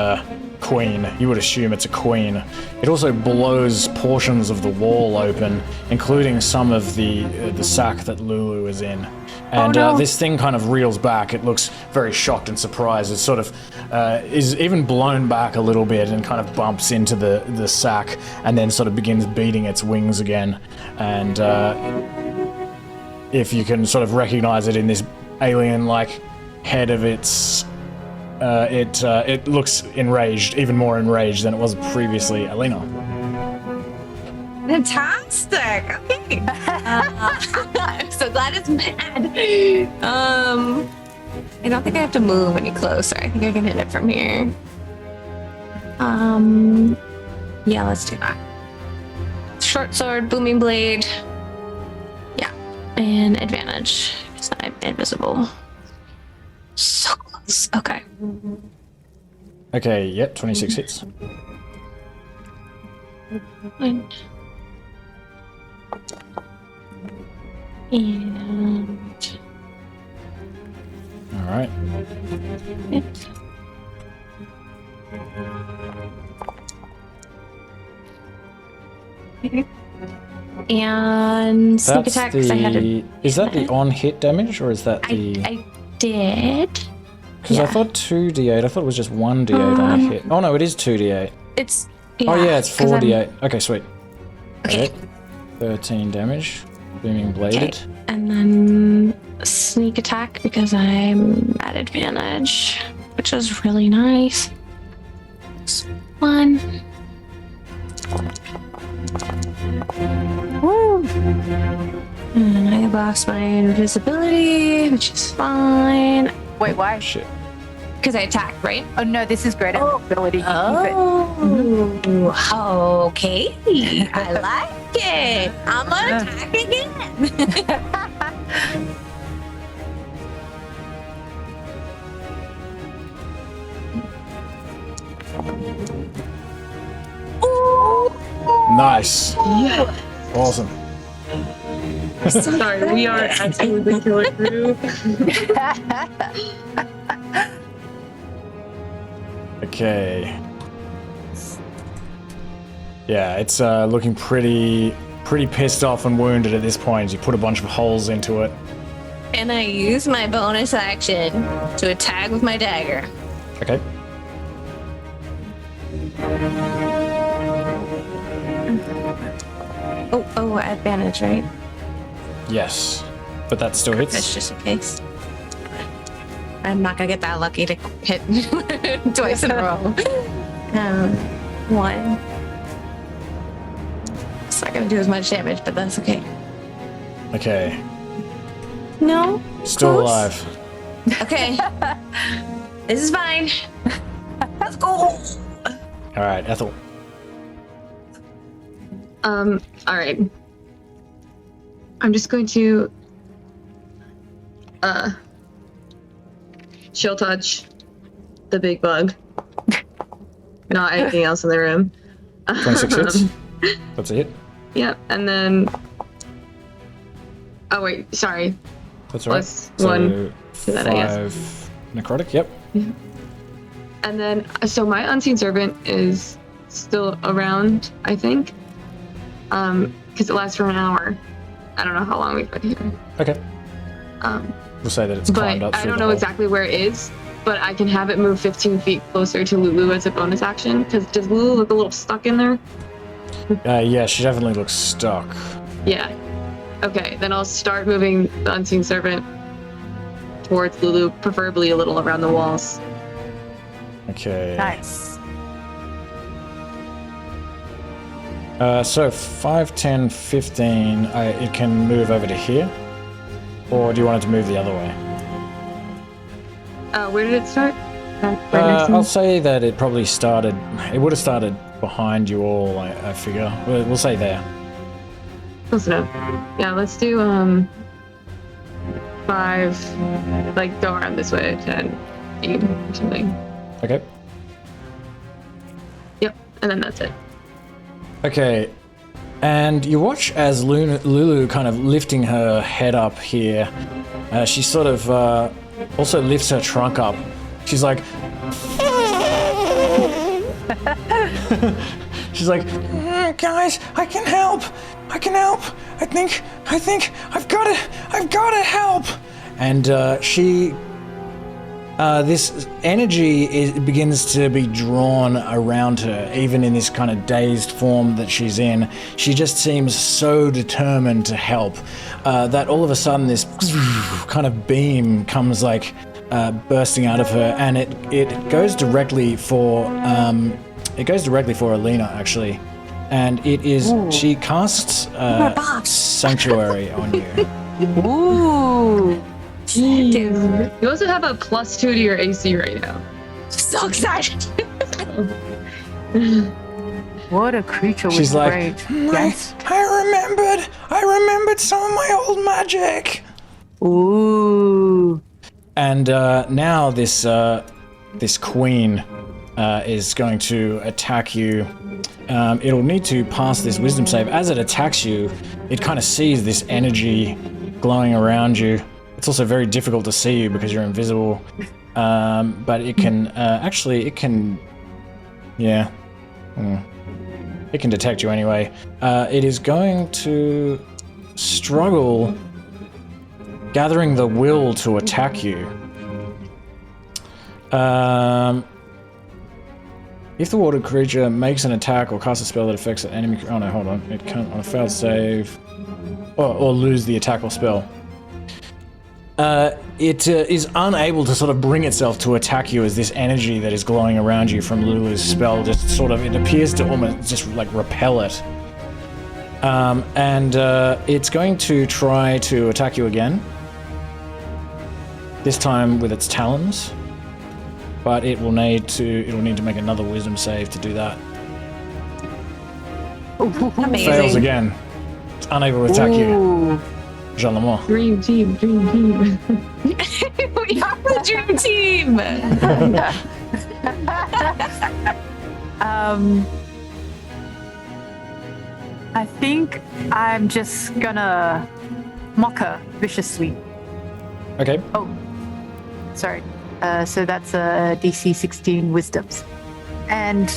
queen. You would assume it's a queen. It also blows portions of the wall open, including some of the sack that Lulu is in. And this thing kind of reels back. It looks very shocked and surprised. It sort of is even blown back a little bit and kind of bumps into the sack and then sort of begins beating its wings again. And if you can sort of recognize it in this alien-like head of its, it looks enraged, even more enraged than it was previously. Alina. Fantastic. Okay. I'm so glad it's mad. I don't think I have to move any closer. I think I can hit it from here. Yeah, let's do that. Short sword, booming blade. Yeah, and advantage because I'm invisible. So close. Okay. Okay, yep, 26 hits. And all right. And sneak That's attack because I had a. Is that the on-hit damage, or is that the... I did. Because I thought 2d8. I thought it was just 1d8 on a hit. Oh no, it is 2d8. It's... Oh yeah, it's 4d8. Okay, sweet. Okay. 13 damage. Booming bladed. Okay. And then sneak attack because I'm at advantage, which is really nice. 1. Woo! And I lost my invisibility, which is fine. Wait, why? Shit. Because I attacked, right? Oh no, this is great ability. Oh, okay. I like it. I'm gonna attack again. Nice. Yeah. Awesome. Sorry, we are actually the killer group. Okay. Yeah, it's looking pretty pissed off and wounded at this point. You put a bunch of holes into it. And I use my bonus action to attack with my dagger. Okay. Oh, advantage, right? Yes. But that still That's hits. just in case. I'm not gonna get that lucky to hit twice in a row. 1. It's not gonna do as much damage, but that's okay. Okay. No? Still Close? alive. Okay. This is fine. Let's go. Alright, Ethel. All right. I'm just going to chill touch the big bug. Not anything else in the room. 26 hits. That's a hit. Yep, and then oh wait, sorry. That's all right. Plus So 1. to that, I guess. 5 necrotic, yep. And then, so my Unseen Servant is still around, I think. Because it lasts for an hour. I don't know how long we've been here. Okay. We'll say that it's climbed up But I through don't the know hole. exactly where it is, but I can have it move 15 feet closer to Lulu as a bonus action. Because does Lulu look a little stuck in there? Yeah, she definitely looks stuck. Yeah. Okay, then I'll start moving the Unseen Servant towards Lulu, preferably a little around the walls. Okay. Nice. So 5, 10, 15, it can move over to here? Or do you want it to move the other way? Where did it start? Right next to me? I'll say that it probably started, it would have started behind you all, I figure. We'll say there. Close enough. Yeah, let's do 5, like go around this way, 10, 8 or something. Okay. Yep, and then that's it. Okay, and you watch as Lulu kind of lifting her head up here. She sort of also lifts her trunk up. She's like, she's like, guys, I can help. I can help. I think I've got to help. And she. This energy begins to be drawn around her, even in this kind of dazed form that she's in. She just seems so determined to help that all of a sudden this kind of beam comes like bursting out of her, and it goes directly for Alina actually, and it is she casts Sanctuary on you. Ooh. Dude. You also have a +2 to your AC right now. So excited. What a creature with She's like, rage. Yes. I remembered some of my old magic. Ooh. And now this queen is going to attack you. It'll need to pass this wisdom save. As it attacks you, it kind of sees this energy glowing around you. It's also very difficult to see you because you're invisible. But it can it can detect you anyway. It is going to struggle gathering the will to attack you. If the water creature makes an attack or casts a spell that affects an enemy... Oh no, hold on. It can't on a failed save. Or lose the attack or spell. It is unable to sort of bring itself to attack you as this energy that is glowing around you from Lulu's spell just sort of... It appears to almost just like repel it. It's going to try to attack you again. This time with its talons. But it'll need to make another wisdom save to do that. Amazing. Fails again. It's unable to attack you. Jean Lamont. Dream team. We are the dream team. I think I'm just gonna Mahkah viciously. Okay. Oh, sorry. So that's a DC 16 wisdoms. And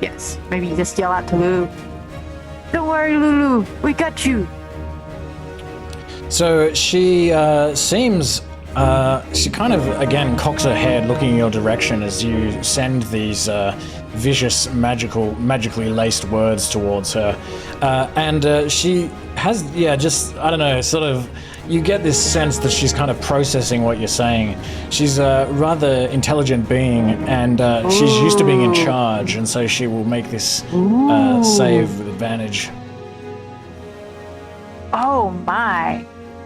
yes, maybe just yell out to Lulu. Don't worry, Lulu, we got you. So she seems... she kind of, again, cocks her head looking in your direction as you send these vicious, magically laced words towards her. She has, I don't know, sort of... You get this sense that she's kind of processing what you're saying. She's a rather intelligent being, and she's used to being in charge, and so she will make this save with advantage. Oh my.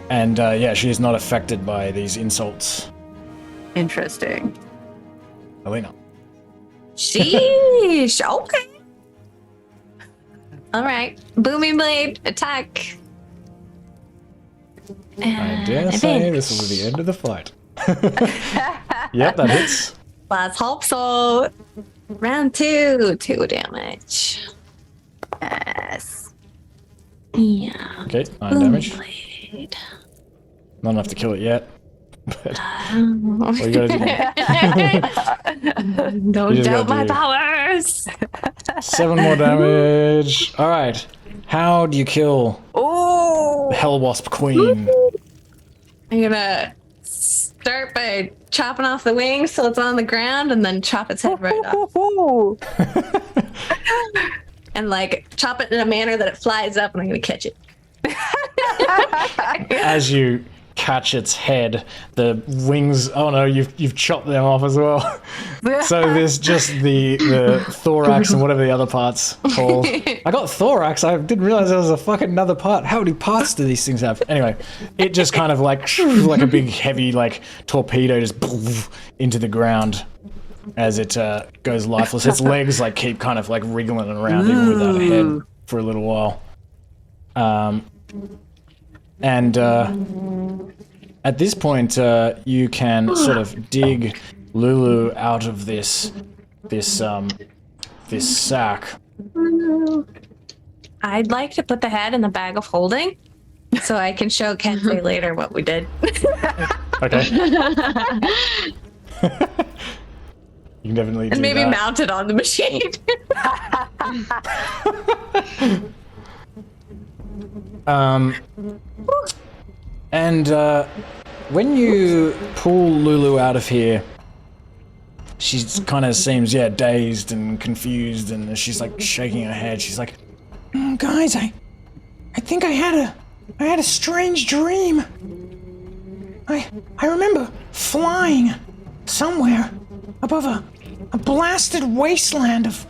And she is not affected by these insults. Interesting. Alina. Sheesh. Okay. All right. Booming blade attack. I dare say this will be the end of the fight. Yep, that hits. Let's hope so. Round 2, 2 damage. Yes. Yeah. Okay, 9 Boom damage. blade. Not enough to kill it yet. But what you gotta do? Don't You just doubt my gotta do- powers. 7 more damage. All right. How do you kill Oh! the Hellwasp Queen? I'm gonna start by chopping off the wings till it's on the ground, and then chop its head right off, and like chop it in a manner that it flies up, and I'm gonna catch it. As you catch its head, the wings. Oh no, you've chopped them off as well. So there's just the thorax and whatever the other parts called. I got thorax. I didn't realize there was a fucking another part. How many parts do these things have? Anyway, it just kind of like a big heavy like torpedo just into the ground as it goes lifeless. Its legs like keep kind of like wriggling around even without a head for a little while. And at this point, you can sort of dig Lulu out of this sack. I'd like to put the head in the bag of holding, so I can show Kensei later what we did. Okay. You can definitely do And maybe that. mount it on the machine. And when you pull Lulu out of here, she kind of seems, dazed and confused, and she's like shaking her head. She's like, guys, I think I had a strange dream. I remember flying somewhere above a blasted wasteland of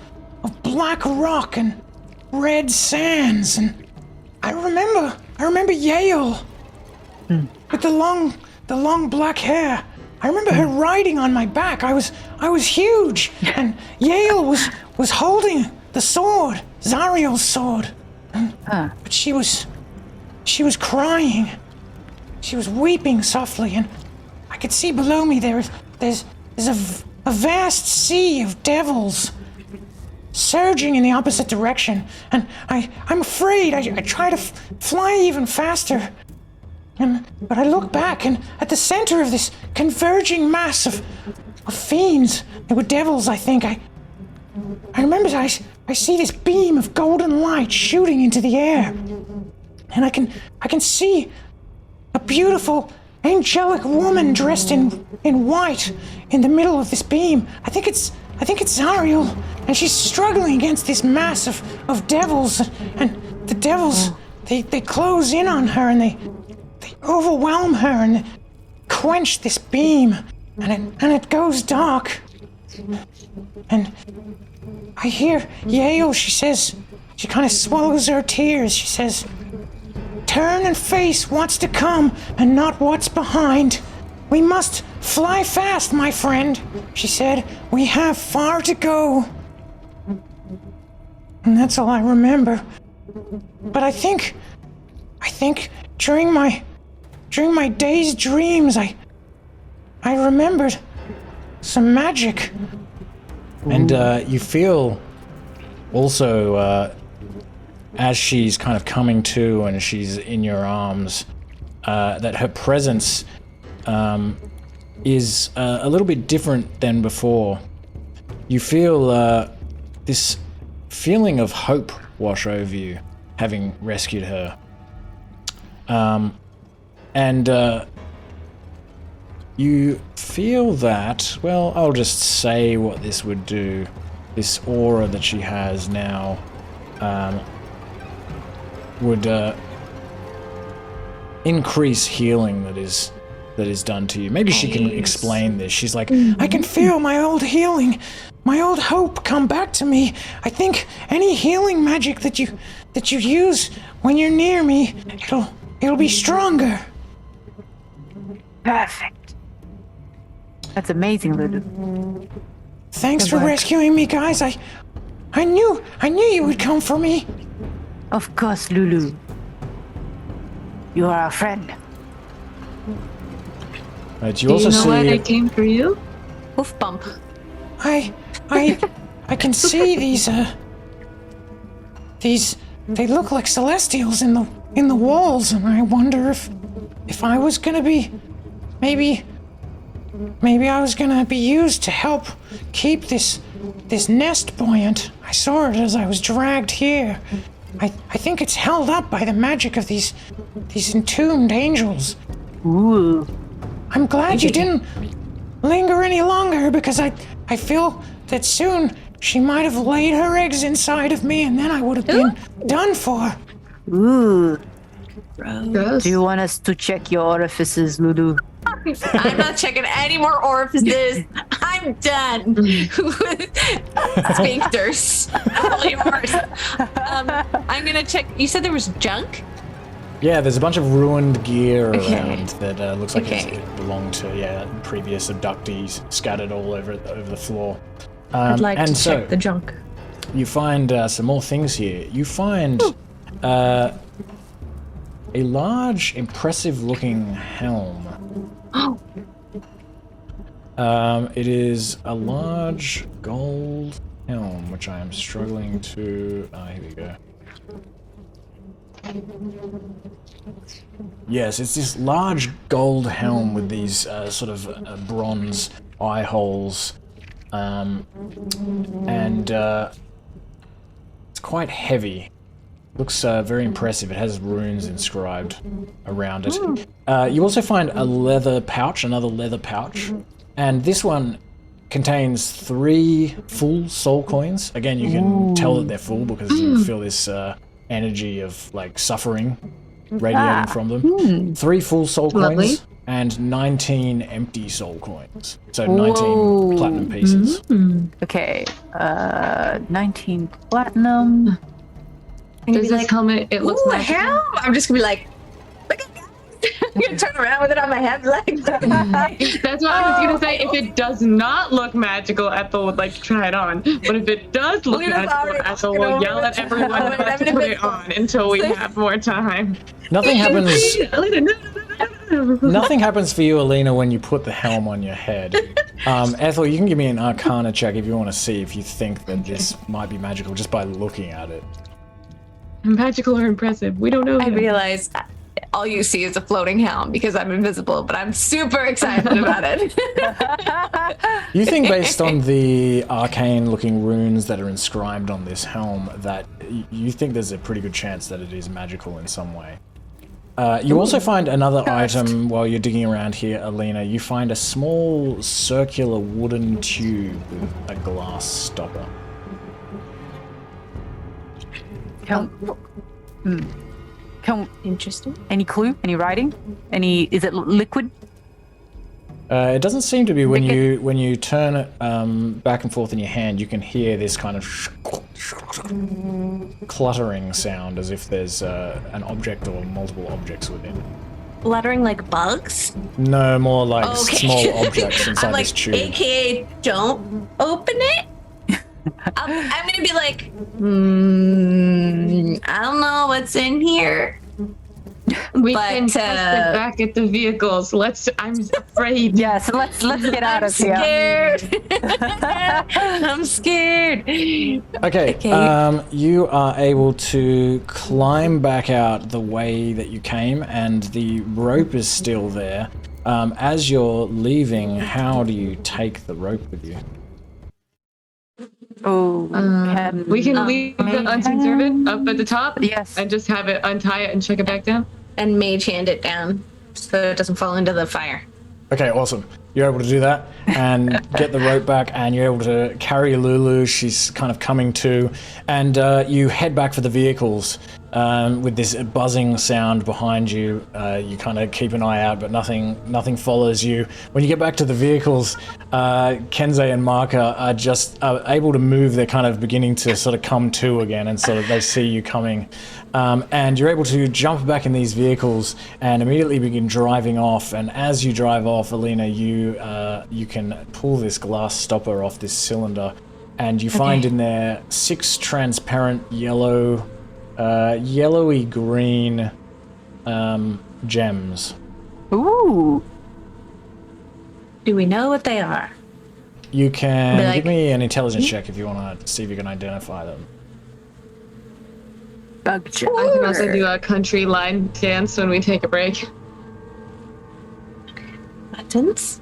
black rock and red sands, and I remember Yale with the long black hair. I remember her riding on my back. I was huge, and Yale was holding the sword, Zariel's sword, but she was crying. She was weeping softly, and I could see below me there's a vast sea of devils surging in the opposite direction, and I'm afraid. I try to fly even faster, but I look back, and at the center of this converging mass of fiends, they were devils, I think. I remember I see this beam of golden light shooting into the air, and I can see a beautiful angelic woman dressed in white in the middle of this beam. I think it's Zariel, and she's struggling against this mass of devils, and the devils they close in on her, and they overwhelm her and quench this beam, and it goes dark. And I hear Yale, she says, she kind of swallows her tears. She says, "Turn and face what's to come and not what's behind. We must fly fast, my friend," she said. "We have far to go." And that's all I remember. But I think during my day's dreams, I remembered some magic. And you feel also, as she's kind of coming to and she's in your arms, that her presence is a little bit different than before. You feel this feeling of hope wash over you, having rescued her. And you feel that, well, I'll just say what this would do. This aura that she has now would increase healing that is done to you. Maybe she can explain this. She's like, I can feel my old healing, my old hope come back to me. I think any healing magic that you use when you're near me, it'll be stronger. Perfect. That's amazing, Lulu. Thanks for rescuing me, guys. I knew you would come for me. Of course, Lulu. You are our friend. Right, Do you know why I came for you? Hoof bump. I can see these they look like celestials in the walls, and I wonder if I was gonna be maybe I was gonna be used to help keep this nest buoyant. I saw it as I was dragged here. I think it's held up by the magic of these entombed angels. Ooh. I'm glad you didn't linger any longer, because I feel that soon she might have laid her eggs inside of me, and then I would have been done for. Ooh. Gross. Do you want us to check your orifices, Lulu? I'm not checking any more orifices. I'm done with sphincters. All yours. I'm gonna check. You said there was junk? Yeah, there's a bunch of ruined gear around that looks like Okay. it belonged to previous abductees scattered all over the floor. I'd like and to so check the junk. you find some more things here. You find a large, impressive-looking helm. It is a large gold helm, which I am struggling to. Here we go. Yes, it's this large gold helm with these sort of bronze eye holes, and it's quite heavy. Looks very impressive. It has runes inscribed around it. You also find a leather pouch, another leather pouch, and this one contains 3 full soul coins. Again, you can tell that they're full because you feel this energy of like suffering radiating from them. 3 full soul Lovely. coins and 19 empty soul coins. So 19 platinum pieces. Okay. 19 platinum. I'm gonna Does be this like, helmet, it looks ooh, a magical. helm? I'm just gonna be like, look at that. I'm gonna turn around with it on my head like That's what I was gonna say. If it does not look magical, Ethel would like to try it on. But if it does look We've already magical, Ethel gone will over yell at this. everyone Oh, not to I'm put it invincible. on until we have more time. Nothing happens. Alina, no. Nothing happens for you, Alina, when you put the helm on your head. Ethel, you can give me an Arcana check if you want to see if you think that this might be magical just by looking at it. Magical or impressive? We don't know. I yet. realize all you see is a floating helm because I'm invisible, but I'm super excited about it. You think, based on the arcane-looking runes that are inscribed on this helm, that you think there's a pretty good chance that it is magical in some way. You also find another item while you're digging around here, Alina. You find a small circular wooden tube with a glass stopper. Interesting. Any clue? Any writing? Is it liquid? It doesn't seem to be. When you turn it back and forth in your hand, you can hear this kind of cluttering sound as if there's an object or multiple objects within. Fluttering like bugs? No, more like Okay. small objects inside I'm like, this tube. AKA, don't open it. I'm gonna be like, I don't know what's in here. We But, can test it back at the vehicles. I'm afraid. Yeah, so let's get out I'm of here. scared. I'm scared. Okay, Okay. you are able to climb back out the way that you came, and the rope is still there. As you're leaving, how do you take the rope with you? Oh, We can leave the uncensored up at the top. Yes. And just have it untie it and check it back down. And mage hand it down so it doesn't fall into the fire. Okay, awesome. You're able to do that and get the rope back, and you're able to carry Lulu. She's kind of coming to, and you head back for the vehicles with this buzzing sound behind you. You kind of keep an eye out, but nothing follows you. When you get back to the vehicles, Kensei and Mahkah are just able to move. They're kind of beginning to sort of come to again, and sort of they see you coming. And you're able to jump back in these vehicles and immediately begin driving off. And as you drive off, Alina, you can pull this glass stopper off this cylinder, and you find in there 6 transparent yellowy green gems. Ooh. Do we know what they are? You can Be like, give me an intelligence check if you want to see if you can identify them. Bug I can also do a country line dance when we take a break. Buttons?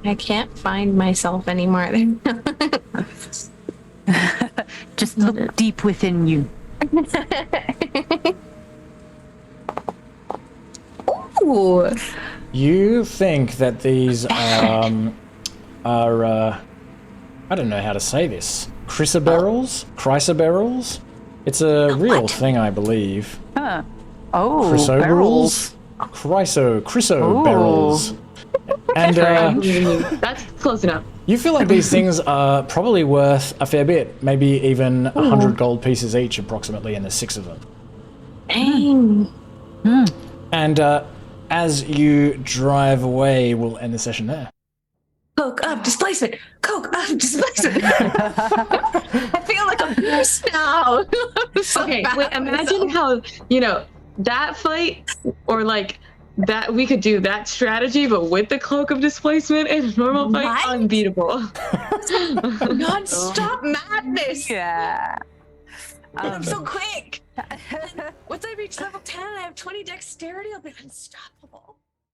I can't find myself anymore. Just look deep within you. Ooh. You think that these are I don't know how to say this. Chrysoberyls? Chrysoberyls? It's a real thing, I believe. Huh. Oh, Chrysoberyls? Chrysoberyls. And That's close enough. you feel like these things are probably worth a fair bit, maybe even 100 gold pieces each, approximately, and there's 6 of them. Dang. And as you drive away, we'll end the session there. Coke up displacement. Coke up displacement. I feel like a beast now. Okay, wait, imagine how, that fight, or like, that we could do that strategy, but with the cloak of displacement in a normal fight, Right? unbeatable. Non-stop madness. Yeah. I'm so quick. Once I reach level 10, I have 20 dexterity. I'll be unstoppable.